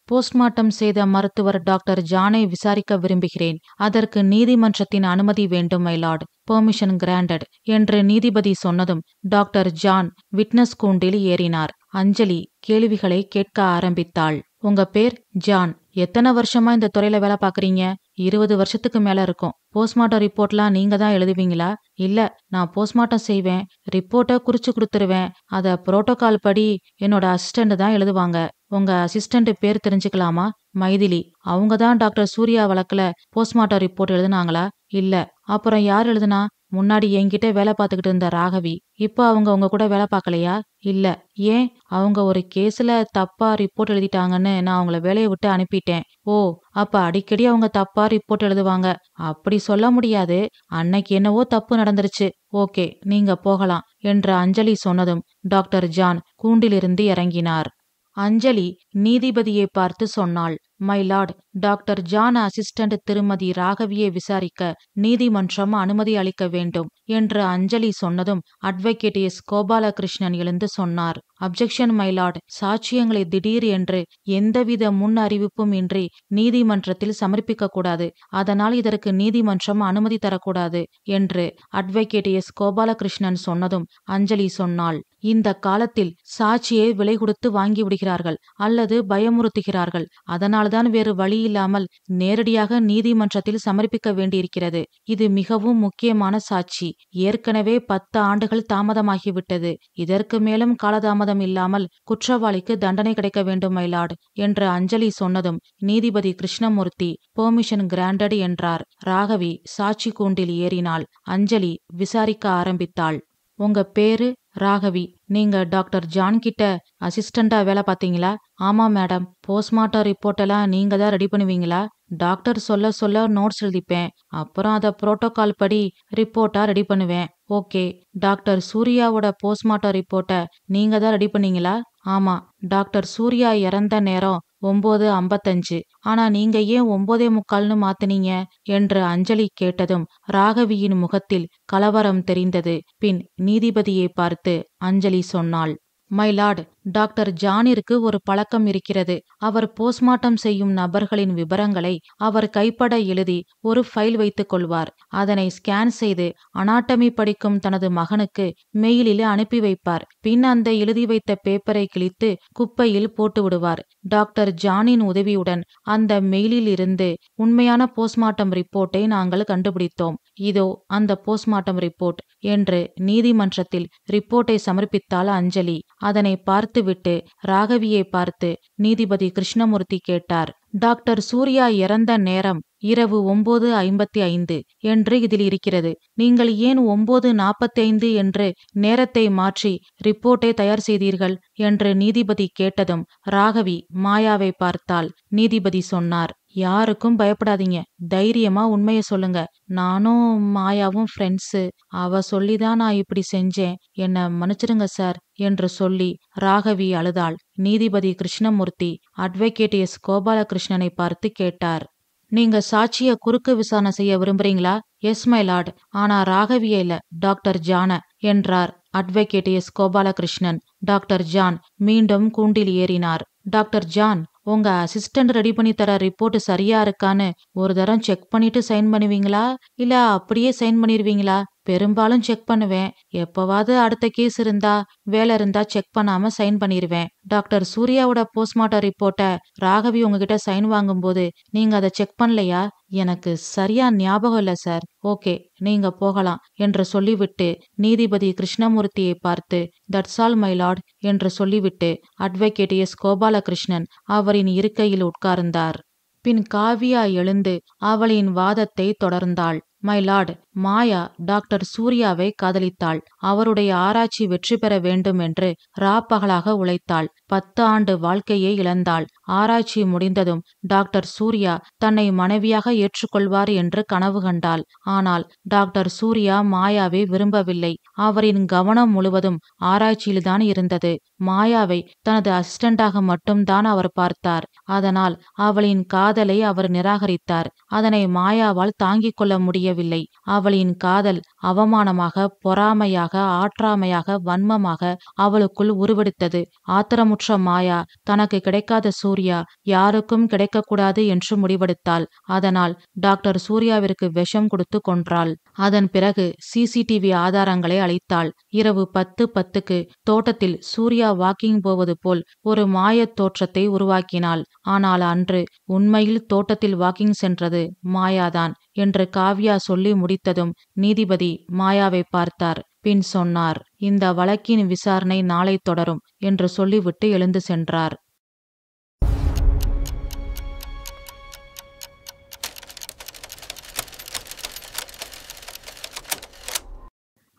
போஸ்ட்மார்ட்டம் செய்த மருத்துவர் டாக்டர் ஜானை விசாரிக்க விரும்புகிறேன். அதற்கு நீதிமன்றத்தின் அனுமதி வேண்டும் மைலார்ட். பெர்மிஷன் கிராண்டட் என்று நீதிபதி சொன்னதும் டாக்டர் ஜான் விட்னஸ் கூண்டில் ஏறினார். அஞ்சலி கேள்விகளை கேட்க ஆரம்பித்தாள். உங்க பேர் ஜான். எத்தனை வருஷமா இந்த துறையில வேலை பாக்குறீங்க? 20 வருஷத்துக்கு மேல இருக்கும். போஸ்ட்மார்ட்டம் ரிப்போர்ட்லாம் நீங்க தான் எழுதுவீங்களா? இல்ல, நான் போஸ்ட்மார்ட்டம் செய்வேன், ரிப்போர்ட்டை குறிச்சு கொடுத்துருவேன். அத புரோட்டோகால் படி என்னோட அசிஸ்டண்ட் தான் எழுதுவாங்க. உங்க அசிஸ்டண்ட் பேர் தெரிஞ்சுக்கலாமா? மைதிலி. அவங்க தான் டாக்டர் சூர்யா வழக்குல போஸ்ட்மார்ட்டம் ரிப்போர்ட் எழுதுனாங்களா? இல்ல. அப்புறம் யார் எழுதுனா? முன்னாடி என்கிட்ட வேலை பார்த்துக்கிட்டு இருந்த ராகவி. இப்போ அவங்க உங்க கூட வேலை பார்க்கலையா? இல்ல. ஏன்? அவங்க ஒரு கேஸ்ல தப்பா ரிப்போர்ட் எழுதிட்டாங்கன்னு நான் அவங்கள வேலையை விட்டு அனுப்பிட்டேன். ஓ, அப்ப அடிக்கடி அவங்க தப்பா ரிப்போர்ட் எழுதுவாங்க. அப்படி சொல்ல முடியாது. அன்னைக்கு என்னவோ தப்பு நடந்துருச்சு. ஓகே, நீங்க போகலாம். என்று அஞ்சலி சொன்னதும் டாக்டர் ஜான் கூண்டிலிருந்து இறங்கினார். அஞ்சலி நீதிபதியை பார்த்து சொன்னாள், my Lord, doctor John assistant திருமதி ராகவியை விசாரிக்க நீதிமன்றம் அனுமதி அளிக்க வேண்டும் என்று அஞ்சலி சொன்னதும் அட்வொகேட் எஸ். கோபாலகிருஷ்ணன் எழுந்து சொன்னார், அப்ஜெக்ஷன் மை லார்ட், சாட்சியங்களை திடீர் என்று எந்தவித முன் அறிவிப்பும் இன்றி நீதிமன்றத்தில் சமர்ப்பிக்க கூடாது, அதனால் இதற்கு நீதிமன்றம் அனுமதி தரக்கூடாது என்று அட்வொகேட் எஸ். கோபாலகிருஷ்ணன் சொன்னதும் அஞ்சலி சொன்னாள், இந்த காலத்தில் சாட்சியை விலை கொடுத்து வாங்கிவிடுகிறார்கள் அல்லது பயமுறுத்துகிறார்கள், அதனால்தான் வேறு வழியில்லாமல் நேரடியாக நீதிமன்றத்தில் சமர்ப்பிக்க வேண்டியிருக்கிறது. இது மிகவும் முக்கியமான சாட்சி. ஏற்கனவே 10 ஆண்டுகள் தாமதமாகிவிட்டது. இதற்கு மேலும் காலதாமதம் இல்லாமல் குற்றவாளிக்கு தண்டனை கிடைக்க வேண்டும் மை லார்ட் என்று அஞ்சலி சொன்னதும் நீதிபதி கிருஷ்ணமூர்த்தி பெர்மிஷன் கிராண்டட் என்றார். ராகவி சாட்சி கூண்டில் ஏறினாள். அஞ்சலி விசாரிக்க ஆரம்பித்தாள். உங்க பேரு? ராகவி. நீங்க டாக்டர் ஜான் கிட்ட அசிஸ்டண்டா வேலை பார்த்தீங்களா? ஆமா மேடம். போஸ்ட்மார்ட்டம் ரிப்போர்ட் எல்லாம் நீங்க தான் ரெடி பண்ணுவீங்களா? டாக்டர் சொல்ல சொல்ல நோட்ஸ் எழுதிப்பேன், அப்புறம் அதை புரோட்டோகால் படி ரிப்போர்ட்டா ரெடி பண்ணுவேன். ஓகே. டாக்டர் சூர்யாவோட போஸ்ட்மார்ட்டம் ரிப்போர்ட்டை நீங்க தான் ரெடி பண்ணீங்களா? ஆமா. டாக்டர் சூர்யா இறந்த நேரம் 9:55. ஆனா நீங்க ஏன் 9:45ன்னு மாத்துனீங்க என்று அஞ்சலி கேட்டதும் ராகவியின் முகத்தில் கலவரம் தெரிந்தது. பின் நீதிபதியை பார்த்து அஞ்சலி சொன்னாள், மை லார்ட், டாக்டர் ஜானிற்கு ஒரு பழக்கம் இருக்கிறது. அவர் போஸ்ட்மார்ட்டம் செய்யும் நபர்களின் விபரங்களை அவர் கைப்பட எழுதி ஒரு ஃபைல் வைத்துக் கொள்வார். அதனை ஸ்கேன் செய்து அனாட்டமி படிக்கும் தனது மகனுக்கு மெயிலில் அனுப்பி வைப்பார். பின் அந்த எழுதி வைத்த பேப்பரை கிழித்து குப்பையில் போட்டு விடுவார். டாக்டர் ஜானின் உதவியுடன் அந்த மெயிலில் இருந்து உண்மையான போஸ்ட்மார்ட்டம் ரிப்போர்ட்டை நாங்கள் கண்டுபிடித்தோம். இதோ அந்த போஸ்ட்மார்ட்டம் ரிப்போர்ட் என்று நீதிமன்றத்தில் ரிப்போர்ட்டை சமர்ப்பித்தாள் அஞ்சலி. அதனை பார்த்துவிட்டு ராகவியை பார்த்து நீதிபதி கிருஷ்ணமூர்த்தி கேட்டார், டாக்டர் சூர்யா இறந்த நேரம் இரவு 9:55 என்று இதில் இருக்கிறது. நீங்கள் ஏன் 9:45 என்று நேரத்தை மாற்றி ரிப்போர்ட்டை தயார் செய்தீர்கள் என்று நீதிபதி கேட்டதும் ராகவி மாயாவை பார்த்தாள். நீதிபதி சொன்னார், யாருக்கும் பயப்படாதீங்க, தைரியமா உண்மையை சொல்லுங்க. நானும் மாயாவும் ஃப்ரெண்ட்ஸு. அவ சொல்லிதான் நான் இப்படி செஞ்சேன், என்னை மன்னிச்சிடுங்க சார் என்று சொல்லி ராகவி அழுதாள். நீதிபதி கிருஷ்ணமூர்த்தி அட்வொகேட் எஸ். கோபாலகிருஷ்ணனை பார்த்து கேட்டார், நீங்க சாட்சிய குறுக்கு விசாரணை செய்ய விரும்புறீங்களா? Yes my lord. ஆனா ராகவிய இல்ல, டாக்டர் ஜான என்றார் advocate S. Gopalakrishnan. Doctor John மீண்டும் கூண்டில் ஏறினார். டாக்டர் ஜான், உங்க அசிஸ்டன்ட் ரெடி பண்ணி தர ரிப்போர்ட் சரியா இருக்கான்னு ஒரு தரம் செக் பண்ணிட்டு சைன் பண்ணுவீங்களா இல்ல அப்படியே சைன் பண்ணிருவீங்களா? பெரும்பாலும் செக் பண்ணுவேன். எப்பவாவது அடுத்த கேஸ் இருந்தா வேலை இருந்தா செக் பண்ணாம சைன் பண்ணிருவேன். டாக்டர் சூர்யாவோட போஸ்ட்மார்ட்டம் ரிப்போர்ட்டை ராகவி உங்ககிட்ட சைன் வாங்கும்போது நீங்க அதை செக் பண்ணலையா? எனக்கு சரியா ஞாபகம் இல்ல சார். ஓகே, நீங்க போகலாம் என்று சொல்லிவிட்டு நீதிபதி கிருஷ்ணமூர்த்தியை பார்த்து தட்ஸ் ஆல் மை லார்ட் என்று சொல்லிவிட்டு அட்வொகேட் எஸ். கோபாலகிருஷ்ணன் அவரின் இருக்கையில் உட்கார்ந்தார். பின் காவியா எழுந்து அவளின் வாதத்தை தொடர்ந்தாள். மை லார்ட், மாயா டாக்டர் சூர்யாவை காதலித்தாள். அவருடைய ஆராய்ச்சி வெற்றி பெற வேண்டும் என்று ராப்பகலாக உழைத்தாள். 10 ஆண்டு வாழ்க்கையை இழந்தாள். ஆராய்ச்சி முடிந்ததும் டாக்டர் சூர்யா தன்னை மனைவியாக ஏற்றுக்கொள்வார் என்று கனவு கண்டாள். ஆனால் டாக்டர் சூர்யா மாயாவை விரும்பவில்லை. அவரின் கவனம் முழுவதும் ஆராய்ச்சியில்தான் இருந்தது. மாயாவை தனது அசிஸ்டண்டாக மட்டும்தான் அவர் பார்த்தார். அதனால் அவளின் காதலை அவர் நிராகரித்தார். அதனை மாயாவால் தாங்கிக் கொள்ள முடியவில்லை. அவளின் காதல் அவமானமாக, பொறாமையாக, ஆற்றாமையாக, வன்மமாக அவளுக்குள் உருவெடுத்தது. ஆத்திரமுற்ற மாயா தனக்கு கிடைக்காத சூர்யா யாருக்கும் கிடைக்கக்கூடாது என்று முடிவெடுத்தாள். அதனால் டாக்டர் சூர்யாவிற்கு விஷம் கொடுத்து கொன்றாள். அதன் பிறகு சிசிடிவி ஆதாரங்களை அளித்தாள். இரவு 10:10க்கு தோட்டத்தில் சூர்யா வாக்கிங் போவது போல் ஒரு மாயத் தோற்றத்தை உருவாக்கினாள். ஆனால் அன்று உண்மையில் தோட்டத்தில் வாக்கிங் சென்றது மாயாதான் என்று காவ்யா சொல்லி முடித்ததும் நீதிபதி மாயாவை பார்த்தார். பின் சொன்னார், இந்த வழக்கின் விசாரணை நாளை தொடரும் என்று சொல்லிவிட்டு எழுந்து சென்றார்.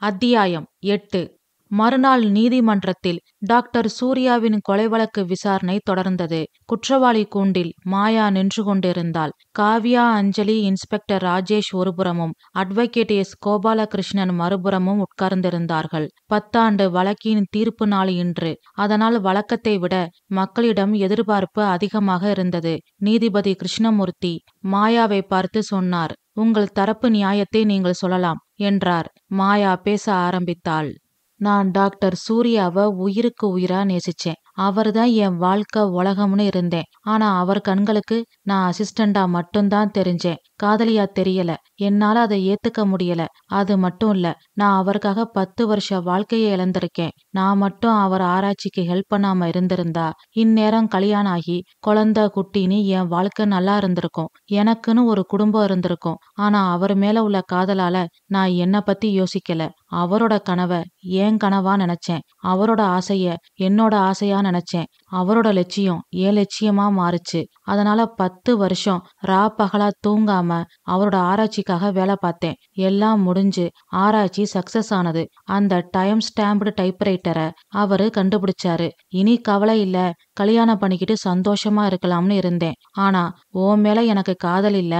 அத்தியாயம் 8. மறுநாள் நீதிமன்றத்தில் டாக்டர் சூர்யாவின் கொலை வழக்கு விசாரணை தொடர்ந்தது. குற்றவாளி கூண்டில் மாயா நின்று கொண்டிருந்தாள். காவ்யா, அஞ்சலி, இன்ஸ்பெக்டர் ராஜேஷ் ஒருபுறமும் அட்வொகேட் எஸ் கோபாலகிருஷ்ணன் மறுபுறமும் உட்கார்ந்திருந்தார்கள். 10 ஆண்டு வழக்கின் தீர்ப்பு நாள் இன்று. அதனால் வழக்கத்தை விட மக்களிடம் எதிர்பார்ப்பு அதிகமாக இருந்தது. நீதிபதி கிருஷ்ணமூர்த்தி மாயாவை பார்த்து சொன்னார், உங்கள் தரப்பு நியாயத்தை நீங்கள் சொல்லலாம் என்றார். மாயா பேச ஆரம்பித்தாள். நான் டாக்டர் சூர்யாவை உயிருக்கு உயிரா நேசிச்சேன். அவர்தான் என் வாழ்க்கை உலகம்னு இருந்தேன். ஆனா அவர் கண்களுக்கு நான் அசிஸ்டண்டா மட்டும்தான் தெரிஞ்சேன். காதலியா தெரியல. என்னால அதை ஏத்துக்க முடியல. அது மட்டும் இல்ல, நான் அவருக்காக 10 வருஷ வாழ்க்கையை இழந்திருக்கேன். நான் மட்டும் அவர் ஆராய்ச்சிக்கு ஹெல்ப் பண்ணாம இருந்திருந்தா இந்நேரம் கல்யாணம் ஆகி குழந்தை குட்டின்னு என் வாழ்க்கை நல்லா இருந்திருக்கும். எனக்குன்னு ஒரு குடும்பம் இருந்திருக்கும். ஆனா அவர் மேல உள்ள காதலால நான் என்னை பத்தி யோசிக்கல. அவரோட கனவை என் கனவா நினைச்சேன். அவரோட ஆசைய என்னோட ஆசையா நினைச்சேன். அவரோட லட்சியம் என் லட்சியமா மாறுச்சு. அதனால 10 வருஷம் ரா பகலா தூங்காம அவரோட ஆராய்ச்சிக்காக வேலை பார்த்தேன். எல்லாம் முடிஞ்சு ஆராய்ச்சி சக்சஸ் ஆனது. அந்த டைம் ஸ்டாம்ப்டு டைப்ரைட்டரை அவரு கண்டுபிடிச்சாரு. இனி கவலை இல்ல, கல்யாணம் பண்ணிக்கிட்டு சந்தோஷமா இருக்கலாம்னு இருந்தேன். ஆனா ஓ மேல எனக்கு காதல் இல்ல,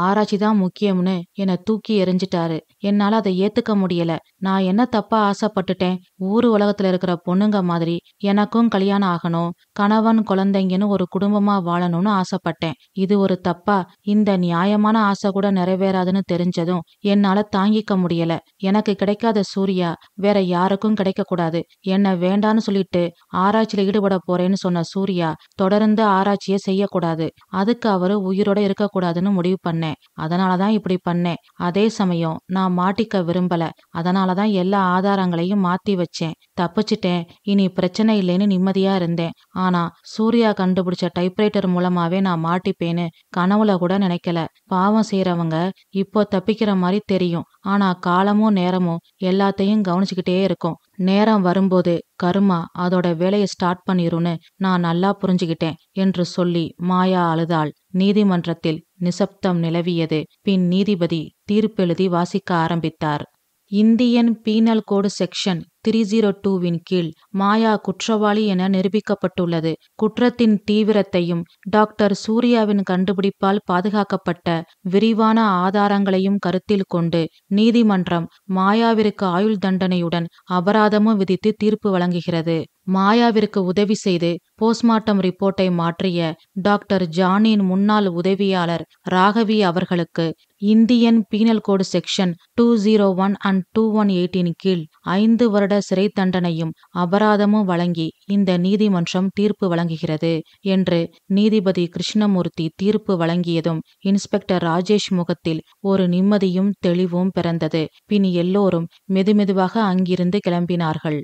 ஆராய்ச்சி தான் முக்கியம்னு என்னை தூக்கி எறிஞ்சிட்டாரு. என்னால அதை ஏத்துக்க முடியல. நான் என்ன தப்பா ஆசைப்பட்டுட்டேன்? ஊரு உலகத்துல இருக்கிற பொண்ணுங்க மாதிரி எனக்கும் கல்யாணம் ஆகணும், கணவன் குழந்தைங்கன்னு ஒரு குடும்பமா வாழணும்னு ஆசைப்பட்டேன். இது ஒரு தப்பா? இந்த நியாயமான ஆசை கூட நிறைவேறாதுன்னு தெரிஞ்சதும் என்னால தாங்கிக்க முடியல. எனக்கு கிடைக்காத சூர்யா வேற யாருக்கும் கிடைக்க கூடாது. என்ன வேண்டான்னு சொல்லிட்டு ஆராய்ச்சியில ஈடுபட போறேன்னு சொன்ன சூர்யா தொடர்ந்து ஆராய்ச்சியை செய்யக்கூடாது. அதுக்கு அவரு உயிரோட இருக்கக்கூடாதுன்னு முடிவு பண்ணேன். அதனாலதான் இப்படி பண்ணேன். அதே சமயம் நான் மாட்டிக்க விரும்பல. அதனாலதான் எல்லா ஆதாரங்களையும் மாத்தி வச்சேன். தப்பிச்சிட்டேன். இனி பிரச்சனை இல்லைன்னு நிம்மதியா இருந்தேன். ஆனா சூர்யா கண்டுபிடிச்ச டைப்ரைட்டர் மூலமாவே நான் மாட்டிப்பேன்னு கனவுல கூட நினைக்கல. பாவம் செய்யறவங்க இப்போ தப்பிக்கிற மாதிரி தெரியும். ஆனா காலமும் நேரமும் எல்லாத்தையும் கவனிச்சுக்கிட்டே இருக்கும். நேரம் வரும்போது கருமா அதோட வேலையை ஸ்டார்ட் பண்ணிரும்னு நான் நல்லா புரிஞ்சுக்கிட்டேன் என்று சொல்லி மாயா அழுதாள். நீதிமன்றத்தில் நிசப்தம் நிலவியது. பின் நீதிபதி தீர்ப்பெழுதி வாசிக்க ஆரம்பித்தார். இந்தியன் பீனல் கோடு செக்ஷன் 302வின் கீழ் மாயா குற்றவாளி என நிரூபிக்கப்பட்டுள்ளது. குற்றத்தின் தீவிரத்தையும் டாக்டர் சூர்யாவின் கண்டுபிடிப்பால் பாதுகாக்கப்பட்ட விரிவான ஆதாரங்களையும் கருத்தில் கொண்டு நீதிமன்றம் மாயாவிற்கு ஆயுள் தண்டனையுடன் அபராதமும் விதித்து தீர்ப்பு வழங்குகிறது. மாயாவிற்கு உதவி செய்து போஸ்ட்மார்ட்டம் ரிப்போர்ட்டை மாற்றிய டாக்டர் ஜானின் முன்னாள் உதவியாளர் ராகவி அவர்களுக்கு Indian penal code section 201 and 218 கீழ் 5 வருட சிறை தண்டனையும் அபராதமும் வழங்கி இந்த நீதிமன்றம் தீர்ப்பு வழங்குகிறது என்று நீதிபதி கிருஷ்ணமூர்த்தி தீர்ப்பு வழங்கியதும் இன்ஸ்பெக்டர் ராஜேஷ் முகத்தில் ஒரு நிம்மதியும் தெளிவும் பிறந்தது. பின் எல்லோரும் மெதுமெதுவாக அங்கிருந்து கிளம்பினார்கள்.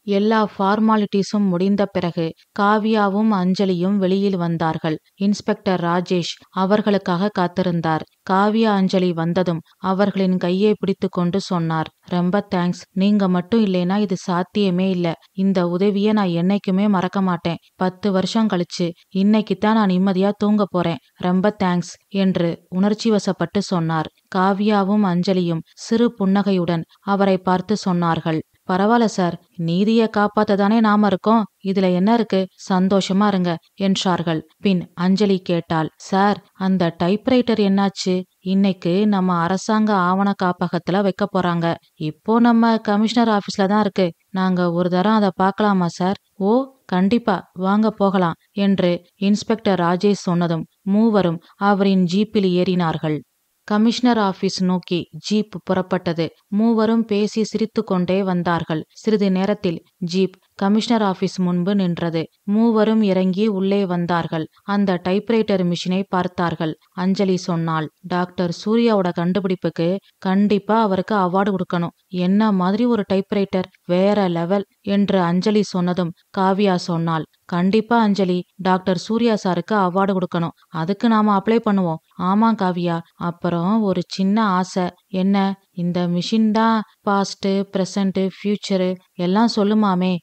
எல்லா ஃபார்மாலிட்டிஸும் முடிந்த பிறகு காவ்யாவும் அஞ்சலியும் வெளியில் வந்தார்கள். இன்ஸ்பெக்டர் ராஜேஷ் அவர்களுக்காக காத்திருந்தார். காவ்யா அஞ்சலி வந்ததும் அவர்களின் கையை பிடித்து கொண்டு சொன்னார், ரொம்ப தேங்க்ஸ். நீங்க மட்டும் இல்லைனா இது சாத்தியமே இல்ல. இந்த உதவியை நான் என்னைக்குமே மறக்க மாட்டேன். 10 வருஷம் கழிச்சு இன்னைக்குத்தான் நான் நிம்மதியா தூங்க போறேன். ரொம்ப தேங்க்ஸ் என்று உணர்ச்சி வசப்பட்டு சொன்னார். காவ்யாவும் அஞ்சலியும் சிறு புன்னகையுடன் அவரை பார்த்து சொன்னார்கள், பரவாயில்ல சார், நீதியை காப்பாத்ததானே நாம இருக்கோம். இதுல என்ன இருக்கு, சந்தோஷமா இருங்க என்றார்கள். பின் அஞ்சலி கேட்டாள், சார் அந்த டைப்ரைட்டர் என்னாச்சு? இன்னைக்கு நம்ம அரசாங்க ஆவண காப்பகத்துல வைக்க போறாங்க. இப்போ நம்ம கமிஷனர் ஆபீஸ்ல தான் இருக்கு. நாங்க ஒரு தரம் அதை பார்க்கலாமா சார்? ஓ கண்டிப்பா, வாங்க போகலாம் என்று இன்ஸ்பெக்டர் ராஜேஷ் சொன்னதும் மூவரும் அவரின் ஜீப்பில் ஏறினார்கள். கமிஷனர் ஆபீஸ் நோக்கி ஜீப் புறப்பட்டது. மூவரும் பேசி சிரித்து கொண்டே வந்தார்கள். சிறிது நேரத்தில் ஜீப் கமிஷனர் ஆபீஸ் முன்பு நின்றது. மூவரும் இறங்கி உள்ளே வந்தார்கள். அந்த டைப்ரைட்டர் மிஷினை பார்த்தார்கள். அஞ்சலி சொன்னாள், டாக்டர் சூர்யாவோட கண்டுபிடிப்புக்கு கண்டிப்பா அவருக்கு அவார்டு கொடுக்கணும். என்ன மாதிரி ஒரு டைப்ரைட்டர், வேற லெவல் என்று அஞ்சலி சொன்னதும் காவ்யா சொன்னாள், கண்டிப்பா அஞ்சலி, டாக்டர் சூர்யா சாருக்கு அவார்டு கொடுக்கணும். அதுக்கு நாம அப்ளை பண்ணுவோம். ஆமா காவ்யா, அப்புறம் ஒரு சின்ன ஆசை. என்ன? இந்த மிஷின் தான் பாஸ்ட், பிரசன்ட், ஃபியூச்சரு எல்லாம் சொல்லுமாமே.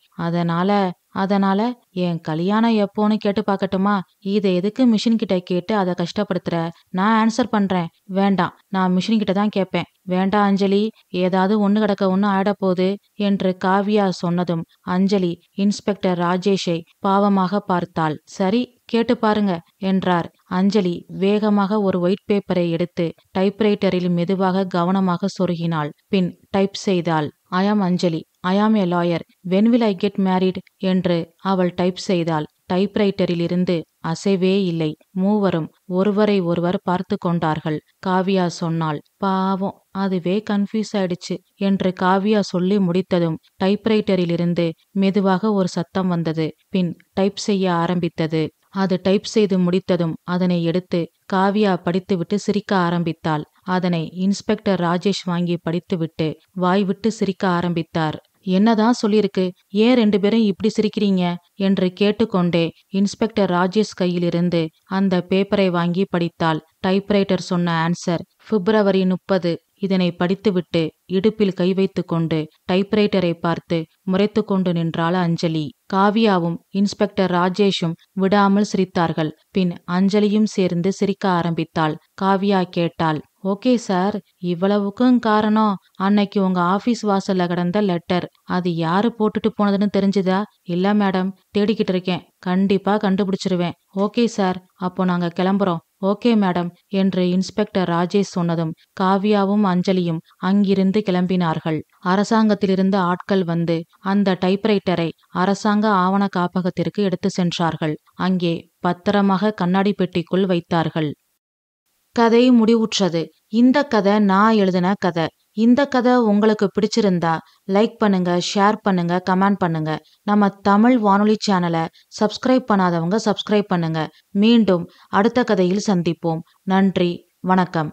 அதனால என் கல்யாணம் எப்போன்னு கேட்டு பார்க்கட்டுமா? இதை எதுக்கு மிஷின் கிட்ட கேட்டு அதை கஷ்டப்படுத்துற? நான் ஆன்சர் பண்றேன். வேண்டாம், நான் மிஷின் கிட்ட தான் கேட்பேன். வேண்டாம் அஞ்சலி, ஏதாவது ஒண்ணு கிடக்க ஒண்ணு ஆயிடப்போகுது என்று காவியா சொன்னதும் அஞ்சலி இன்ஸ்பெக்டர் ராஜேஷை பாவமாக பார்த்தாள். சரி, கேட்டு பாருங்க என்றார். அஞ்சலி வேகமாக ஒரு ஒயிட் பேப்பரை எடுத்து டைப்ரைட்டரில் மெதுவாக கவனமாக சொருகினாள். பின் டைப் செய்தாள். ஐ ஆம் அஞ்சலி, ஐ ஆம் எ lawyer, when will I get married என்று அவள் டைப் செய்தாள். டைப்ரைட்டரில் இருந்து அசைவே இல்லை. மூவரும் ஒருவரை ஒருவர் பார்த்து கொண்டார்கள். காவியா சொன்னாள், பாவம், அதுவே கன்ஃபியூஸ் ஆயிடுச்சு என்று காவியா சொல்லி முடித்ததும் டைப்ரைட்டரில் இருந்து மெதுவாக ஒரு சத்தம் வந்தது. பின் டைப் செய்ய ஆரம்பித்தது. அது டைப் செய்து முடித்ததும் அதனை எடுத்து காவியா படித்துவிட்டு சிரிக்க ஆரம்பித்தாள். அதனை இன்ஸ்பெக்டர் ராஜேஷ் வாங்கி படித்துவிட்டு வாய்விட்டு சிரிக்க ஆரம்பித்தார். என்னதான் சொல்லிருக்கு, ஏன் 2 பேரும் இப்படி சிரிக்கிறீங்க என்று கேட்டுக்கொண்டே இன்ஸ்பெக்டர் ராஜேஷ் கையிலிருந்து அந்த பேப்பரை வாங்கி படித்தாள். டைப்ரைட்டர் சொன்ன ஆன்சர் February 30. இதனை படித்துவிட்டு இடுப்பில் கை வைத்து கொண்டு டைப்ரைட்டரை பார்த்து முறைத்து கொண்டு நின்றாள் அஞ்சலி. காவியாவும் இன்ஸ்பெக்டர் ராஜேஷும் விடாமல் சிரித்தார்கள். பின் அஞ்சலியும் சேர்ந்து சிரிக்க ஆரம்பித்தாள். காவியா கேட்டாள், ஓகே சார், இவ்வளவுக்கும் காரணம் அன்னைக்கு உங்க ஆபீஸ் வாசல்ல கிடந்த லெட்டர். அது யாரு போட்டுட்டு போனதுன்னு தெரிஞ்சுதா? இல்ல மேடம், தேடிக்கிட்டு இருக்கேன், கண்டிப்பா கண்டுபிடிச்சிருவேன். ஓகே சார், அப்போ நாங்க கிளம்புறோம். ஓகே மேடம் என்று இன்ஸ்பெக்டர் ராஜேஷ் சொன்னதும் காவியாவும் அஞ்சலியும் அங்கிருந்து கிளம்பினார்கள். அரசாங்கத்திலிருந்து ஆட்கள் வந்து அந்த டைப்ரைட்டரை அரசாங்க ஆவண காப்பகத்திற்கு எடுத்து சென்றார்கள். அங்கே பத்திரமாக கண்ணாடி பெட்டிக்குள் வைத்தார்கள். கதை முடிவுற்றது. இந்த கதை நான் எழுதின கதை. இந்த கதை உங்களுக்கு பிடிச்சிருந்தா லைக் பண்ணுங்க, ஷேர் பண்ணுங்க, கமெண்ட் பண்ணுங்க. நம்ம தமிழ் வானொலி சேனலை சப்ஸ்கிரைப் பண்ணாதவங்க சப்ஸ்கிரைப் பண்ணுங்க. மீண்டும் அடுத்த கதையில் சந்திப்போம். நன்றி, வணக்கம்.